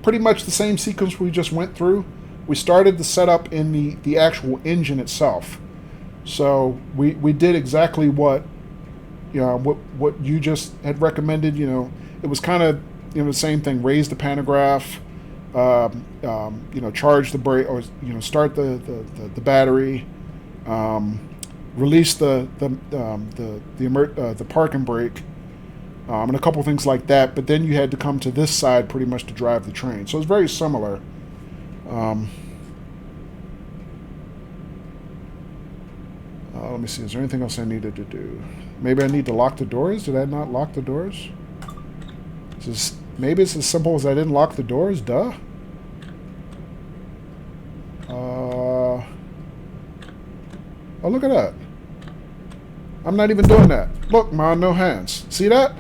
Pretty much the same sequence we just went through. We started the setup in the actual engine itself. So we did exactly what you just had recommended. You know, it was kind of the same thing. Raise the pantograph, charge the brake, or start the battery, release the parking brake, and a couple things like that. But then you had to come to this side pretty much to drive the train. So it's very similar. Let me see. Is there anything else I needed to do? Maybe I need to lock the doors. Did I not lock the doors? Maybe it's as simple as I didn't lock the doors. Duh. Oh, look at that. I'm not even doing that. Look, man, no hands. See that?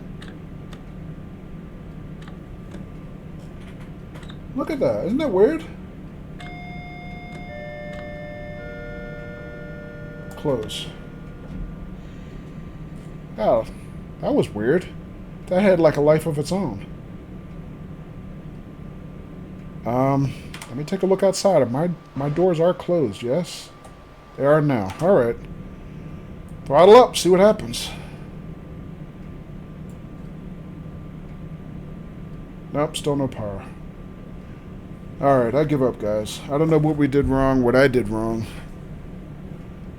Look at that. Isn't that weird? Close. Oh, that was weird. That had like a life of its own. Let me take a look outside. My doors are closed, yes? They are now. Alright. Throttle up, see what happens. Nope, still no power. Alright, I give up, guys. I don't know what we did wrong, what I did wrong.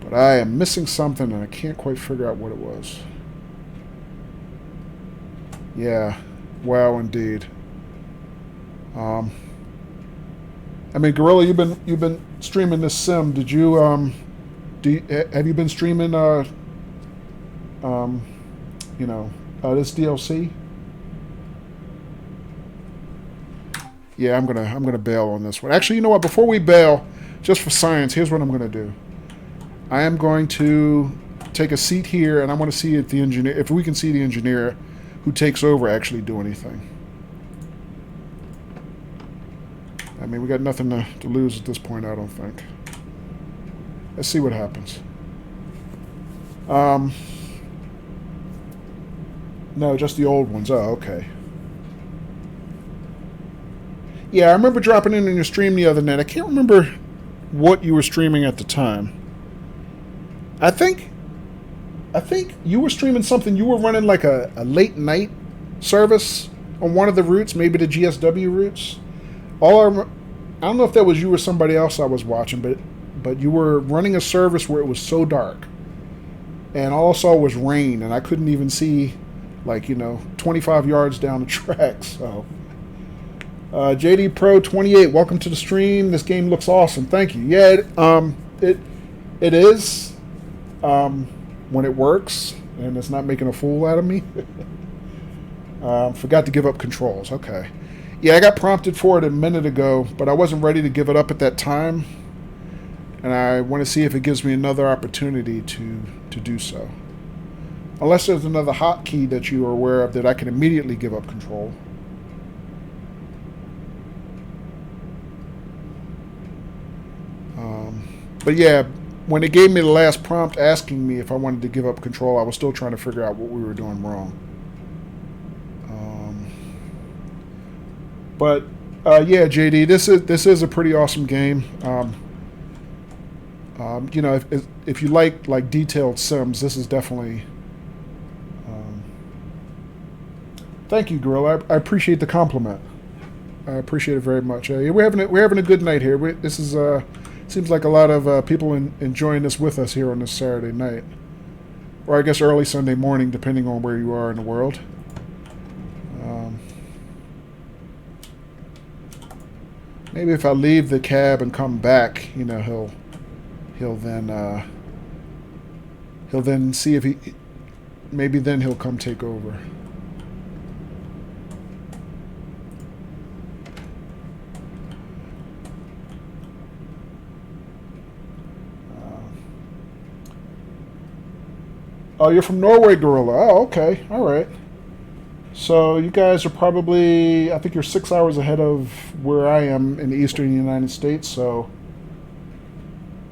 But I am missing something and I can't quite figure out what it was. Yeah, wow, indeed. I mean, Gorilla, you've been streaming this sim. Did you have you been streaming this DLC? Yeah, I'm gonna bail on this one. Actually, you know what? Before we bail, just for science, here's what I'm gonna do. I am going to take a seat here, and I want to see if we can see the engineer who takes over actually do anything. I mean, we got nothing to lose at this point, I don't think. Let's see what happens. No, just the old ones. Oh, okay. Yeah, I remember dropping in on your stream the other night. I can't remember what you were streaming at the time. I think you were streaming something. You were running like a late night service on one of the routes, maybe the GSW routes. I don't know if that was you or somebody else I was watching, but you were running a service where it was so dark, and all I saw was rain, and I couldn't even see, 25 yards down the track. So, JD Pro 28, welcome to the stream. This game looks awesome. Thank you. Yeah, it is. When it works and it's not making a fool out of me. Forgot to give up controls. Okay. Yeah, I got prompted for it a minute ago, but I wasn't ready to give it up at that time. And I want to see if it gives me another opportunity to do so. Unless there's another hotkey that you are aware of that I can immediately give up control. But yeah, when it gave me the last prompt asking me if I wanted to give up control, I was still trying to figure out what we were doing wrong. But yeah, JD, this is a pretty awesome game. If you like detailed sims, this is definitely. Thank you, Gorilla. I appreciate the compliment. I appreciate it very much. Yeah, we're having a good night here. This is seems like a lot of people enjoying this with us here on this Saturday night, or I guess early Sunday morning, depending on where you are in the world. Maybe if I leave the cab and come back, he'll then see if maybe then he'll come take over. Oh, you're from Norway, Gorilla. Oh, okay. All right. So you guys are probably, I think you're 6 hours ahead of where I am in the eastern United States. So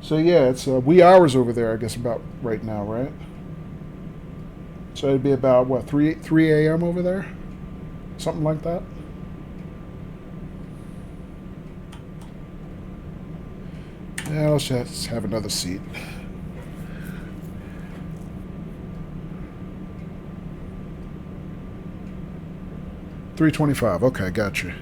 yeah, it's wee hours over there, I guess, about right now, right? So it'd be about, what, 3 a.m. over there? Something like that? Yeah, let's just have another seat. $3.25. Okay, gotcha.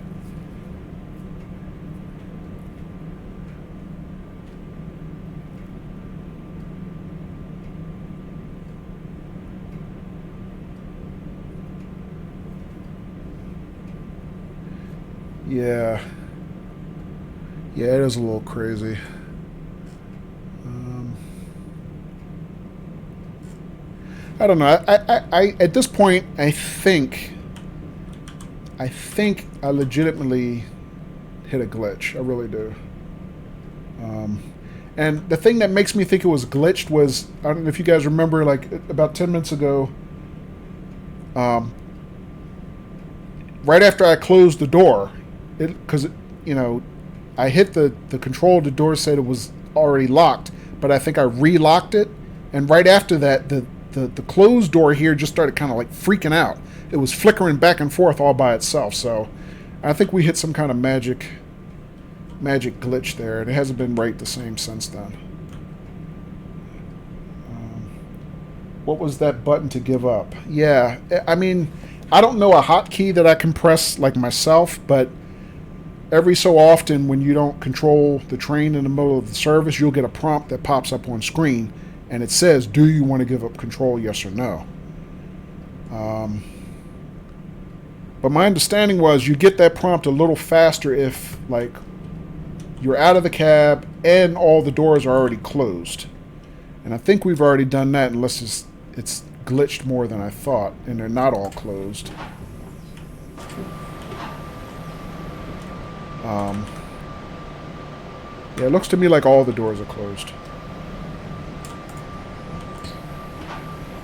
Yeah. Yeah, it is a little crazy. I don't know. I at this point, I think I legitimately hit a glitch. I really do. And the thing that makes me think it was glitched was, I don't know if you guys remember, like about 10 minutes ago, right after I closed the door, because I hit the control, the door said it was already locked, but I think I re-locked it, and right after that, the closed door here just started kind of like freaking out. It was flickering back and forth all by itself. So I think we hit some kind of magic glitch there, and it hasn't been right the same since then. What was that button to give up? Yeah, I mean, I don't know a hotkey that I can press like myself, but every so often when you don't control the train in the middle of the service, you'll get a prompt that pops up on screen, and it says, do you want to give up control, yes or no? But my understanding was you get that prompt a little faster if, like, you're out of the cab and all the doors are already closed. And I think we've already done that, unless it's glitched more than I thought, and they're not all closed. Yeah, it looks to me like all the doors are closed.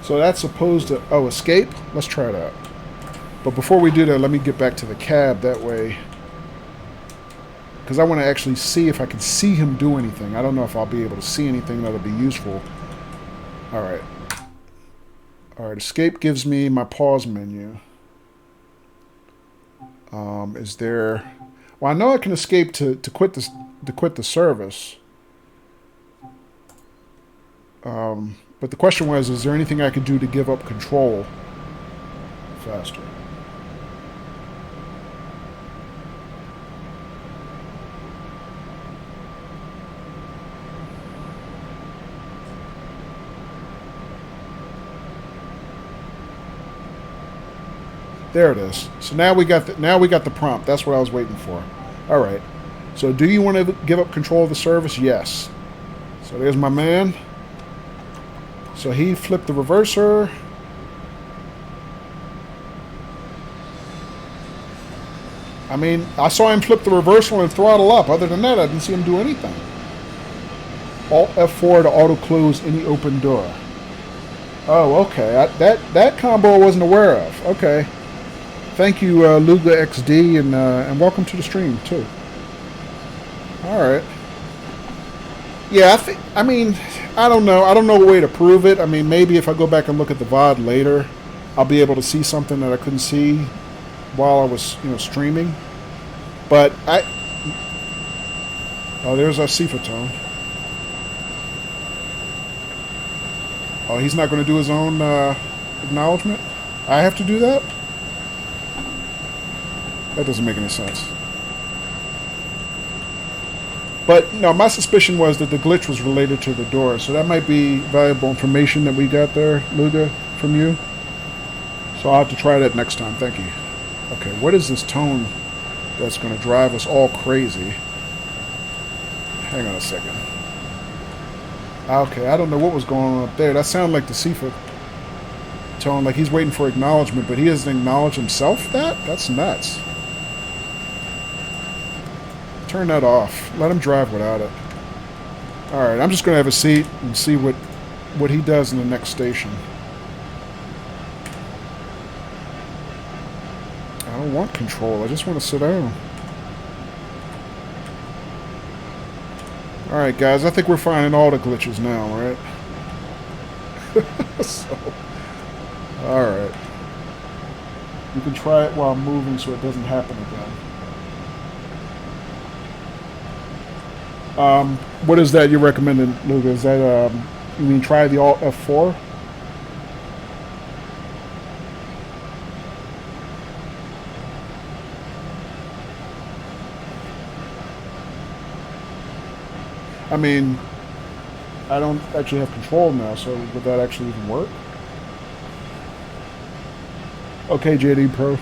So that's supposed to... Oh, escape? Let's try that. But before we do that, let me get back to the cab. That way... because I want to actually see if I can see him do anything. I don't know if I'll be able to see anything that'll be useful. All right. All right, escape gives me my pause menu. Is there... Well, I know I can escape to quit the service. But the question was, is there anything I could do to give up control faster? There it is. So now we got the prompt. That's what I was waiting for. All right. So do you want to give up control of the service? Yes. So there's my man. So he flipped the reverser. I mean, I saw him flip the reversal and throttle up. Other than that, I didn't see him do anything. Alt F4 to auto close any open door. Oh, okay. That combo I wasn't aware of. Okay. Thank you, Luga XD, and welcome to the stream too. All right. Yeah, I mean, I don't know. I don't know a way to prove it. I mean, maybe if I go back and look at the VOD later, I'll be able to see something that I couldn't see while I was, streaming. But oh, there's our Sifa tone. Oh, he's not going to do his own acknowledgement? I have to do that? That doesn't make any sense. But, no, my suspicion was that the glitch was related to the door, so that might be valuable information that we got there, Luga, from you. So I'll have to try that next time. Thank you. Okay, what is this tone that's going to drive us all crazy? Hang on a second. Okay, I don't know what was going on up there. That sounded like the Sifa tone, like he's waiting for acknowledgement, but he doesn't acknowledge himself that? That's nuts. Turn that off. Let him drive without it. Alright, I'm just going to have a seat and see what he does in the next station. I don't want control. I just want to sit down. Alright, guys. I think we're finding all the glitches now, right? Alright. You can try it while moving so it doesn't happen again. What is that you're recommending, Luga? Is that, you mean try the Alt F4? I mean, I don't actually have control now, so would that actually even work? Okay, JD Pro.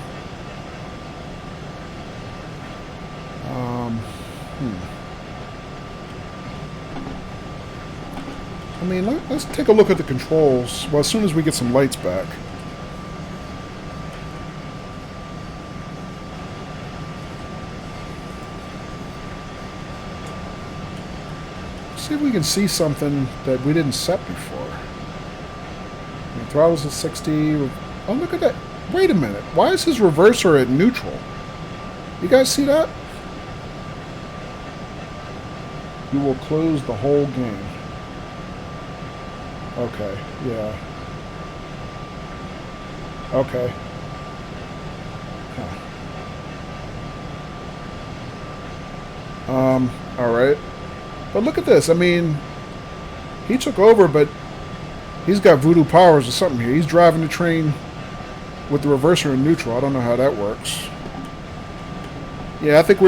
I mean, let's take a look at the controls. Well, as soon as we get some lights back. See if we can see something that we didn't set before. I mean, throttle's at 60. Oh, look at that. Wait a minute. Why is his reverser at neutral? You guys see that? You will close the whole game. Okay, yeah. Okay. Huh. Alright. But look at this. I mean, he took over, but he's got voodoo powers or something here. He's driving the train with the reverser in neutral. I don't know how that works. Yeah, I think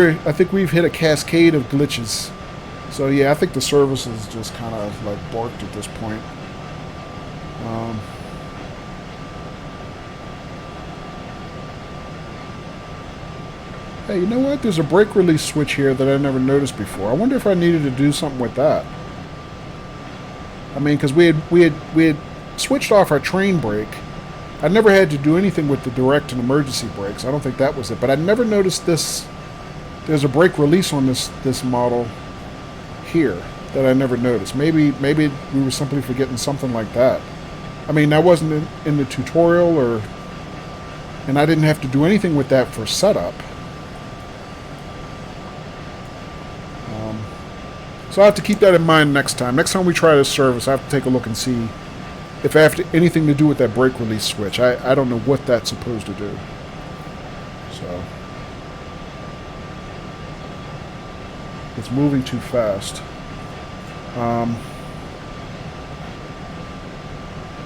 we've hit a cascade of glitches. So yeah, I think the service is just kind of like borked at this point. Hey, you know what? There's a brake release switch here that I never noticed before. I wonder if I needed to do something with that. I mean, because we had switched off our train brake. I never had to do anything with the direct and emergency brakes. I don't think that was it. But I never noticed this. There's a brake release on this model here that I never noticed. Maybe we were simply forgetting something like that. I mean, that wasn't in the tutorial, and I didn't have to do anything with that for setup. So I have to keep that in mind next time. Next time we try this service, I have to take a look and see if I have anything to do with that brake release switch. I don't know what that's supposed to do. So it's moving too fast.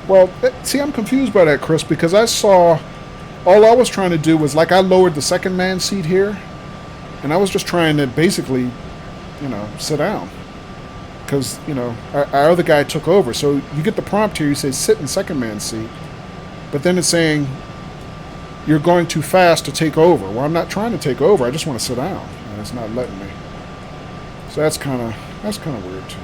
Well, see, I'm confused by that, Chris, because I saw all I was trying to do was, like, I lowered the second man seat here, and I was just trying to basically, sit down. Because, our other guy took over. So you get the prompt here, you say sit in second man seat, but then it's saying you're going too fast to take over. Well, I'm not trying to take over, I just want to sit down, and it's not letting me. So that's kind of weird too.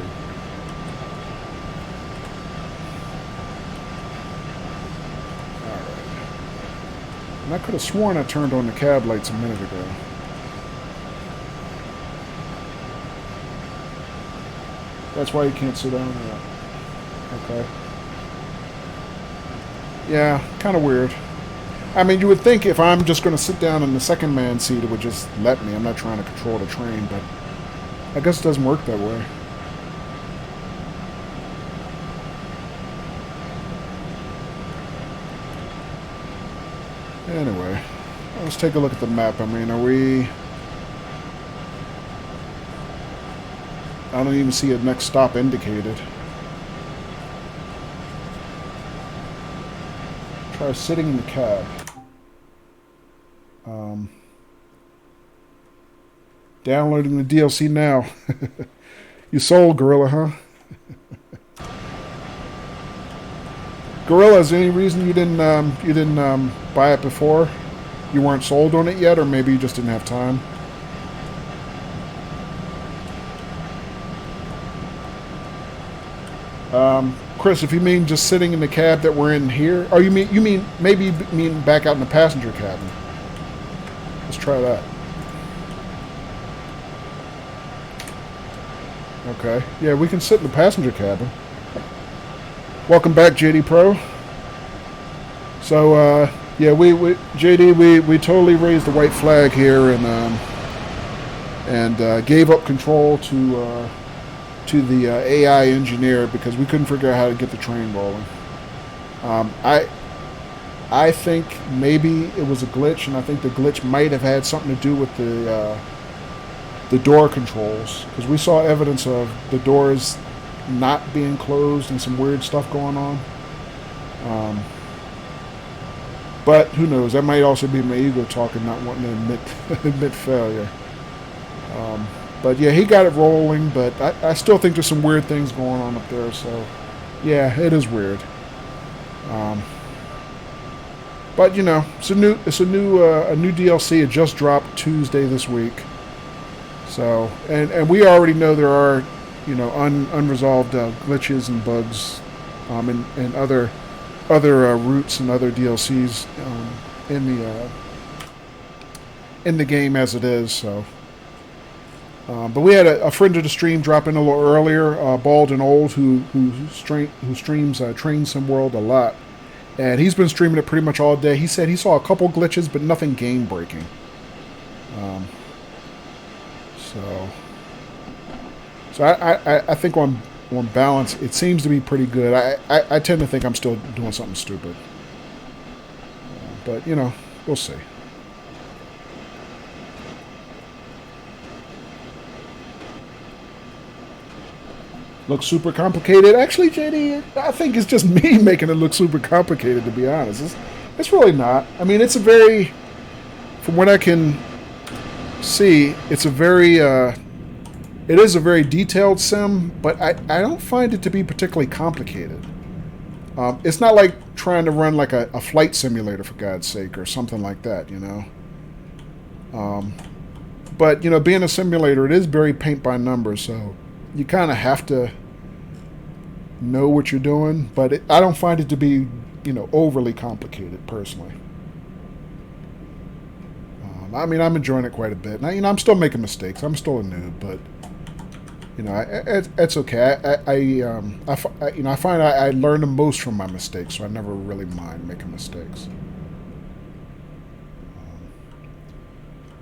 And I could have sworn I turned on the cab lights a minute ago. That's why you can't sit down yet. Okay. Yeah, kind of weird. I mean, you would think if I'm just going to sit down in the second man seat, it would just let me. I'm not trying to control the train, but I guess it doesn't work that way. Anyway, let's take a look at the map. I mean, I don't even see a next stop indicated. Try sitting in the cab. Downloading the DLC now. You sold, Gorilla, huh? Gorilla, is there any reason you didn't buy it before? You weren't sold on it yet, or maybe you just didn't have time? Chris, if you mean just sitting in the cab that we're in here, or you mean back out in the passenger cabin? Let's try that. Okay, yeah, we can sit in the passenger cabin. Welcome back, JD Pro. So, yeah, JD, we totally raised the white flag here and gave up control to the AI engineer because we couldn't figure out how to get the train rolling. I think maybe it was a glitch, and I think the glitch might have had something to do with the door controls, because we saw evidence of the doors not being closed and some weird stuff going on. But who knows? That might also be my ego talking, not wanting to admit failure. But yeah, he got it rolling, but I still think there's some weird things going on up there. So yeah, it is weird. But it's a new DLC. It just dropped Tuesday this week. So and we already know there are unresolved glitches and bugs and other routes and other DLCs in the game as it is. So. But we had a friend of the stream drop in a little earlier, Bald and Old, who streams Train Sim World a lot, and he's been streaming it pretty much all day. He said he saw a couple glitches, but nothing game breaking. So I think on balance, it seems to be pretty good. I tend to think I'm still doing something stupid, but we'll see. Look super complicated. Actually, JD, I think it's just me making it look super complicated, to be honest. It's really not. I mean, it's a very, from what I can see, it is a very detailed sim, but I don't find it to be particularly complicated. It's not like trying to run like a flight simulator, for God's sake, or something like that, But, being a simulator, it is very paint by numbers, so you kind of have to know what you're doing, but I don't find it to be, overly complicated, personally. I mean, I'm enjoying it quite a bit. Now, I'm still making mistakes. I'm still a noob, but, it's okay. I find I learn the most from my mistakes, so I never really mind making mistakes.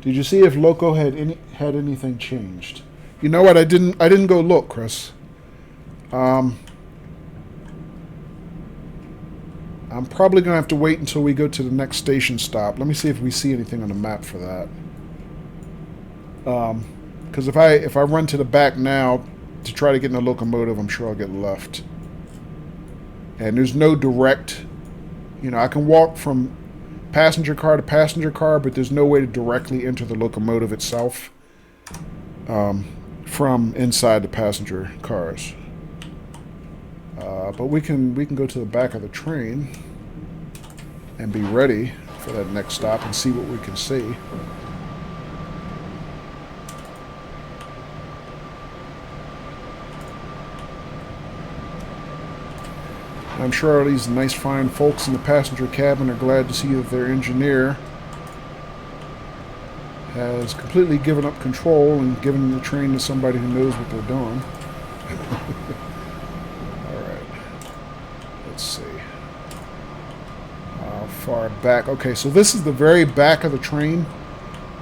Did you see if Loco had anything changed? You know what? I didn't go look, Chris. I'm probably gonna have to wait until we go to the next station stop. Let me see if we see anything on the map for that. Because if I run to the back now to try to get in the locomotive, I'm sure I'll get left. And there's no direct, you know, I can walk from passenger car to passenger car, but there's no way to directly enter the locomotive itself from inside the passenger cars. But we can go to the back of the train and be ready for that next stop and see what we can see. I'm sure all these nice fine folks in the passenger cabin are glad to see that their engineer has completely given up control and given the train to somebody who knows what they're doing. Alright. Let's see. How far back? Okay, so this is the very back of the train,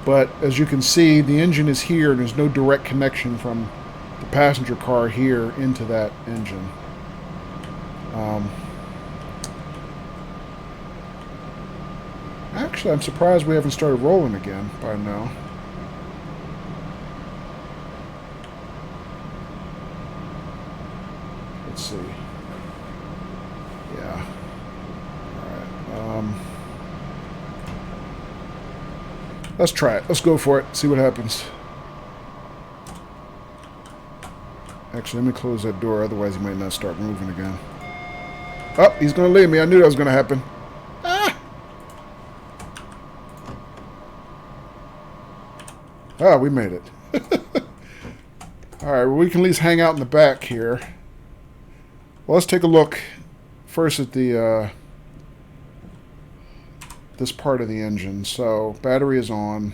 but as you can see, the engine is here and there's no direct connection from the passenger car here into that engine. Actually, I'm surprised we haven't started rolling again by now. Let's see. Yeah. Alright. Let's try it. Let's go for it. See what happens. Actually, let me close that door, otherwise he might not start moving again. Oh, he's going to leave me. I knew that was going to happen. Ah! Ah, we made it. Alright, well, we can at least hang out in the back here. Well, let's take a look first at the this part of the engine. So, battery is on.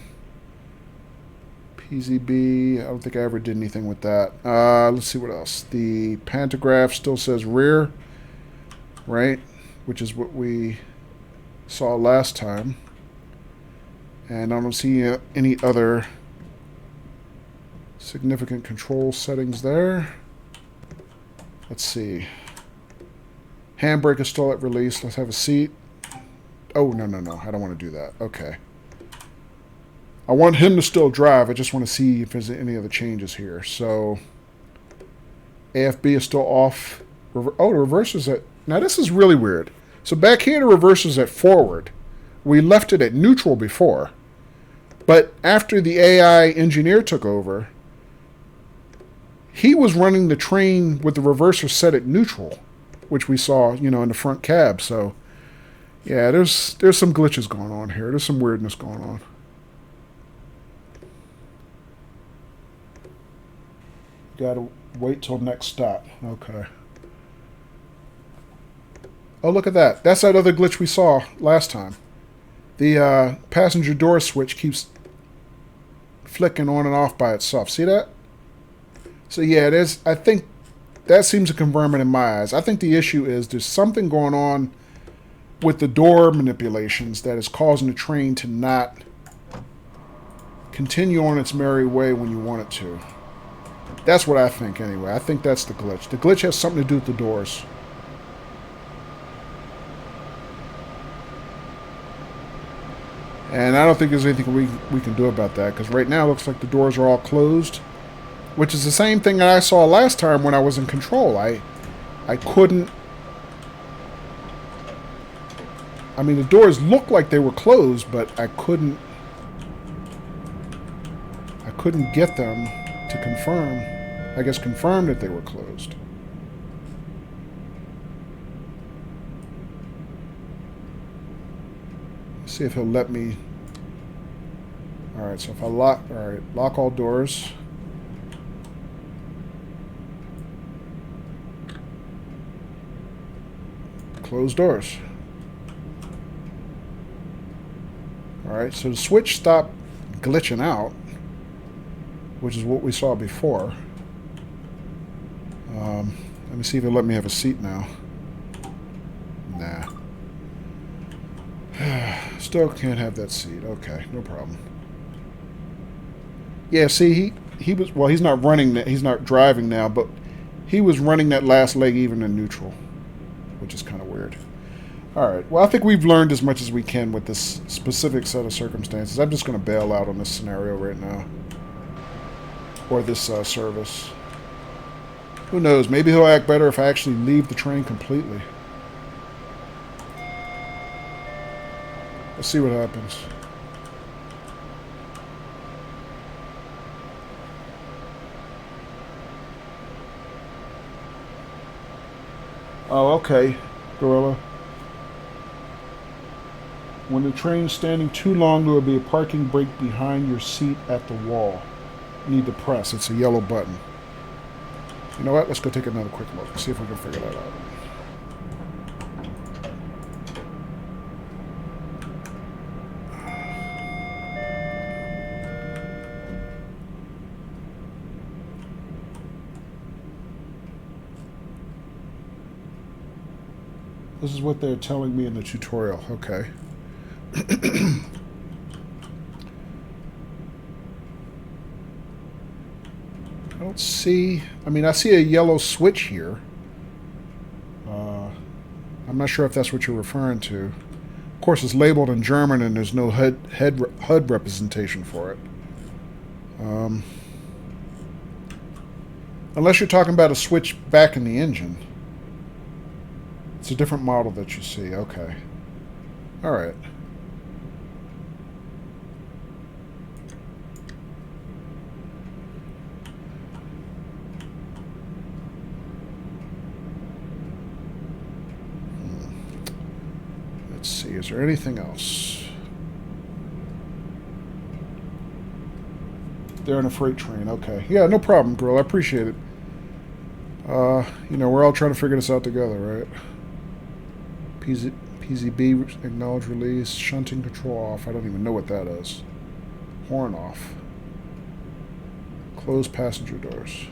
PZB, I don't think I ever did anything with that. Let's see what else. The pantograph still says rear, right? Which is what we saw last time. And I don't see any other significant control settings there. Let's see. Handbrake is still at release. Let's have a seat. Oh, no. I don't want to do that. Okay. I want him to still drive. I just want to see if there's any other changes here. So, AFB is still off. Oh, the reverse is at... Now, this is really weird. So, back here, the reverse is at forward. We left it at neutral before. But after the AI engineer took over, he was running the train with the reverser set at neutral, which we saw, you know, in the front cab. So, yeah, there's some glitches going on here. There's some weirdness going on. Gotta wait till next stop. Okay. Oh, look at that. That's that other glitch we saw last time. The passenger door switch keeps flicking on and off by itself. See that? So yeah, I think that seems to confirm it in my eyes. I think the issue is there's something going on with the door manipulations that is causing the train to not continue on its merry way when you want it to. That's what I think, anyway. I think that's the glitch. The glitch has something to do with the doors. And I don't think there's anything we can do about that, because right now it looks like the doors are all closed, which is the same thing that I saw last time when I was in control. I couldn't... I mean, the doors looked like they were closed, but I couldn't get them to confirm that they were closed. Let's see if he'll let me. Alright, so if I lock all doors. Close doors. Alright, so the switch stopped glitching out, which is what we saw before. Let me see if it'll let me have a seat now. Nah. Still can't have that seat. Okay, no problem. Yeah, see, he was, well, he's not running that, he's not driving now, but he was running that last leg even in neutral, which is kind of weird. All right, well, I think we've learned as much as we can with this specific set of circumstances. I'm just going to bail out on this scenario right now, or this service. Who knows, maybe he'll act better if I actually leave the train completely. Let's see what happens. Oh, okay, Gorilla. When the train's standing too long, there will be a parking brake behind your seat at the wall. You need to press. It's a yellow button. You know what? Let's go take another quick look. See if we can figure that out. This is what they're telling me in the tutorial. Okay. I don't see... I mean, I see a yellow switch here. I'm not sure if that's what you're referring to. Of course, it's labeled in German and there's no HUD representation for it. Unless you're talking about a switch back in the engine. It's a different model that you see. Okay. All right. Let's see. Is there anything else? They're in a freight train. Okay. Yeah, no problem, girl. I appreciate it. You know, we're all trying to figure this out together, right? PZB, acknowledge release, shunting control off. I don't even know what that is. Horn off. Close passenger doors.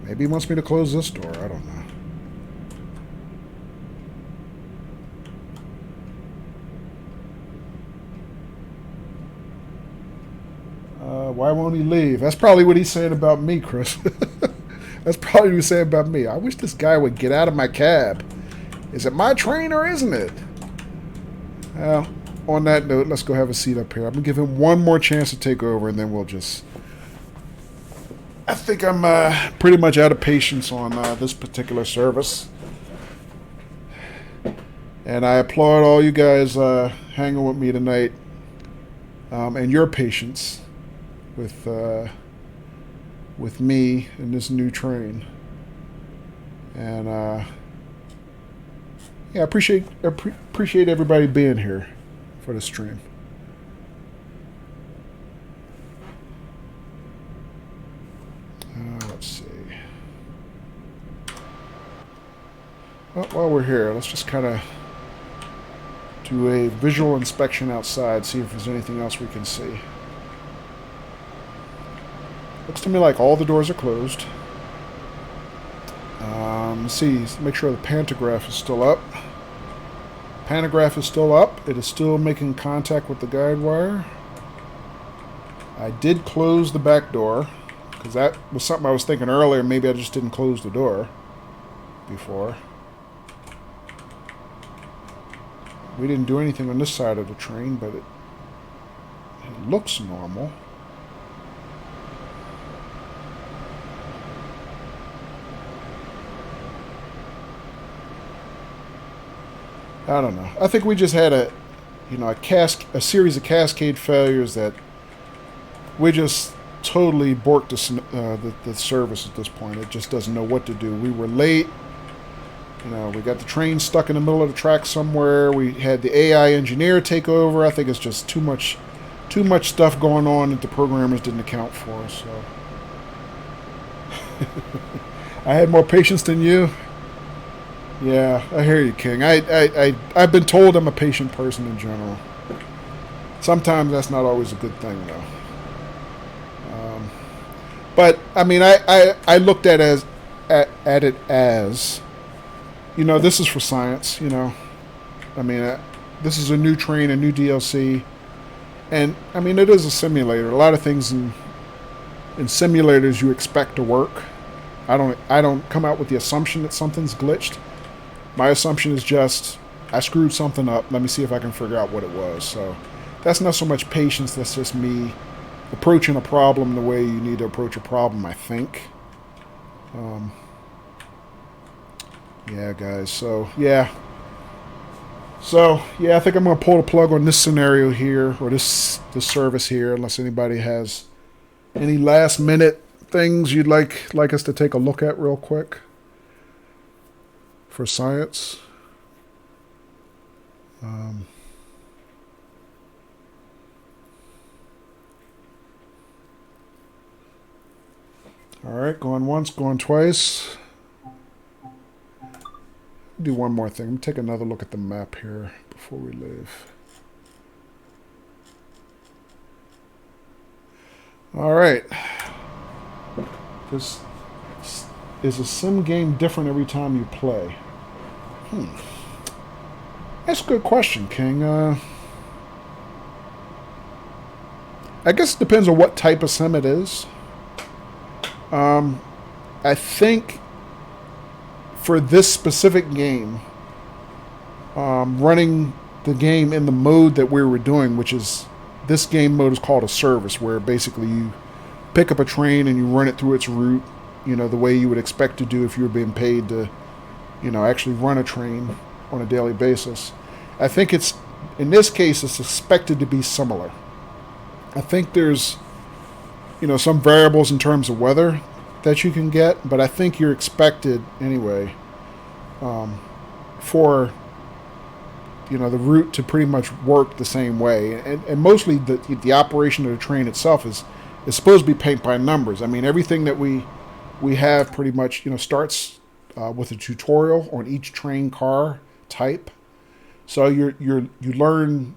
Maybe he wants me to close this door. I don't know. Why won't he leave? That's probably what he's saying about me, Chris. That's probably what he's saying about me. I wish this guy would get out of my cab. Is it my train or isn't it? Well, on that note, let's go have a seat up here. I'm going to give him one more chance to take over, and then we'll just... I think I'm pretty much out of patience on this particular service. And I applaud all you guys hanging with me tonight and your patience with me in this new train. And yeah, I appreciate everybody being here for the stream. Let's see. Well, while we're here, let's just kind of do a visual inspection outside, see if there's anything else we can see. Looks to me like all the doors are closed. Let's see, make sure the pantograph is still up. Pantograph is still up. It is still making contact with the guide wire. I did close the back door, because that was something I was thinking earlier. Maybe I just didn't close the door before. We didn't do anything on this side of the train, but it looks normal. I don't know. I think we just had a series of cascade failures that we just totally borked the service at this point. It just doesn't know what to do. We were late. You know, we got the train stuck in the middle of the track somewhere. We had the AI engineer take over. I think it's just too much stuff going on that the programmers didn't account for. So I had more patience than you. Yeah, I hear you, King. I've been told I'm a patient person in general. Sometimes that's not always a good thing, though. But I mean, I looked at it as, you know, this is for science. You know, I mean, this is a new train, a new DLC, and I mean it is a simulator. A lot of things in simulators you expect to work. I don't come out with the assumption that something's glitched. My assumption is just I screwed something up. Let me see if I can figure out what it was. So that's not so much patience. That's just me approaching a problem the way you need to approach a problem, I think. Yeah, guys. So yeah, I think I'm gonna pull the plug on this scenario here, or this service here, unless anybody has any last minute things you'd like us to take a look at real quick for science. All right, going once, going twice. Do one more thing. Let me take another look at the map here before we leave. All right. Is a sim game different every time you play? That's a good question, King. I guess it depends on what type of sim it is. I think for this specific game, running the game in the mode that we were doing, which is this game mode is called a service, where basically you pick up a train and you run it through its route, the way you would expect to do if you were being paid to, actually run a train on a daily basis. I think in this case, it's expected to be similar. I think there's, some variables in terms of weather that you can get, but I think you're expected anyway for the route to pretty much work the same way, and mostly the operation of the train itself is supposed to be paint by numbers. I mean, everything that we have pretty much starts with a tutorial on each train car type, so you learn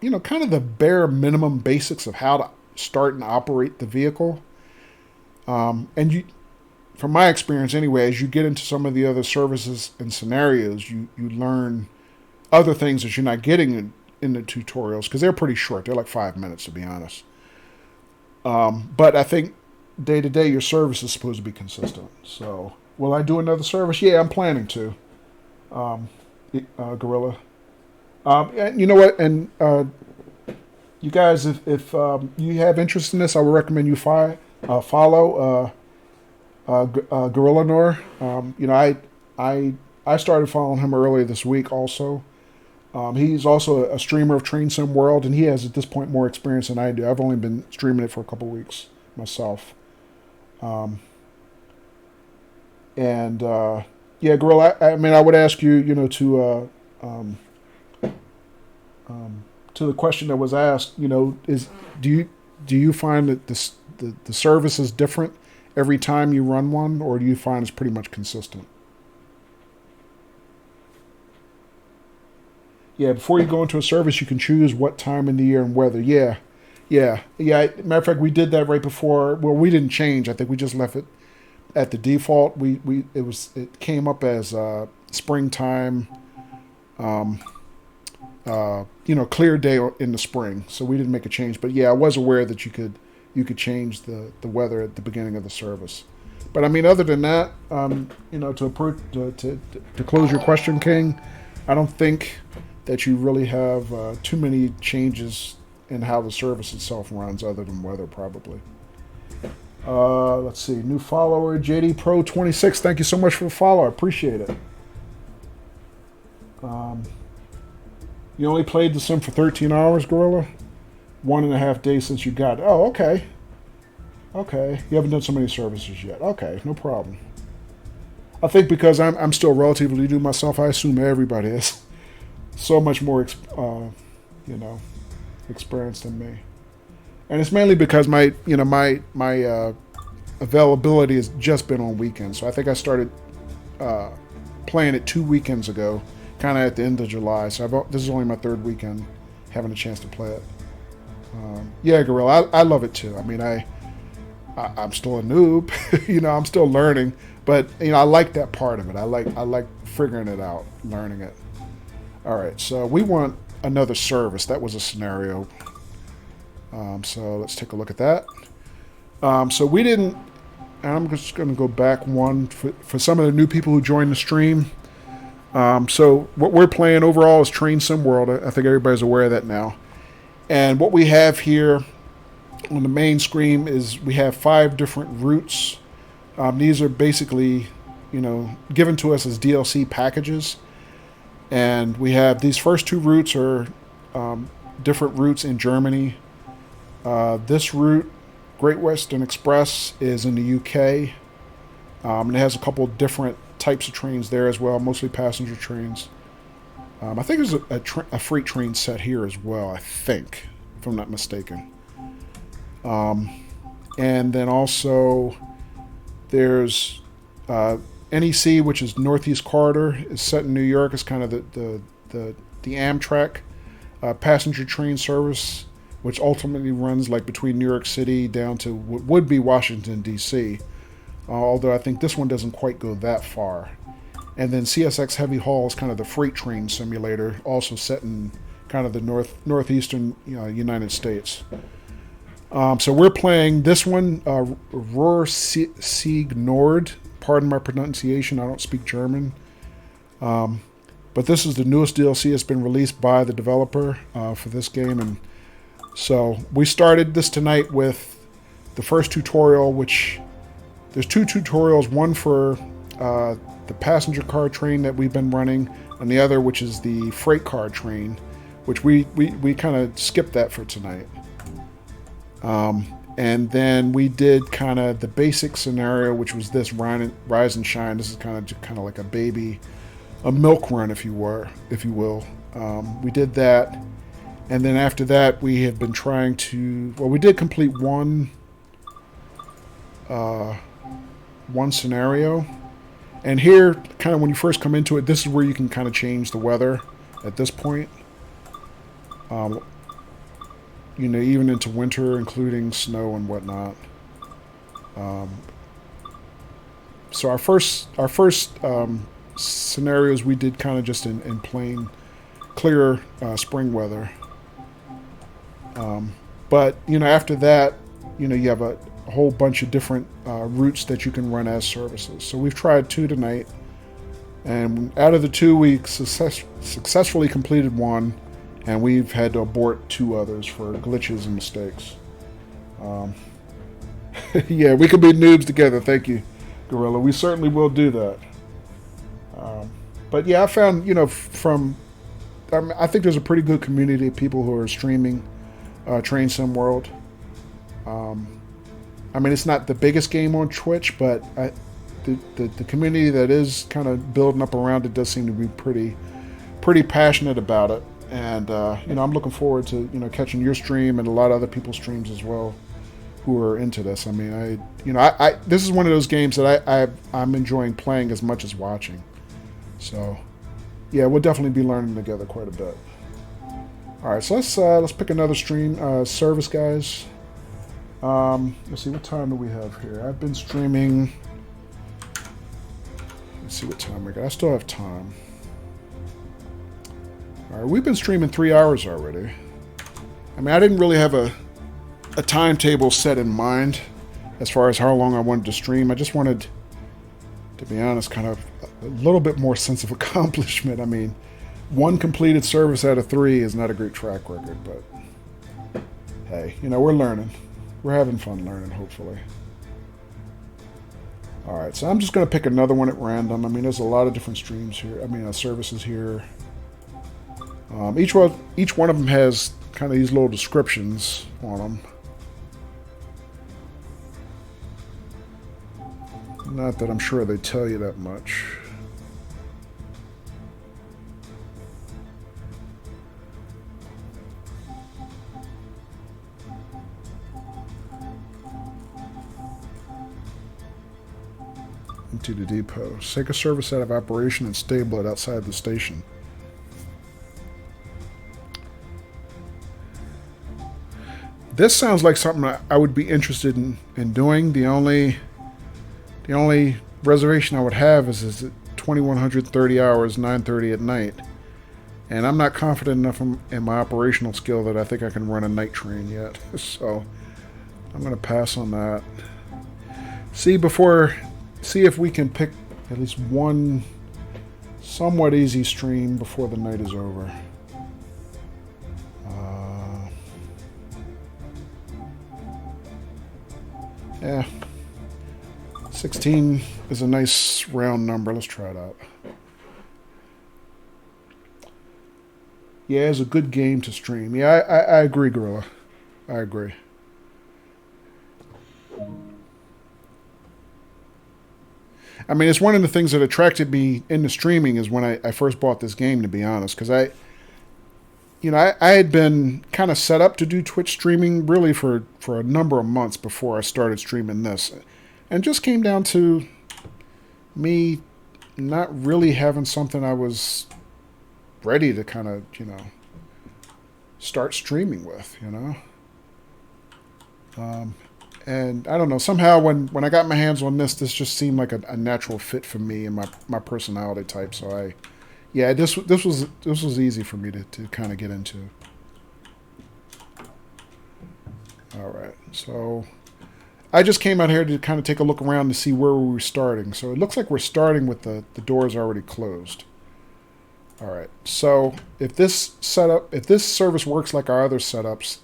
kind of the bare minimum basics of how to start and operate the vehicle. And you, from my experience anyway, as you get into some of the other services and scenarios, you learn other things that you're not getting in the tutorials, because they're pretty short. They're like 5 minutes, to be honest. But I think day to day, your service is supposed to be consistent. So will I do another service? Yeah, I'm planning to. Gorilla. And you know what? And you guys, if you have interest in this, I would recommend you follow Gorilla Nor. I started following him earlier this week also. He's also a streamer of Train Sim World, and he has at this point more experience than I do. I've only been streaming it for a couple weeks myself. Yeah, Gorilla, I mean, I would ask you, to the question that was asked, do you find that the service is different every time you run one, or do you find it's pretty much consistent? Yeah, before you go into a service, you can choose what time in the year and weather. Yeah. Matter of fact, we did that right before. Well, we didn't change. I think we just left it at the default. It came up as springtime, clear day in the spring. So we didn't make a change. But yeah, I was aware that you could change the weather at the beginning of the service. But I mean, other than that, to close your question, King, I don't think that you really have too many changes in how the service itself runs, other than weather, probably. Let's see, new follower, JD Pro 26. Thank you so much for the follow. I appreciate it. You only played the sim for 13 hours, Gorilla? 1.5 days since you got it. Oh, okay. You haven't done so many services yet. Okay, no problem. I think because I'm still relatively new myself, I assume everybody is so much more experienced than me. And it's mainly because my availability has just been on weekends. So I think I started playing it 2 weekends ago, kind of at the end of July. So this is only my third weekend having a chance to play it. Yeah, Gorilla, I love it too. I mean, I'm still a noob, I'm still learning, but I like that part of it. I like figuring it out, learning it. All right, so we want another service. That was a scenario. So let's take a look at that. So we didn't, and I'm just going to go back one for some of the new people who joined the stream. So what we're playing overall is Train Sim World. I think everybody's aware of that now. And what we have here on the main screen is we have 5 different routes. These are basically, given to us as DLC packages. And we have these first 2 routes are different routes in Germany. This route, Great Western Express, is in the UK. And it has a couple different types of trains there as well, mostly passenger trains. I think there's a freight train set here as well, I think, if I'm not mistaken. And then also there's NEC, which is Northeast Corridor, is set in New York. It's kind of the Amtrak passenger train service, which ultimately runs like between New York City down to what would be Washington, D.C., although I think this one doesn't quite go that far. And then CSX Heavy Haul is kind of the freight train simulator, also set in kind of the northeastern United States. So we're playing this one, Ruhr Sieg Nord. Pardon my pronunciation, I don't speak German. But this is the newest DLC that's been released by the developer for this game. And so we started this tonight with the first tutorial, which there's 2 tutorials, one for the passenger car train that we've been running, and the other which is the freight car train, which we kind of skipped that for tonight. And then we did kind of the basic scenario, which was this Rise and Shine. This is kind of like a baby, a milk run, if you will. We did that, and then after that we have been trying to. Well, we did complete one scenario, and here, kind of when you first come into it, this is where you can kind of change the weather at this point. Even into winter, including snow and whatnot. So our first scenarios we did kind of just in plain, clear spring weather. But after that, you have a whole bunch of different routes that you can run as services. So we've tried 2 tonight, and out of the 2, we successfully completed 1. And we've had to abort 2 others for glitches and mistakes. Yeah, we could be noobs together. Thank you, Gorilla. We certainly will do that. But yeah, I found, I think there's a pretty good community of people who are streaming Train Sim World. It's not the biggest game on Twitch, but the community that is kind of building up around it does seem to be pretty passionate about it. And, I'm looking forward to, catching your stream and a lot of other people's streams as well who are into this. This is one of those games that I'm enjoying playing as much as watching. So, yeah, we'll definitely be learning together quite a bit. All right, so let's pick another stream service, guys. Let's see, what time do we have here? I've been streaming. Let's see what time we got. I still have time. All right, we've been streaming 3 hours already. I didn't really have a timetable set in mind as far as how long I wanted to stream. I just wanted, to be honest, kind of a little bit more sense of accomplishment. 1 completed service out of 3 is not a great track record, but hey, we're learning. We're having fun learning, hopefully. All right, so I'm just going to pick another one at random. There's a lot of different streams here. Services here. Each one of them has kind of these little descriptions on them. Not that I'm sure they tell you that much. Into the depot. Take a service out of operation and stable it outside the station. This sounds like something I would be interested in doing. The only reservation I would have is at 2130 hours, 9:30 at night. And I'm not confident enough in my operational skill that I think I can run a night train yet. So I'm going to pass on that. See if we can pick at least one somewhat easy stream before the night is over. Yeah. 16 is a nice round number. Let's try it out. Yeah, it's a good game to stream. Yeah, I agree, Gorilla. I agree. I mean, it's one of the things that attracted me into streaming is when I first bought this game, to be honest, because I had been kind of set up to do Twitch streaming really for a number of months before I started streaming this. And just came down to me not really having something I was ready to kind of, start streaming with, And I don't know, somehow when I got my hands on this just seemed like a natural fit for me and my personality type. So this was easy for me to kind of get into. All right, so I just came out here to kind of take a look around to see where we were starting. So it looks like we're starting with the doors already closed. All right, so if this service works like our other setups,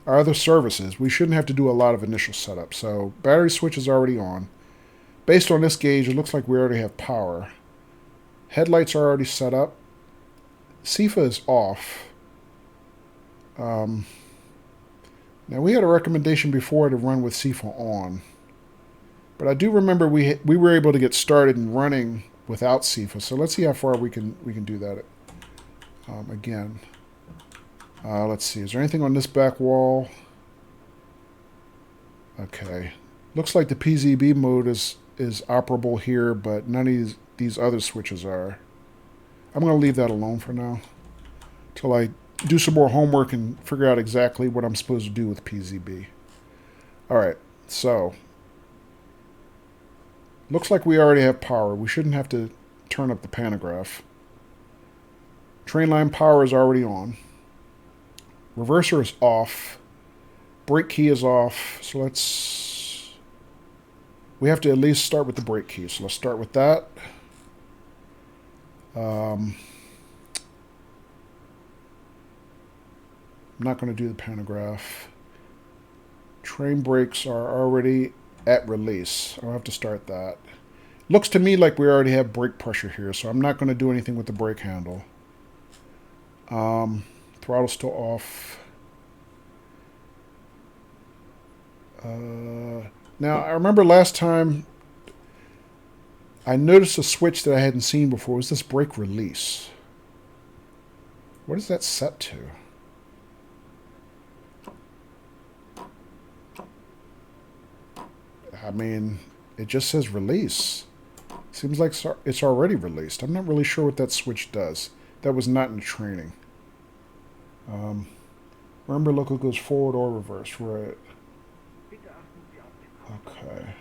our other services, we shouldn't have to do a lot of initial setup. So battery switch is already on. Based on this gauge, it looks like we already have power. Headlights are already set up. SIFA is off. Now we had a recommendation before to run with SIFA on, but I do remember we were able to get started and running without SIFA. So let's see how far we can do that. Again, let's see. Is there anything on this back wall? Okay, looks like the PZB mode is operable here, but none of these other switches are. I'm going to leave that alone for now till I do some more homework and figure out exactly what I'm supposed to do with PZB. All right, so looks like we already have power. We shouldn't have to turn up the pantograph. Train line power is already on. Reverser is off. Brake key is off. So we have to at least start with the brake key. So let's start with that. I'm not going to do the pantograph. Train brakes are already at release. I'll have to start that. Looks to me like we already have brake pressure here, so I'm not going to do anything with the brake handle. Throttle's still off. Now, I remember last time I noticed a switch that I hadn't seen before. It was this brake release. What is that set to? I mean, it just says release. Seems like it's already released. I'm not really sure what that switch does. That was not in training. Remember, local goes forward or reverse, right? Okay.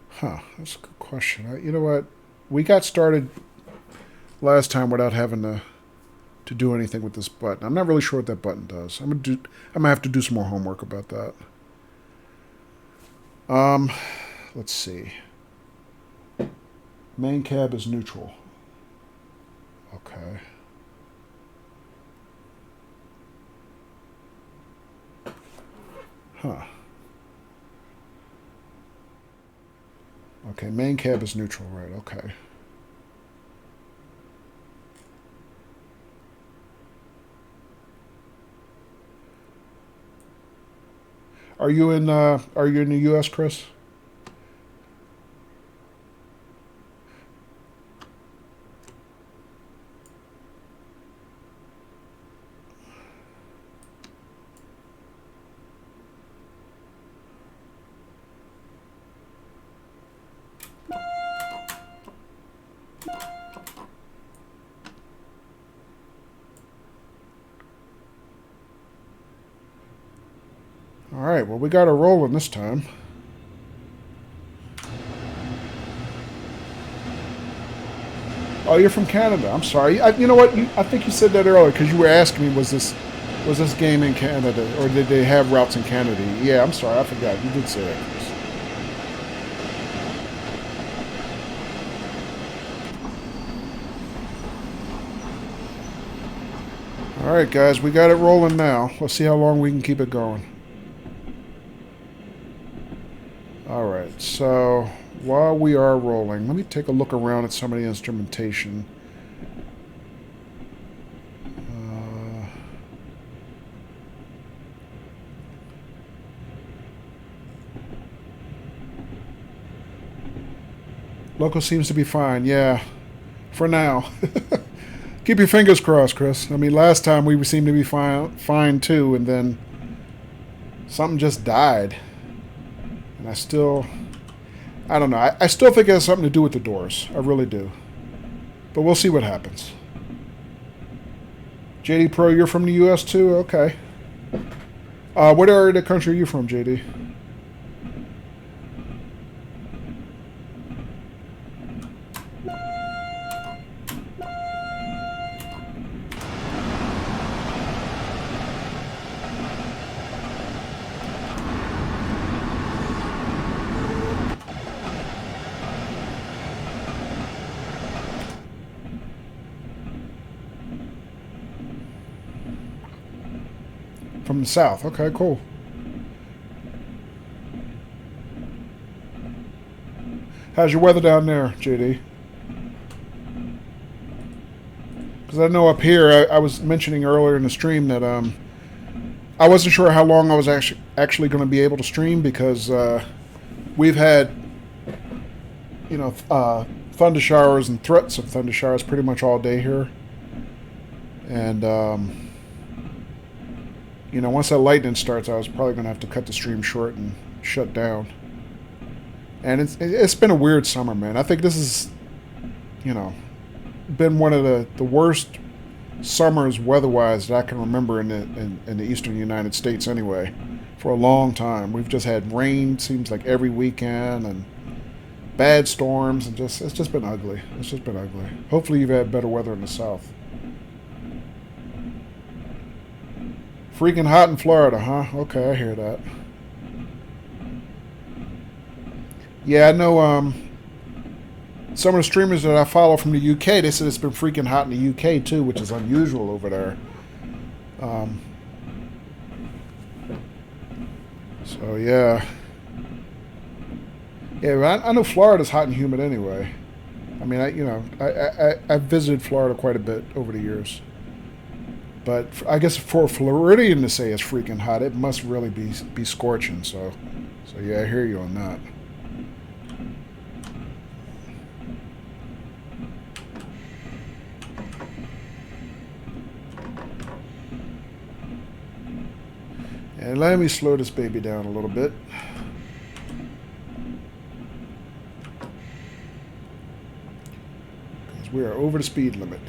Huh, that's a good question. You know what? We got started last time without having to do anything with this button. I'm not really sure what that button does. I'm gonna have to do some more homework about that. Let's see. Main cab is neutral. Okay. Huh. Okay, main cab is neutral, right? Okay. Are you in the US, Chris? All right, well, we got her rolling this time. Oh, you're from Canada. I'm sorry. You know what? I think you said that earlier because you were asking me, was this game in Canada or did they have routes in Canada? Yeah, I'm sorry. I forgot. You did say that, Chris. All right, guys. We got it rolling now. Let's see how long we can keep it going. All right. So while we are rolling, let me take a look around at some of the instrumentation. Local seems to be fine, yeah. For now. Keep your fingers crossed, Chris. I mean, last time we seemed to be fine too, and then something just died. And I don't know. I still think it has something to do with the doors. I really do. But we'll see what happens. JD Pro, you're from the U.S. too? Okay. What area of the country are you from, JD? From the south. Okay, cool. How's your weather down there, JD? Because I know up here, I was mentioning earlier in the stream that I wasn't sure how long I was actually going to be able to stream because we've had, thunder showers and threats of thunder showers pretty much all day here. And, once that lightning starts, I was probably going to have to cut the stream short and shut down. And it's been a weird summer, man. I think this is, been one of the worst summers weather-wise that I can remember in the eastern United States anyway. For a long time. We've just had rain, seems like every weekend, and bad storms, and it's just been ugly. It's just been ugly. Hopefully you've had better weather in the south. Freaking hot in Florida, huh? Okay, I hear that. Yeah, I know some of the streamers that I follow from the UK, they said it's been freaking hot in the UK too, which is unusual over there. So yeah. Yeah, I know Florida's hot and humid anyway. I mean, I've visited Florida quite a bit over the years. But I guess for a Floridian to say it's freaking hot, it must really be scorching. So yeah, I hear you on that. And let me slow this baby down a little bit. Because we are over the speed limit.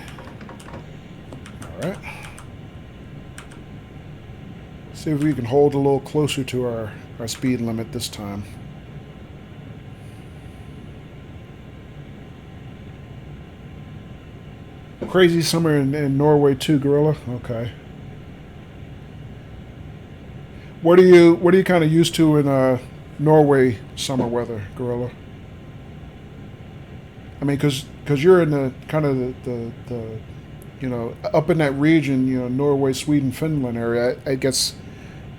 All right. See if we can hold a little closer to our speed limit this time. Crazy summer in Norway too, Gorilla. Okay. What are you kind of used to in Norway summer weather, Gorilla? I mean, because you're in the kind of the up in that region, Norway, Sweden, Finland area. I guess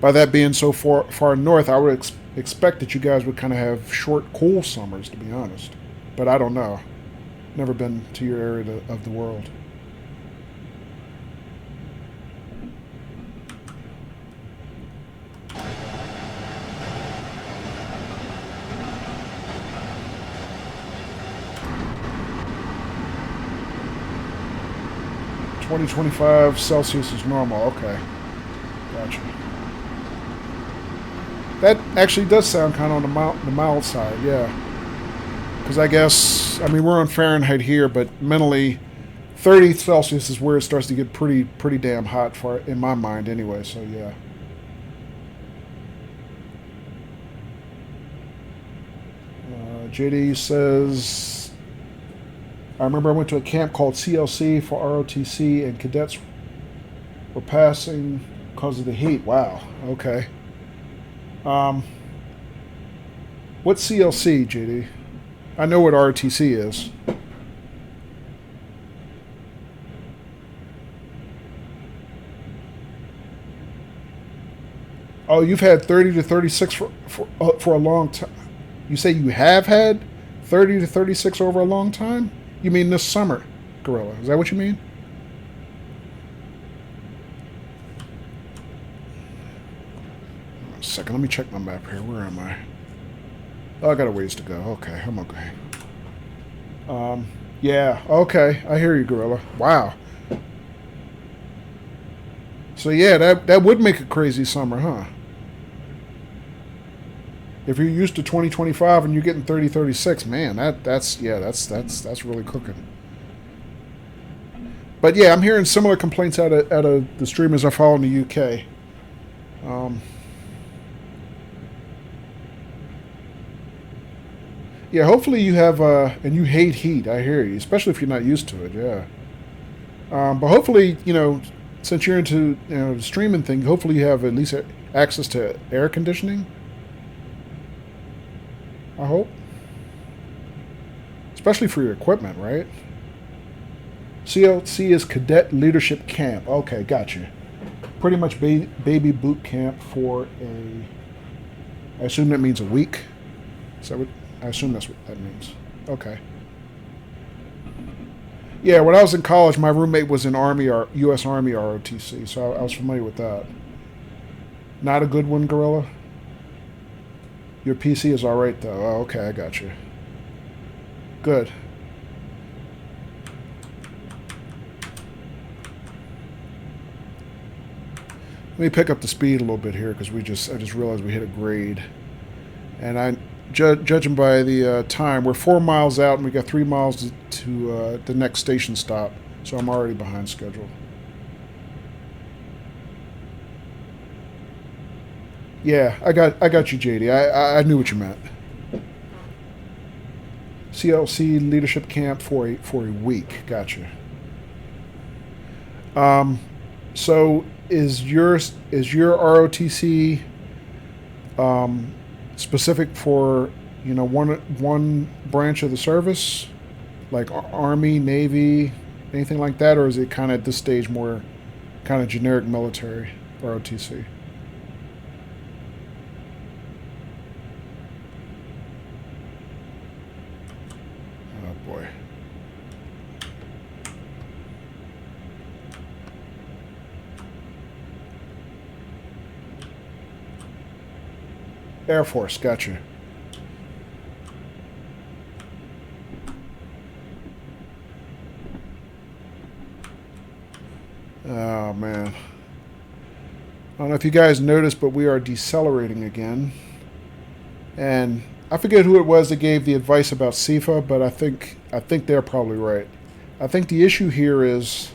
by that being so far north, I would expect that you guys would kind of have short, cool summers, to be honest. But I don't know. Never been to your area of the world. (20-25 is normal. Okay, gotcha. That actually does sound kind of on the mild side, yeah. Because I guess, I mean, we're on Fahrenheit here, but mentally, 30 Celsius is where it starts to get pretty damn hot in my mind anyway. So yeah. JD says I remember I went to a camp called CLC for ROTC, and cadets were passing because of the heat. Wow. Okay. Um, what's CLC, JD? I know what ROTC is. Oh, you've had 30 to 36 for a long time. You say you have had 30 to 36 over a long time? You mean this summer, Gorilla? Is that what you mean? A second, let me check my map here. Where am I? Oh, I got a ways to go. Okay, I'm okay. Yeah, okay. I hear you, Gorilla. Wow. So yeah, that would make a crazy summer, huh? If you're used to 2025 and you're getting 30, 36, man, that's really cooking. But yeah, I'm hearing similar complaints out of the streamers I follow in the UK. Yeah, hopefully you have, and you hate heat. I hear you, especially if you're not used to it. Yeah. But hopefully, since you're into the streaming thing, hopefully you have at least access to air conditioning. I hope. Especially for your equipment, right? CLC is Cadet Leadership Camp. Okay, gotcha. Pretty much baby boot camp for I assume that means a week. So I assume that's what that means. Okay. Yeah, when I was in college, my roommate was in Army or U.S. Army ROTC, so I was familiar with that. Not a good one, Gorilla? Your PC is all right, though. Oh, okay, I got you. Good. Let me pick up the speed a little bit here because I just realized we hit a grade, and judging by the time, we're 4 miles out and we got 3 miles to the next station stop, so I'm already behind schedule. Yeah, I got you, JD. I knew what you meant. CLC leadership camp for a week. Gotcha. So is your ROTC specific for one branch of the service, like Army, Navy, anything like that, or is it kind of at this stage more kind of generic military ROTC? Oh boy. Air Force, gotcha. Oh man. I don't know if you guys noticed, but we are decelerating again. And I forget who it was that gave the advice about CIFA, but I think they're probably right. I think the issue here is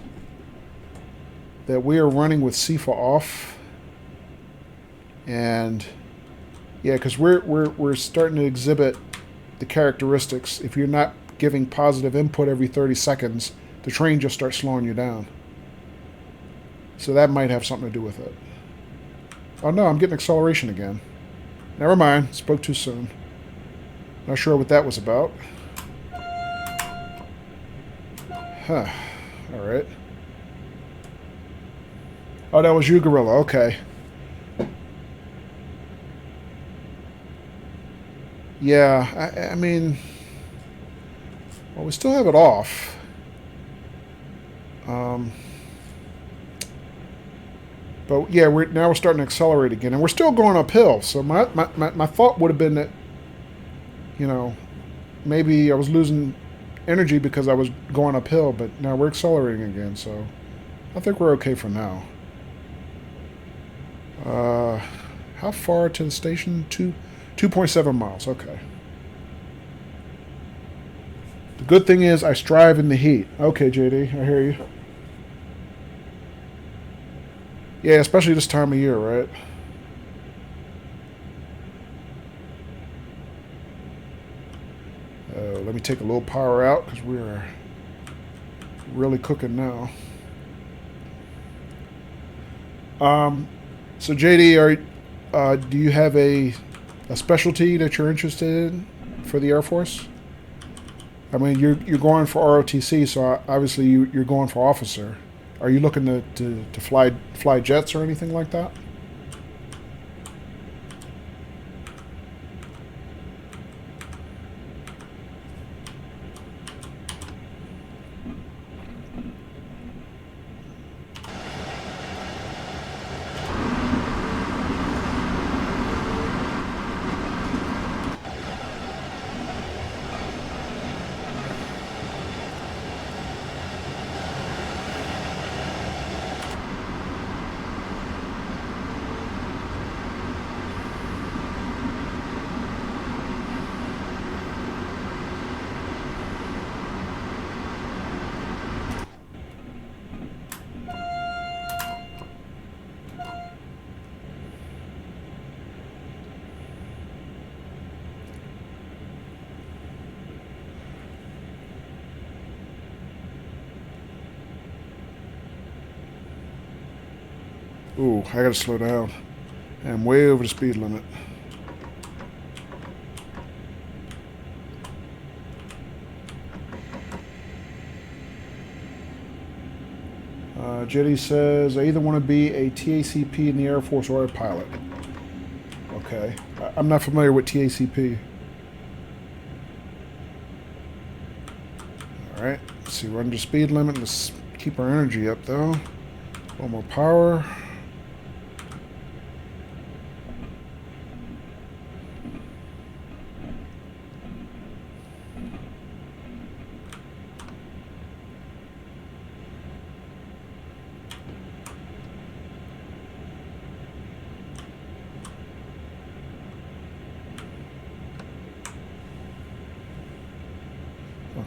that we are running with CIFA off, and yeah, because we're starting to exhibit the characteristics. If you're not giving positive input every 30 seconds, the train just starts slowing you down. So that might have something to do with it. Oh no, I'm getting acceleration again. Never mind, spoke too soon. Not sure what that was about. Huh. Alright. Oh, that was you, Gorilla. Okay. Yeah, I mean... Well, we still have it off. But yeah, now we're starting to accelerate again, and we're still going uphill. So my thought would have been that, maybe I was losing energy because I was going uphill, but now we're accelerating again. So I think we're okay for now. How far to the station? 2.7 miles. Okay. The good thing is I strive in the heat. Okay, JD, I hear you. Yeah, especially this time of year, right? Let me take a little power out because we're really cooking now. So JD, do you have a specialty that you're interested in for the Air Force? I mean, you're going for ROTC, so obviously you're going for officer. Are you looking to fly jets or anything like that? Ooh, I gotta slow down. I'm way over the speed limit. Jetty says, I either want to be a TACP in the Air Force or a pilot. Okay. I'm not familiar with TACP. Alright, let's see, we're under speed limit. Let's keep our energy up though. A little more power.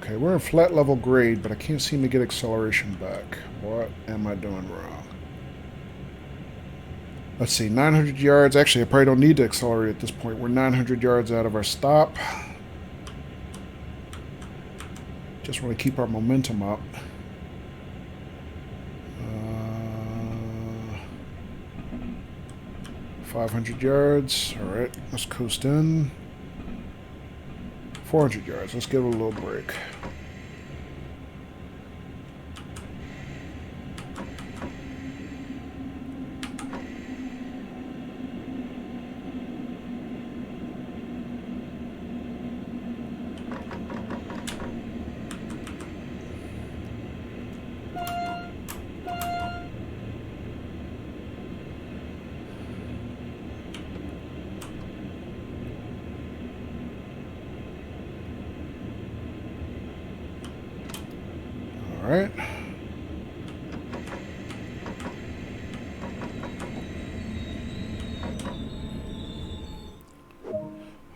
Okay, we're in flat level grade, but I can't seem to get acceleration back. What am I doing wrong? Let's see, 900 yards. Actually, I probably don't need to accelerate at this point. We're 900 yards out of our stop. Just want to keep our momentum up. 500 yards. All right, let's coast in. 400 yards. Let's give it a little break. All right.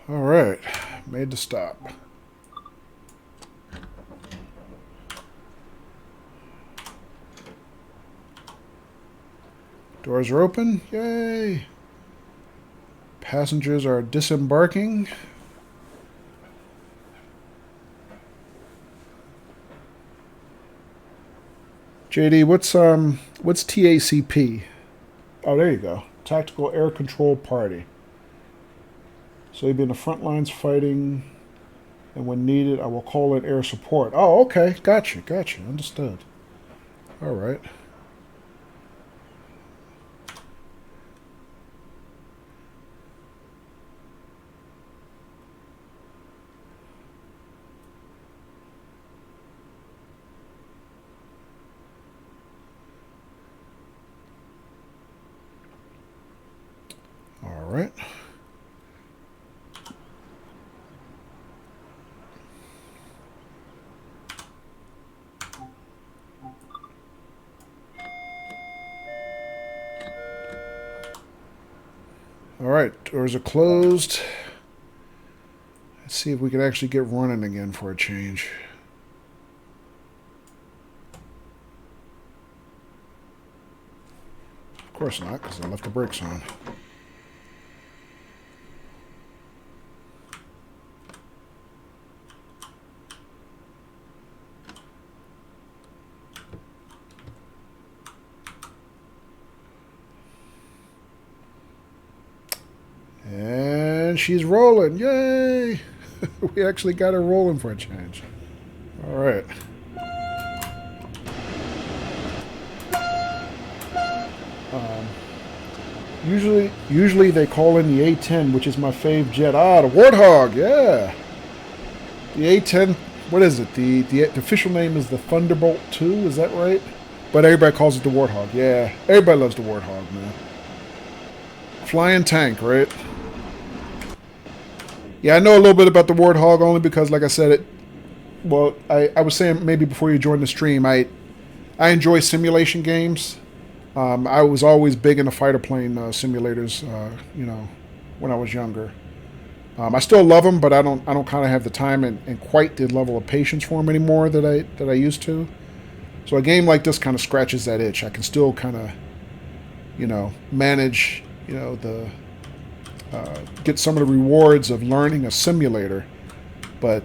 All right. Made the stop. Doors are open. Yay. Passengers are disembarking. JD, what's TACP? Oh, there you go. Tactical Air Control Party. So you'll be in the front lines fighting, and when needed, I will call in air support. Oh, okay. Gotcha. Understood. All right. All right. All right, doors are closed. Let's see if we can actually get running again for a change. Of course not, because I left the brakes on. And she's rolling. Yay! We actually got her rolling for a change. All right. Usually they call in the A-10, which is my fave jet. Ah, the Warthog, yeah. The A-10, what is it? The official name is the Thunderbolt 2, is that right? But everybody calls it the Warthog, yeah. Everybody loves the Warthog, man. Flying tank, right? Yeah, I know a little bit about the Warthog only because, like I said, I was saying maybe before you joined the stream, I enjoy simulation games. I was always big into fighter plane simulators, when I was younger. I still love them, but I don't kind of have the time and quite the level of patience for them anymore that I used to. So a game like this kind of scratches that itch. I can still kind of, manage, get some of the rewards of learning a simulator, but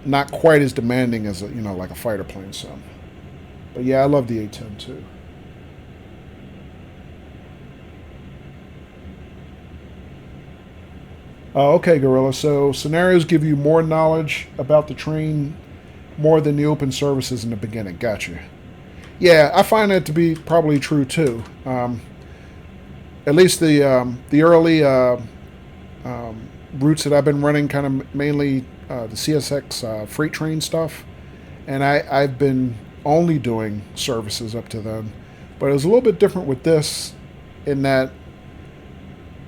not quite as demanding as like a fighter plane sim. But yeah, I love the A-10 too. Okay, Gorilla. So scenarios give you more knowledge about the train more than the open services in the beginning. Gotcha. Yeah, I find that to be probably true too. At least the early routes that I've been running, kind of mainly the CSX freight train stuff, and I've been only doing services up to then. But it was a little bit different with this, in that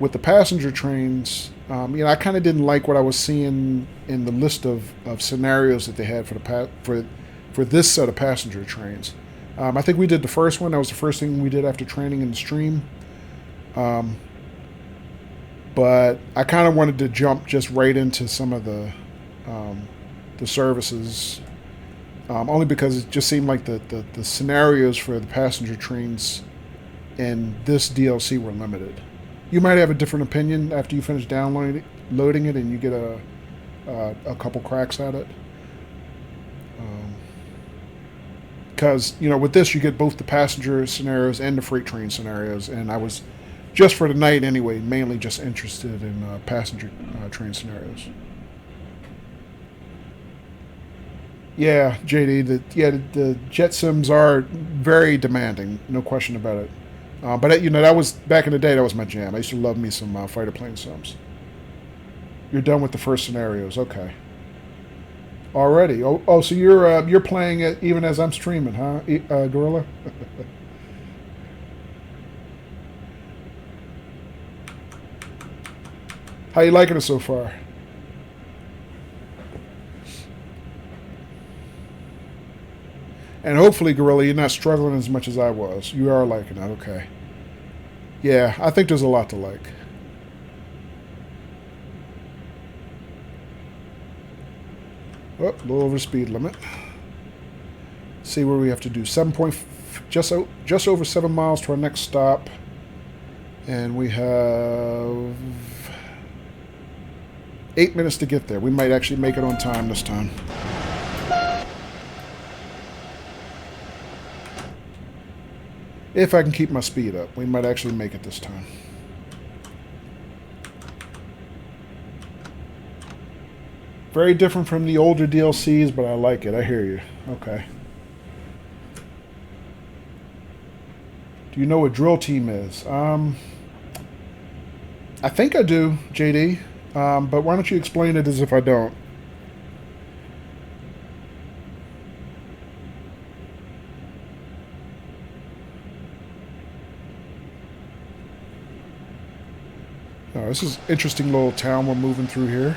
with the passenger trains, I kind of didn't like what I was seeing in the list of scenarios that they had for this set of passenger trains. I think we did the first one. That was the first thing we did after training in the stream. But I kind of wanted to jump just right into some of the services, only because it just seemed like the scenarios for the passenger trains in this DLC were limited. You might have a different opinion after you finish downloading it and you get a couple cracks at it. Because, with this you get both the passenger scenarios and the freight train scenarios, and I was, just for the night anyway, mainly just interested in passenger train scenarios. Yeah, JD, the jet sims are very demanding, no question about it. But that was back in the day. That was my jam. I used to love me some fighter plane sims. You're done with the first scenarios, okay? Already. Oh, so you're playing it even as I'm streaming, huh, Gorilla? How you liking it so far? And hopefully, Gorilla, you're not struggling as much as I was. You are liking it, okay. Yeah, I think there's a lot to like. Oh, a little over speed limit. See where we have to do. Just over 7 miles to our next stop. And we have 8 minutes to get there. We might actually make it on time this time. If I can keep my speed up, we might actually make it this time. Very different from the older DLCs, but I like it. I hear you. Okay. Do you know what drill team is? I think I do, JD. But why don't you explain it as if I don't? Oh, this is an interesting little town we're moving through here.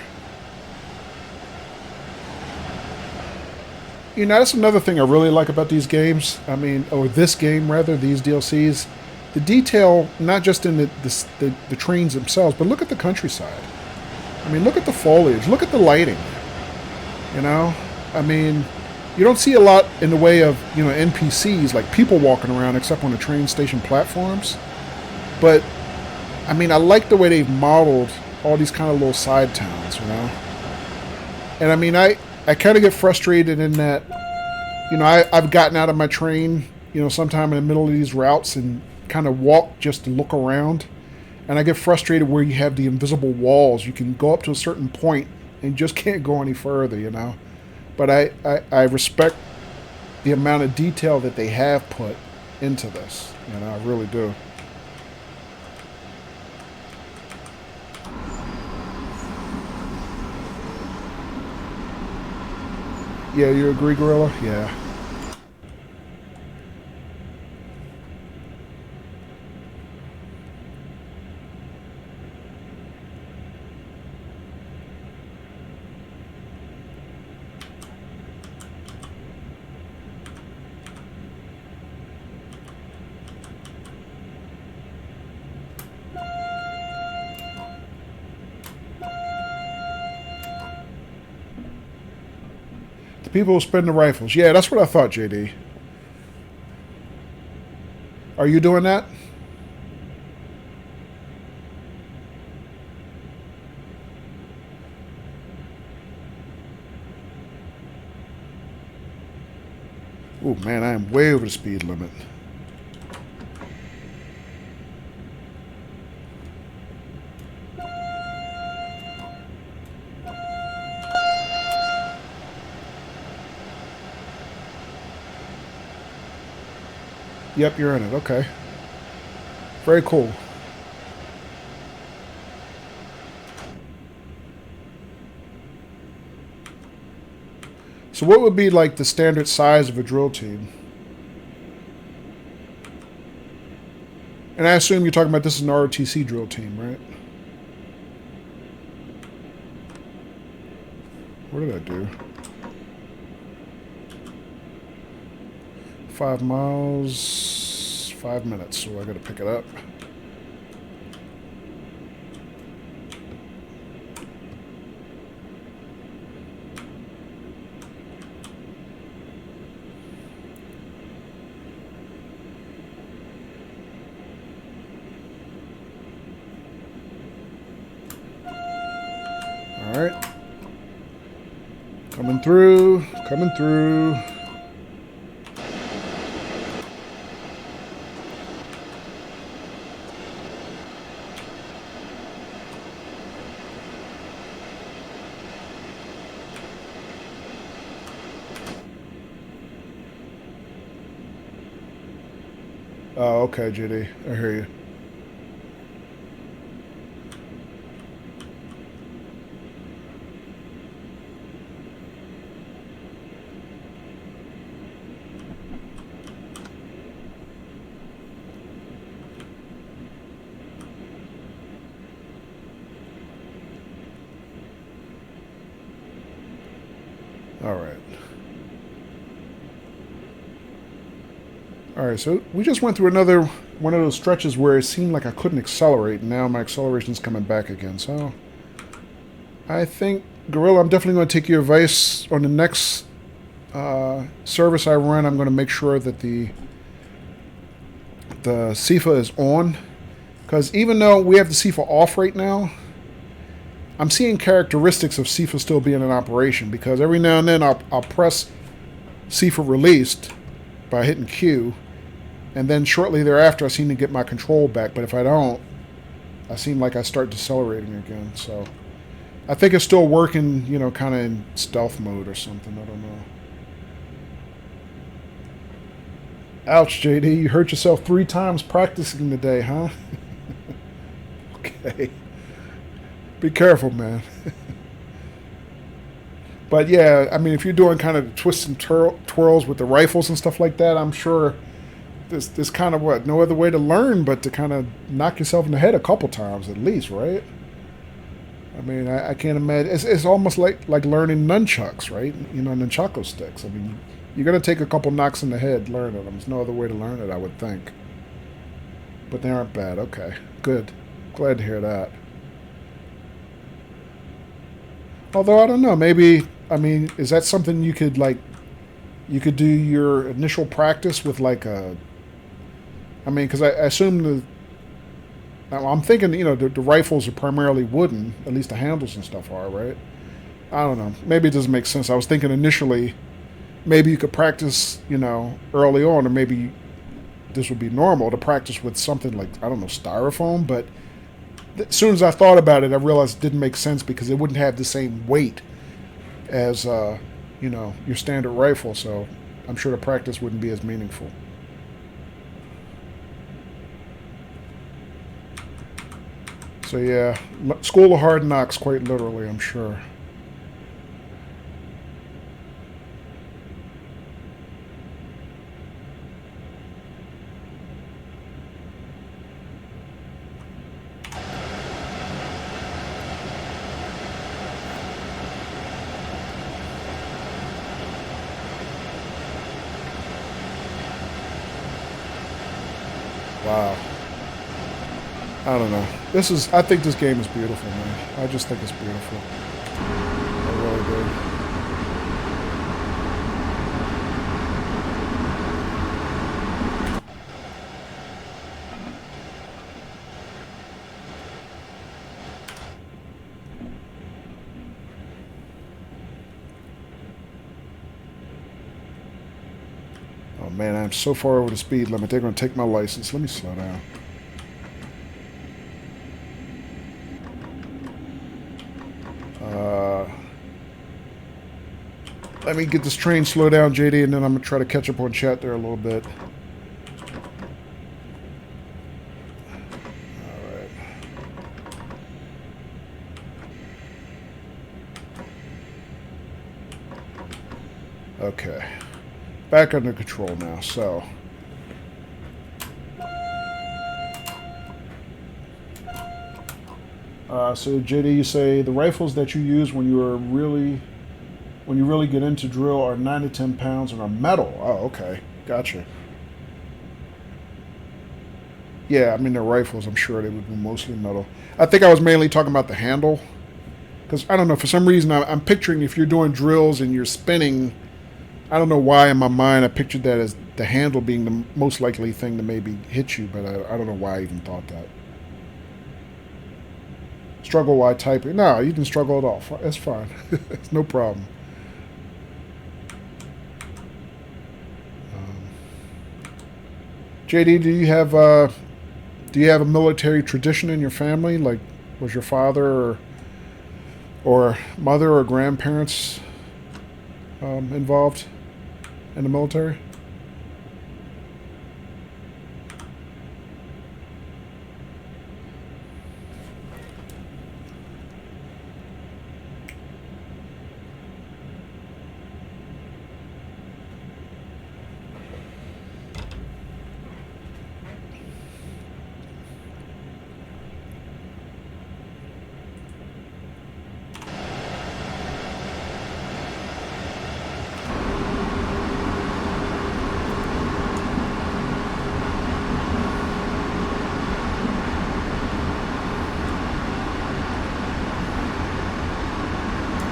That's another thing I really like about these games. Or this game rather, these DLCs. The detail, not just in the trains themselves, but look at the countryside. Look at the foliage. Look at the lighting. You don't see a lot in the way of, NPCs, like people walking around, except on the train station platforms. But I like the way they've modeled all these kind of little side towns, And I kind of get frustrated in that, I've gotten out of my train, sometime in the middle of these routes and kind of walked just to look around. And I get frustrated where you have the invisible walls. You can go up to a certain point and just can't go any further, you know. But I respect the amount of detail that they have put into this. You know, I really do. Yeah, you agree, Gorilla? Yeah. The people who spin the rifles. Yeah, that's what I thought, JD. Are you doing that? Oh man, I am way over the speed limit. Yep, you're in it. Okay. Very cool. So what would be like the standard size of a drill team? And I assume you're talking about this is an ROTC drill team, right? What did I do? 5 miles, 5 minutes, so I gotta pick it up. Alright. Coming through, coming through. Oh, okay, JD. I hear you. All right. All right, so we just went through another one of those stretches where it seemed like I couldn't accelerate, and now my acceleration's coming back again. So I think, Gorilla, I'm definitely going to take your advice on the next service I run. I'm going to make sure that the CIFA is on, because even though we have the CIFA off right now, I'm seeing characteristics of CIFA still being in operation, because every now and then I'll press CIFA released by hitting Q, and then shortly thereafter I seem to get my control back, but if I don't, I seem like I start decelerating again. So I think it's still working, you know, kind of in stealth mode or something. I don't know. Ouch, JD, you hurt yourself 3 times practicing today, huh? Okay. Be careful, man. But yeah, I mean, if you're doing kind of twists and twirls with the rifles and stuff like that, I'm sure there's kind of no other way to learn but to kind of knock yourself in the head a couple times at least, right? I mean, I can't imagine. It's almost like learning nunchucks, right? You know, nunchaku sticks. I mean, you're going to take a couple knocks in the head learning them. There's no other way to learn it, I would think. But they aren't bad. Okay, good. Glad to hear that. Although, I don't know, maybe, I mean, is that something you could, like, you could do your initial practice with, like, a, I mean, because I assume I'm thinking, you know, the rifles are primarily wooden, at least the handles and stuff are, right? I don't know. Maybe it doesn't make sense. I was thinking initially, maybe you could practice, you know, early on, or maybe this would be normal to practice with something like, I don't know, styrofoam, but as soon as I thought about it, I realized it didn't make sense because it wouldn't have the same weight as your standard rifle. So I'm sure the practice wouldn't be as meaningful. So yeah, School of Hard Knocks, quite literally, I'm sure. Wow. I don't know. I think this game is beautiful, man. I just think it's beautiful. I really do. Oh man, I'm so far over the speed limit. They're going to take my license. Let me slow down. Let me get this train slowed down, JD, and then I'm going to try to catch up on chat there a little bit. Alright. Okay. Back under control now, so... so JD, you say the rifles that you use when you really get into drill are 9 to 10 pounds and are metal. Oh, okay. Gotcha. Yeah, I mean, they're rifles. I'm sure they would be mostly metal. I think I was mainly talking about the handle. Because, I don't know, for some reason, I'm picturing if you're doing drills and you're spinning, I don't know why in my mind I pictured that as the handle being the most likely thing to maybe hit you, but I don't know why I even thought that. Struggle while typing. No, you didn't struggle at all. That's fine. It's no problem. JD, do you have a military tradition in your family? Like, was your father or mother or grandparents involved in the military?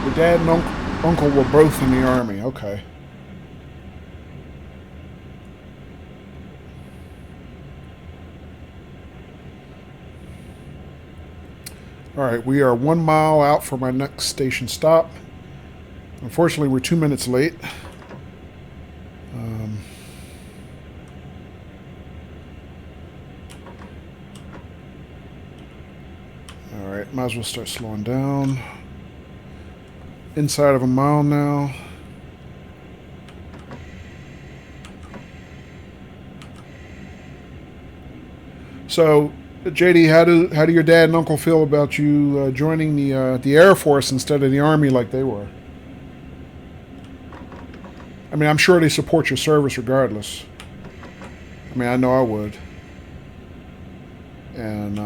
Your dad and uncle were both in the Army. Okay. Alright, we are 1 mile out from our next station stop. Unfortunately, we're 2 minutes late. Alright, might as well start slowing down. Inside of a mile now. So, JD, how do your dad and uncle feel about you joining the Air Force instead of the Army like they were? I mean, I'm sure they support your service regardless. I mean, I know I would. And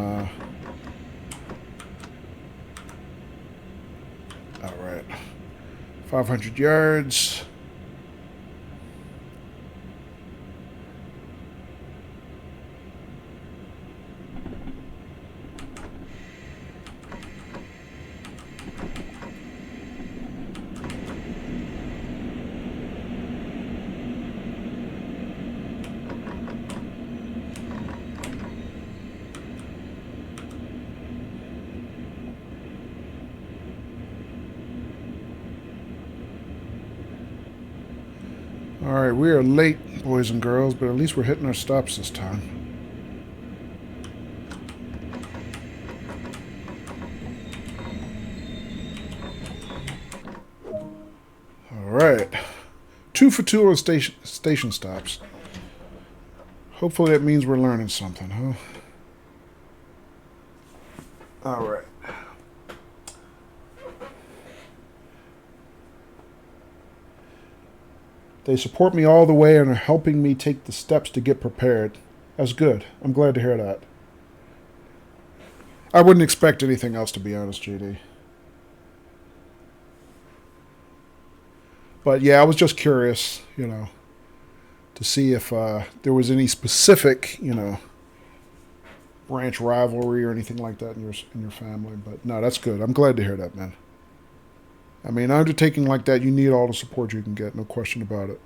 all right, 500 yards. Alright, we are late, boys and girls, but at least we're hitting our stops this time. right. 2 for 2 on station stops. Hopefully that means we're learning something, huh? All right. They support me all the way and are helping me take the steps to get prepared. That's good. I'm glad to hear that. I wouldn't expect anything else, to be honest, JD. But yeah, I was just curious, to see if there was any specific, branch rivalry or anything like that in your family. But no, that's good. I'm glad to hear that, man. I mean, an undertaking like that, you need all the support you can get, no question about it.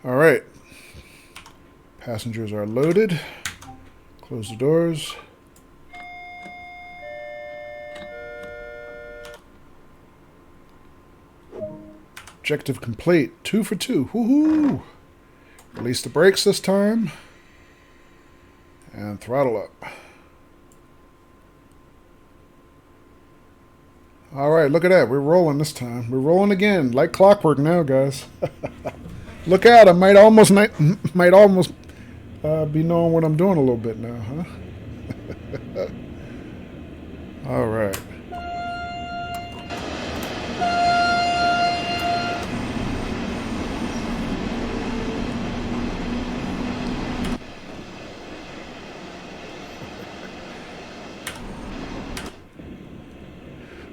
All right. Passengers are loaded. Close the doors. Objective complete. 2 for 2. Woohoo! Release the brakes this time. And throttle up. All right, look at that. We're rolling this time. We're rolling again, like clockwork now, guys. Look out! I might almost be knowing what I'm doing a little bit now, huh? All right.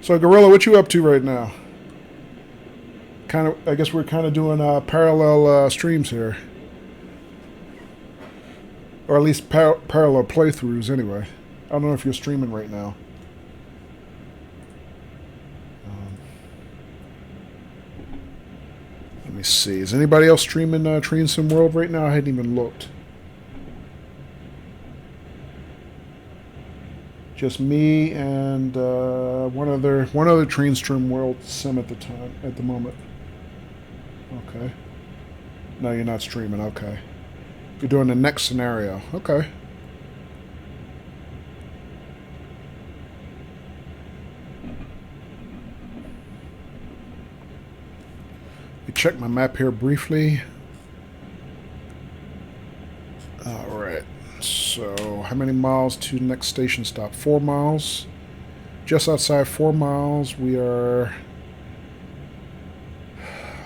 So, Gorilla, what you up to right now? I guess we're kind of doing parallel streams here, or at least parallel playthroughs. Anyway, I don't know if you're streaming right now. Let me see. Is anybody else streaming Train Sim World right now? I hadn't even looked. Just me and one other Train Sim World sim at the moment. Okay. No, you're not streaming. Okay. You're doing the next scenario. Okay. Let me check my map here briefly. All right. So, how many miles to next station stop? 4 miles. Just outside 4 miles, we are...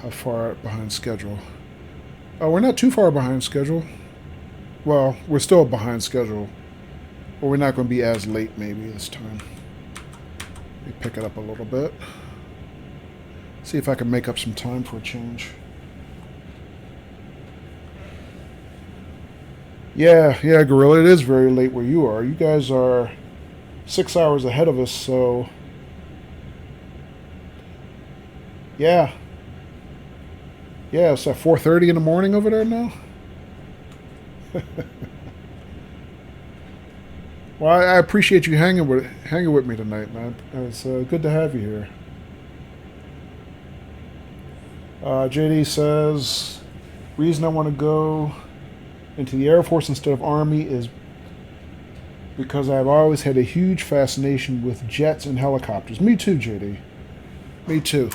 How far behind schedule? Oh, we're not too far behind schedule. Well, we're still behind schedule. But we're not going to be as late maybe this time. Let me pick it up a little bit. See if I can make up some time for a change. Yeah, Gorilla, it is very late where you are. You guys are 6 hours ahead of us, so... Yeah. Yeah, it's at 4:30 in the morning over there now. Well, I appreciate you hanging with me tonight, man. It's good to have you here. JD says, reason I want to go into the Air Force instead of Army is because I've always had a huge fascination with jets and helicopters. Me too, JD. Me too.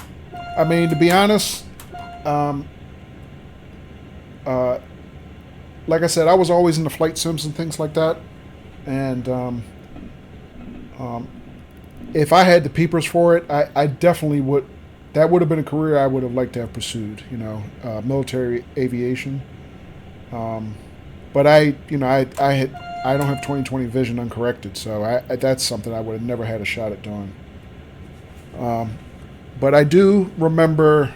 I mean, to be honest, like I said, I was always into flight sims and things like that. And if I had the peepers for it, I definitely would. That would have been a career I would have liked to have pursued. Military aviation. But I don't have 20/20 vision uncorrected, so that's something I would have never had a shot at doing. But I do remember,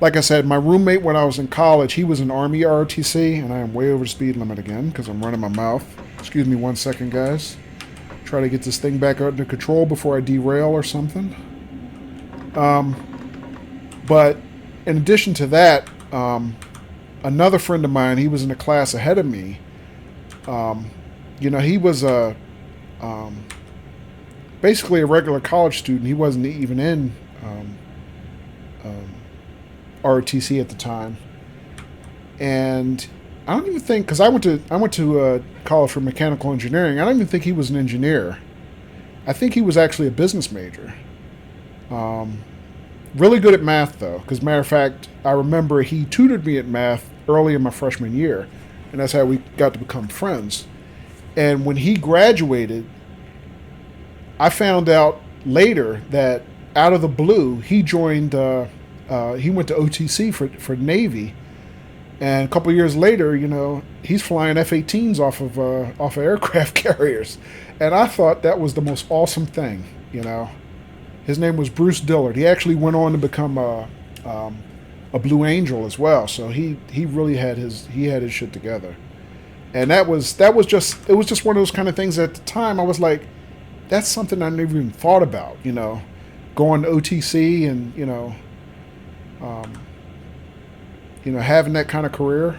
like I said, my roommate when I was in college, he was an Army ROTC, and I am way over the speed limit again because I'm running my mouth. Excuse me 1 second, guys. Try to get this thing back under control before I derail or something. But in addition to that, another friend of mine, he was in a class ahead of me. He was basically a regular college student. He wasn't even in ROTC at the time, and I don't even think, because I went to college for mechanical engineering. I don't even think he was an engineer. I think he was actually a business major. Really good at math though, because matter of fact, I remember he tutored me at math early in my freshman year, and that's how we got to become friends. And when he graduated, I found out later that out of the blue, he joined. He went to OTC for Navy, and a couple of years later, you know, he's flying F-18s off of aircraft carriers, and I thought that was the most awesome thing. You know, his name was Bruce Dillard. He actually went on to become a Blue Angel as well. So he really had his shit together, and that was just one of those kind of things. At the time, I was like, that's something I never even thought about. You know, going to OTC and having that kind of career.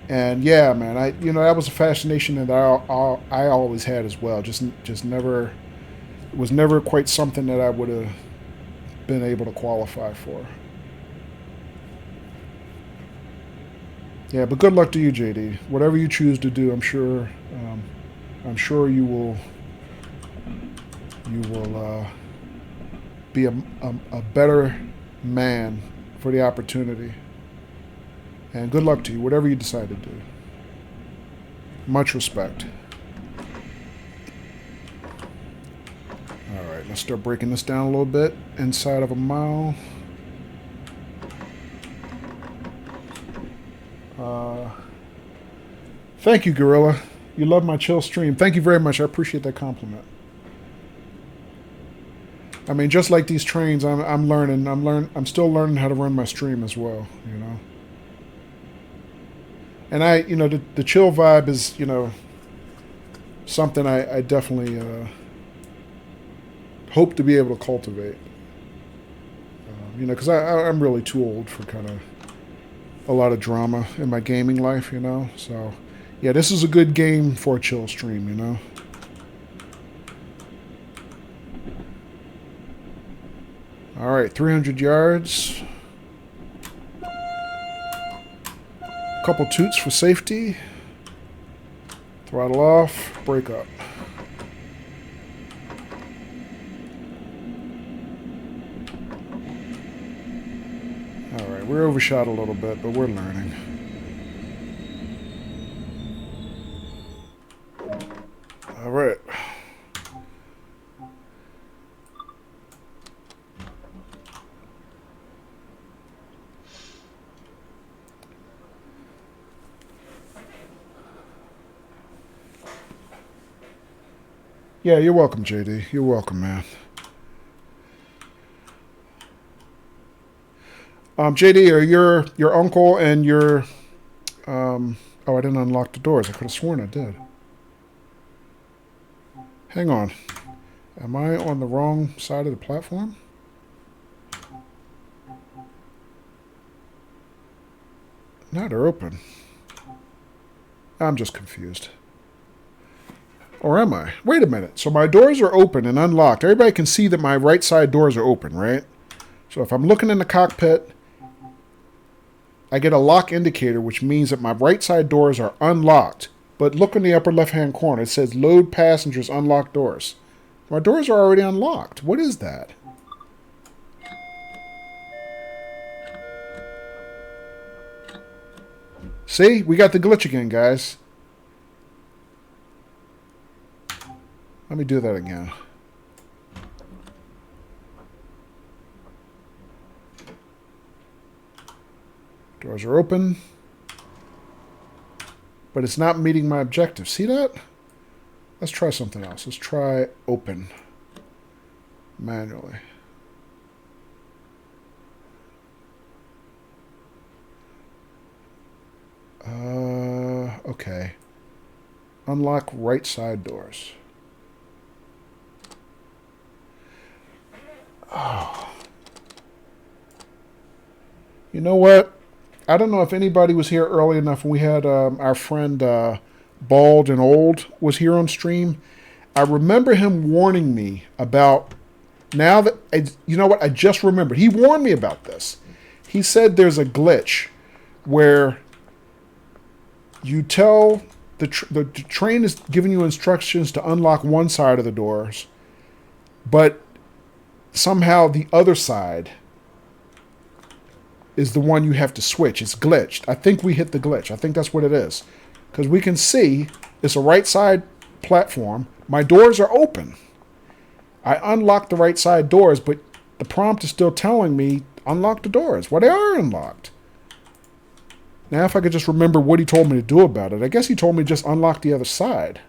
And yeah, man, that was a fascination that I always had as well. Just never, it was never quite something that I would have been able to qualify for. Yeah, but good luck to you, JD. Whatever you choose to do, I'm sure you will be a better man for the opportunity. And good luck to you, whatever you decide to do. Much respect. Alright, let's start breaking this down a little bit. Inside of a mile. Thank you, Gorilla. You love my chill stream. Thank you very much. I appreciate that compliment. I mean, just like these trains, I'm learning. I'm still learning how to run my stream as well. You know. And the chill vibe is, something I definitely hope to be able to cultivate. Because I'm really too old for kind of a lot of drama in my gaming life. So yeah, this is a good game for a chill stream. All right, 300 yards. Couple toots for safety. Throttle off, brake up. Alright, we're overshot a little bit, but we're learning. Alright. Yeah, you're welcome, JD. You're welcome, man. JD, are your uncle and your oh, I didn't unlock the doors. I could have sworn I did. Hang on. Am I on the wrong side of the platform? No, they're open. I'm just confused. Or am I? Wait a minute. So my doors are open and unlocked. Everybody can see that my right side doors are open, right? So if I'm looking in the cockpit, I get a lock indicator, which means that my right side doors are unlocked. But look in the upper left-hand corner. It says load passengers, unlock doors. My doors are already unlocked. What is that? See? We got the glitch again, guys. Let me do that again. Doors are open. But it's not meeting my objective. See that? Let's try something else. Let's try open. Manually. Okay. Unlock right side doors. Oh. You know what? I don't know if anybody was here early enough when we had our friend Bald and Old was here on stream. I remember him warning me about Now that, you know what, I just remembered. He warned me about this. He said there's a glitch where you tell the train is giving you instructions to unlock one side of the doors, but somehow the other side is the one you have to switch. It's glitched. I think we hit the glitch. I think that's what it is. Because we can see it's a right side platform. My doors are open. I unlocked the right side doors, but the prompt is still telling me unlock the doors. Well, they are unlocked. Now, if I could just remember what he told me to do about it. I guess he told me just unlock the other side.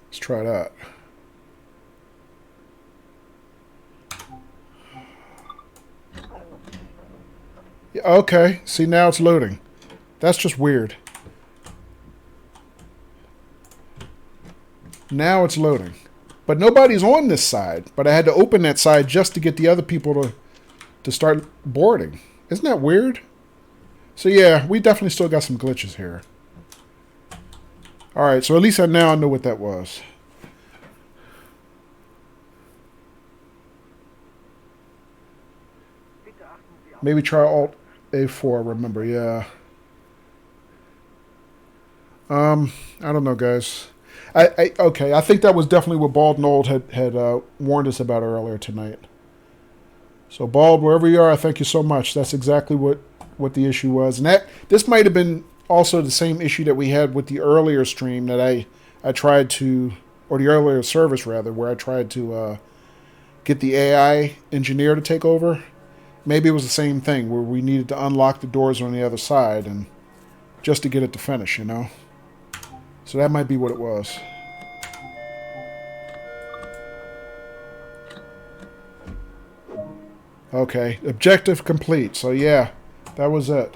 Let's try that. Yeah, okay. See, now it's loading. That's just weird. Now it's loading. But nobody's on this side. But I had to open that side just to get the other people to start boarding. Isn't that weird? So yeah, we definitely still got some glitches here. Alright, so at least now I know what that was. Maybe try Alt A4, remember, yeah. I don't know, guys. Okay, I think that was definitely what Bald and Old had warned us about earlier tonight. So, Bald, wherever you are, I thank you so much. That's exactly what the issue was. And this might have been also the same issue that we had with the earlier stream that I tried to, or the earlier service, rather, where I tried to get the AI engineer to take over. Maybe it was the same thing, where we needed to unlock the doors on the other side and just to get it to finish, you know? So that might be what it was. Okay, objective complete. So yeah, that was it.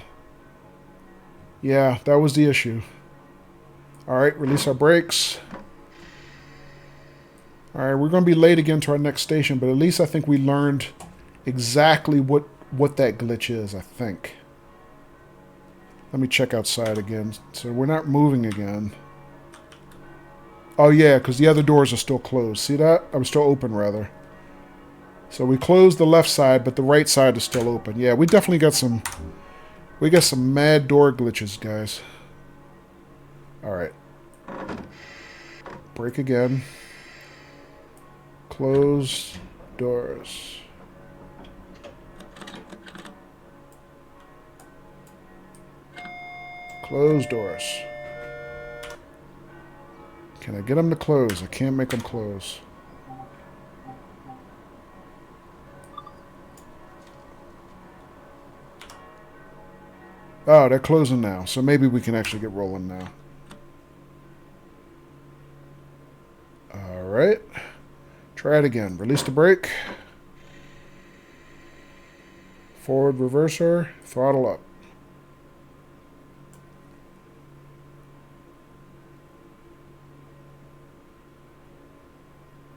Yeah, that was the issue. Alright, release our brakes. Alright, we're going to be late again to our next station, but at least I think we learned exactly what that glitch is, I think. Let me check outside again. So we're not moving again. Oh yeah, because the other doors are still closed. See that? I'm still open, rather. So we closed the left side, but the right side is still open. Yeah, we definitely got some... We got some mad door glitches, guys. Alright. Break again. Close doors. Close doors. Can I get them to close? I can't make them close. Oh, they're closing now, so maybe we can actually get rolling now. Alright. Try it again. Release the brake. Forward reverser. Throttle up.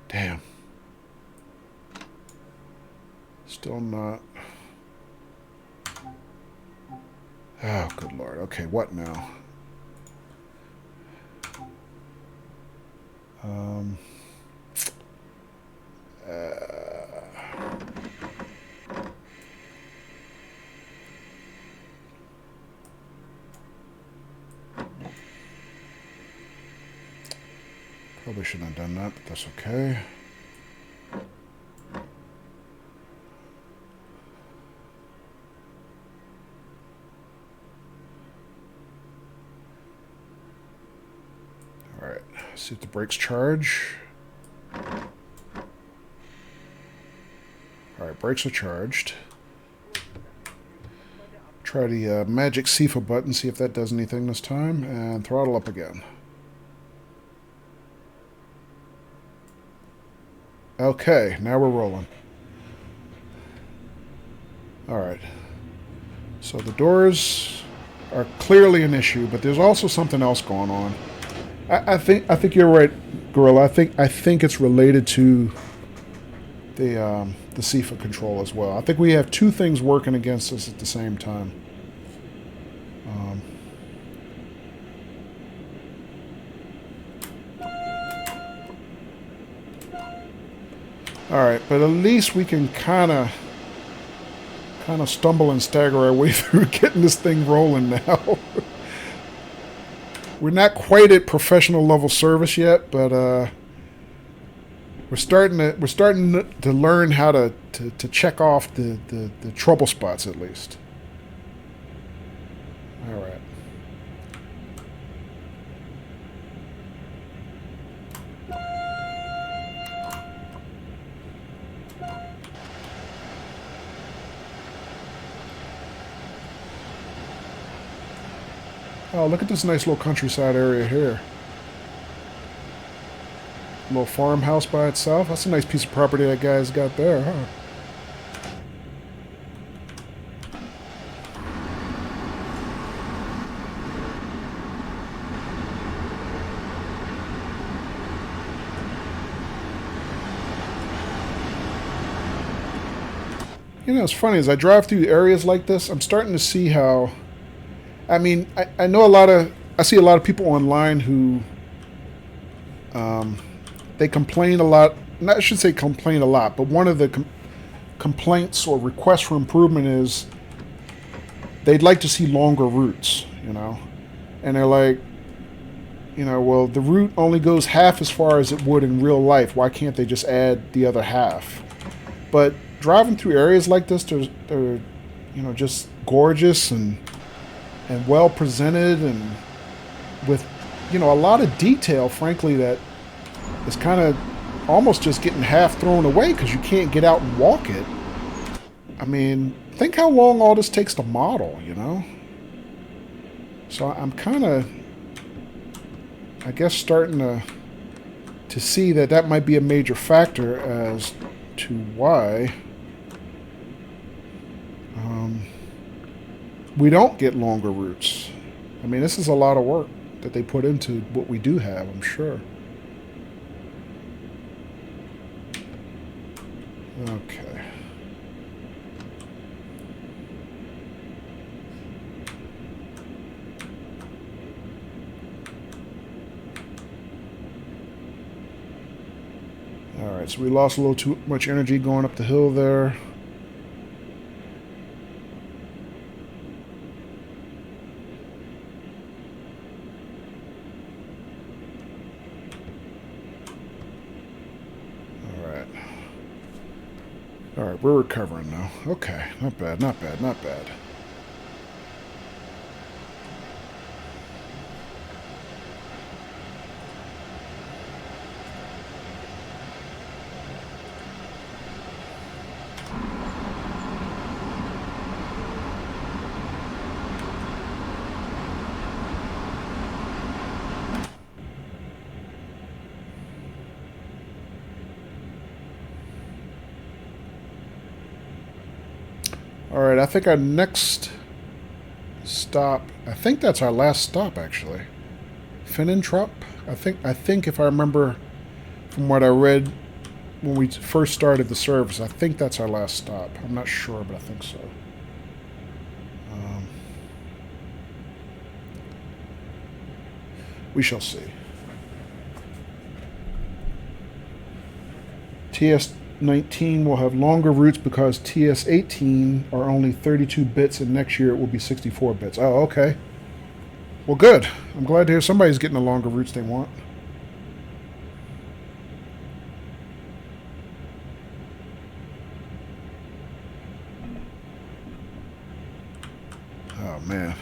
Damn. Still not. Oh, good lord. Okay, what now? Probably shouldn't have done that, but that's okay. Alright, see if the brakes charge. Alright, brakes are charged. Try the magic CIFA button, see if that does anything this time, and throttle up again. Okay, now we're rolling. Alright. So the doors are clearly an issue, but there's also something else going on. I think you're right, Gorilla. I think it's related to the CIFA control as well. I think we have two things working against us at the same time. Alright, but at least we can kind of stumble and stagger our way through getting this thing rolling now. We're not quite at professional level service yet, but we're starting to learn how to check off the trouble spots at least. All right. Oh, look at this nice little countryside area here. Little farmhouse by itself. That's a nice piece of property that guy's got there, huh? You know, it's funny, as I drive through areas like this, I'm starting to see how... I mean, I know I see a lot of people online who... they complain a lot. I should say complain a lot, but one of the complaints or requests for improvement is they'd like to see longer routes, you know? And they're like, you know, well, the route only goes half as far as it would in real life. Why can't they just add the other half? But driving through areas like this, they're you know, just gorgeous and well presented and with, you know, a lot of detail, frankly, that is kind of almost just getting half thrown away because you can't get out and walk it. I mean, think how long all this takes to model, you know? So I'm kind of, I guess, starting to see that might be a major factor as to why we don't get longer routes. I mean, this is a lot of work that they put into what we do have, I'm sure. Okay. Alright, so we lost a little too much energy going up the hill there. Alright, we're recovering now. Okay, not bad, not bad, not bad. Alright, I think our next stop, I think that's our last stop, actually. Finnentrop? I think if I remember from what I read when we first started the service, I think that's our last stop. I'm not sure, but I think so. We shall see. TS19 will have longer routes because TS18 are only 32 bits, and next year it will be 64 bits. Oh, okay. Well, good. I'm glad to hear somebody's getting the longer routes they want. Oh, man.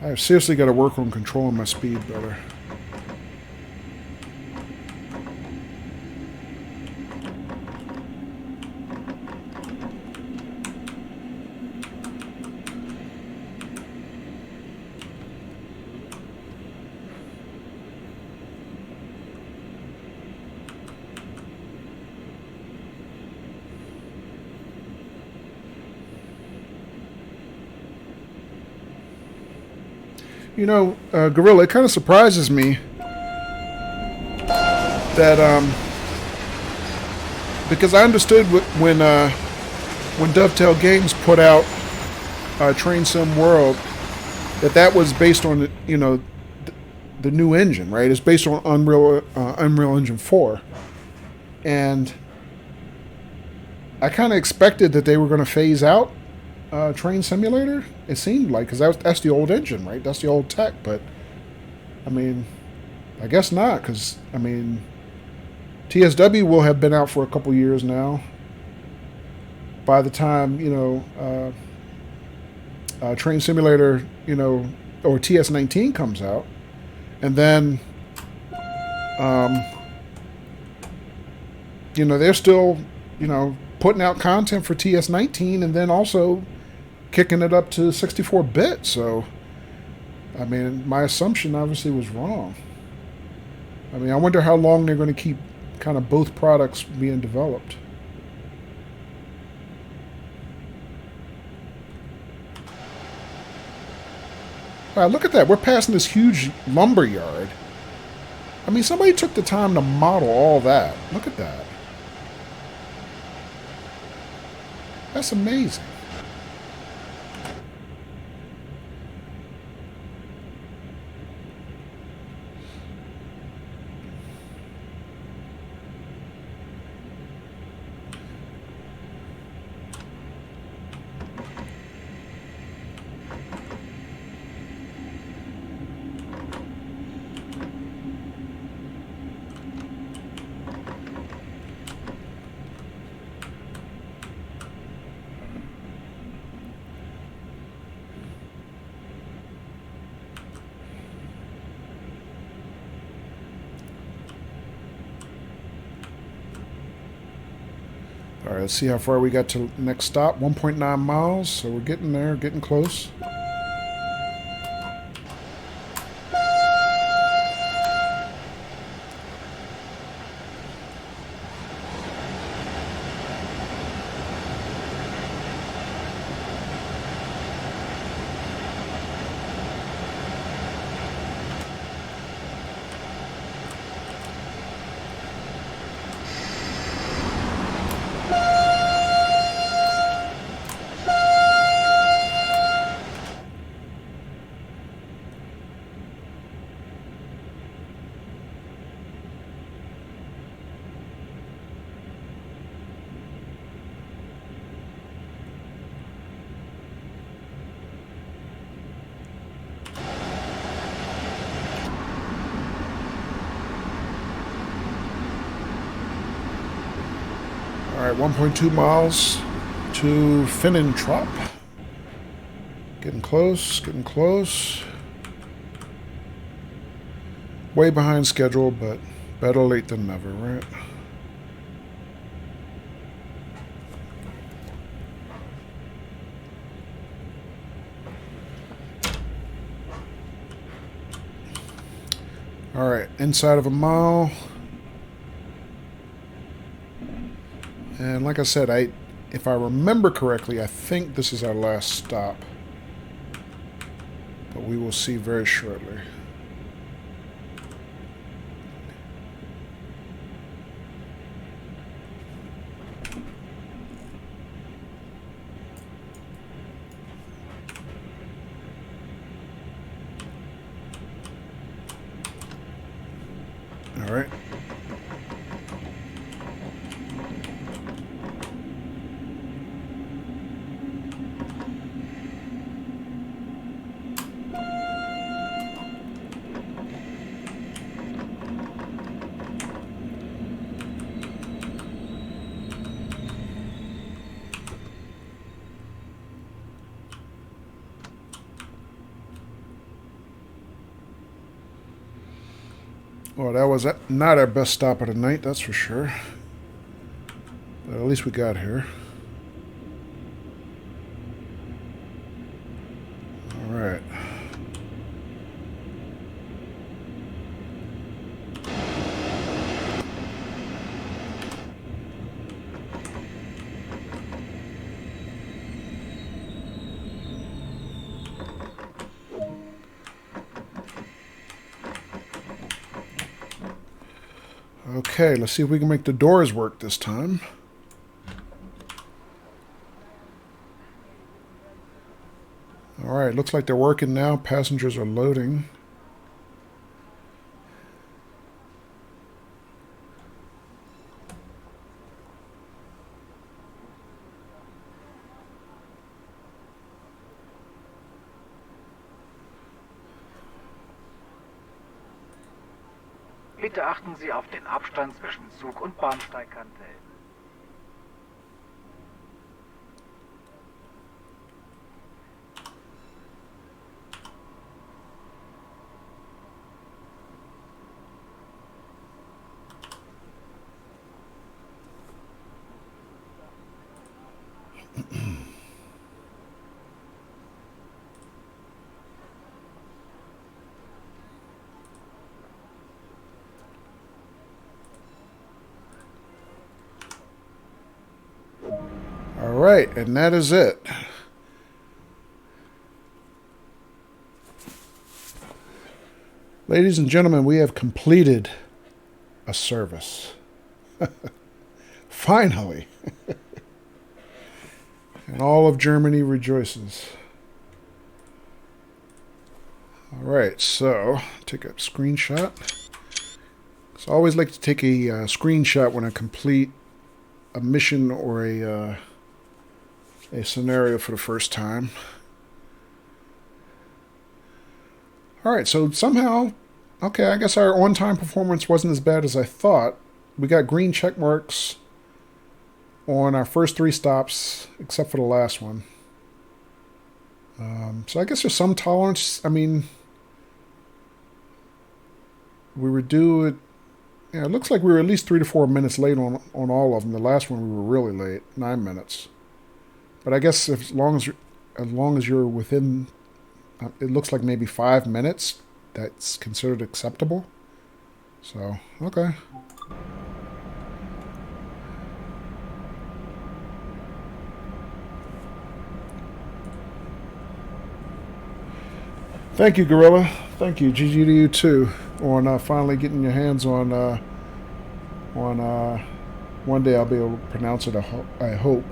I've seriously got to work on controlling my speed better. You know, Gorilla, it kind of surprises me that, because I understood when Dovetail Games put out Train Sim World, that was based on, you know, the new engine, right? It's based on Unreal Engine 4. And I kind of expected that they were going to phase out Train Simulator. It seemed like, because that's the old engine, right? That's the old tech. But I mean, I guess not, because I mean, TSW will have been out for a couple years now. By the time Train Simulator, or TS19 comes out, and then they're still putting out content for TS19, and then also kicking it up to 64-bit. So, I mean, my assumption obviously was wrong. I mean, I wonder how long they're going to keep kind of both products being developed. Wow, look at that. We're passing this huge lumber yard. I mean, somebody took the time to model all that. Look at that. That's amazing. All right, let's see how far we got to next stop. 1.9 miles, so we're getting there, getting close. All right, 1.2 miles to Finnentrop. Getting close, getting close. Way behind schedule, but better late than never, right? All right, inside of a mile. And like I said, if I remember correctly, I think this is our last stop. But we will see very shortly. All right. Well, that was not our best stop of the night, that's for sure. But at least we got here. All right. Okay, let's see if we can make the doors work this time. All right, looks like they're working now. Passengers are loading. Bitte achten Sie auf den Abstand zwischen Zug- und Bahnsteigkante. All right, and that is it. Ladies and gentlemen, we have completed a service. Finally. And all of Germany rejoices. All right, so take a screenshot. So I always like to take a screenshot when I complete a mission or a scenario for the first time. All right, so somehow, okay, I guess our on-time performance wasn't as bad as I thought. We got green check marks on our first 3 stops, except for the last one. So I guess there's some tolerance. I mean, we were due at, yeah, it looks like we were at least 3 to 4 minutes late on all of them. The last one we were really late, 9 minutes. But I guess as long as you're within, it looks like maybe 5 minutes, that's considered acceptable. So, okay. Thank you, Gorilla. Thank you. GG to you too on finally getting your hands on one day I'll be able to pronounce it. I hope.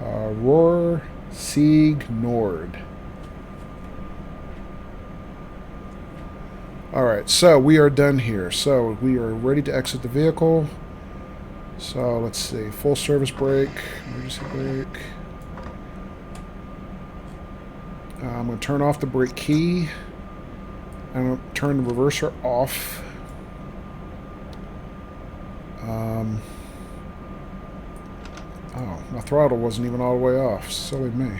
Ruhr Sieg Nord. All right, so we are done here. So we are ready to exit the vehicle. So let's see. Full service brake, emergency brake. I'm going to turn off the brake key. I'm going to turn the reverser off. Oh, my throttle wasn't even all the way off. Silly me.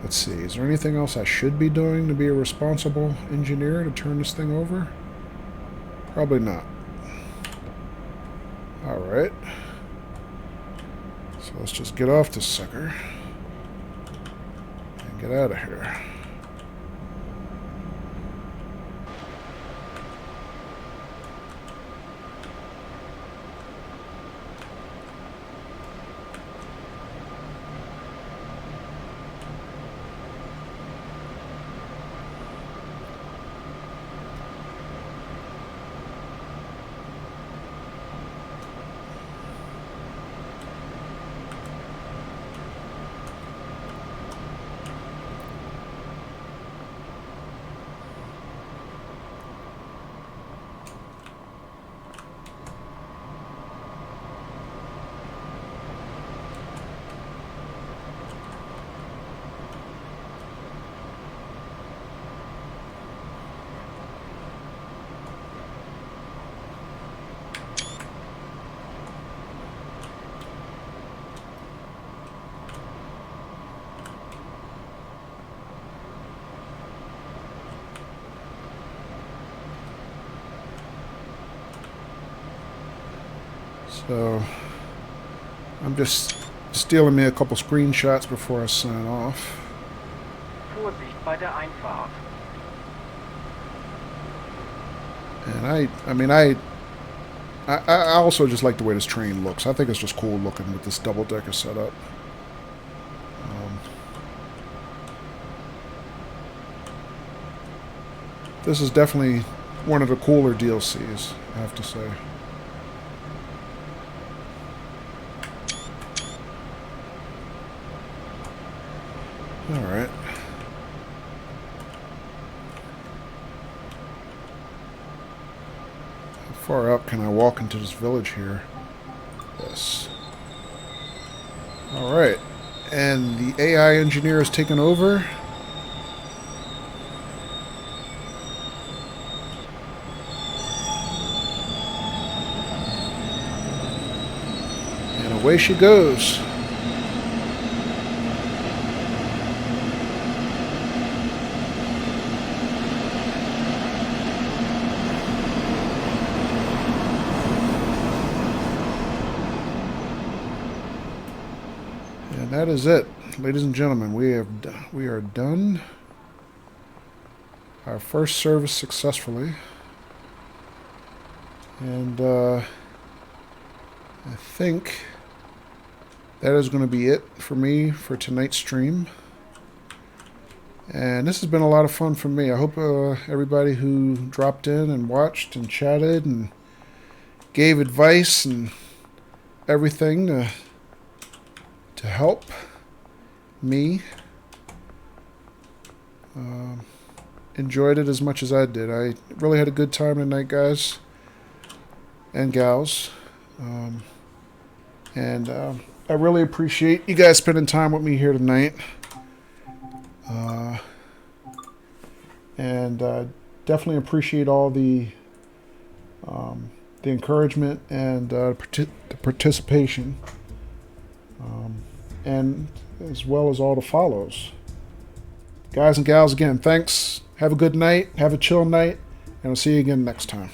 Let's see. Is there anything else I should be doing to be a responsible engineer to turn this thing over? Probably not. Alright. So let's just get off this sucker. Get out of here. So I'm just stealing me a couple screenshots before I sign off. Vorsicht bei der Einfahrt. And I also just like the way this train looks. I think it's just cool looking with this double-decker setup. This is definitely one of the cooler DLCs, I have to say. Alright. How far up can I walk into this village here? Yes. Alright. And the AI engineer has taken over. away she goes. And that is it, ladies and gentlemen. We are done. Our first service successfully. And I think that is going to be it for me for tonight's stream. And this has been a lot of fun for me. I hope everybody who dropped in and watched and chatted and gave advice and everything to help me enjoyed it as much as I did. I really had a good time tonight, guys and gals. I really appreciate you guys spending time with me here tonight. Definitely appreciate all the encouragement and the participation, and as well as all the follows. Guys and gals, again, thanks. Have a good night. Have a chill night. And I'll see you again next time.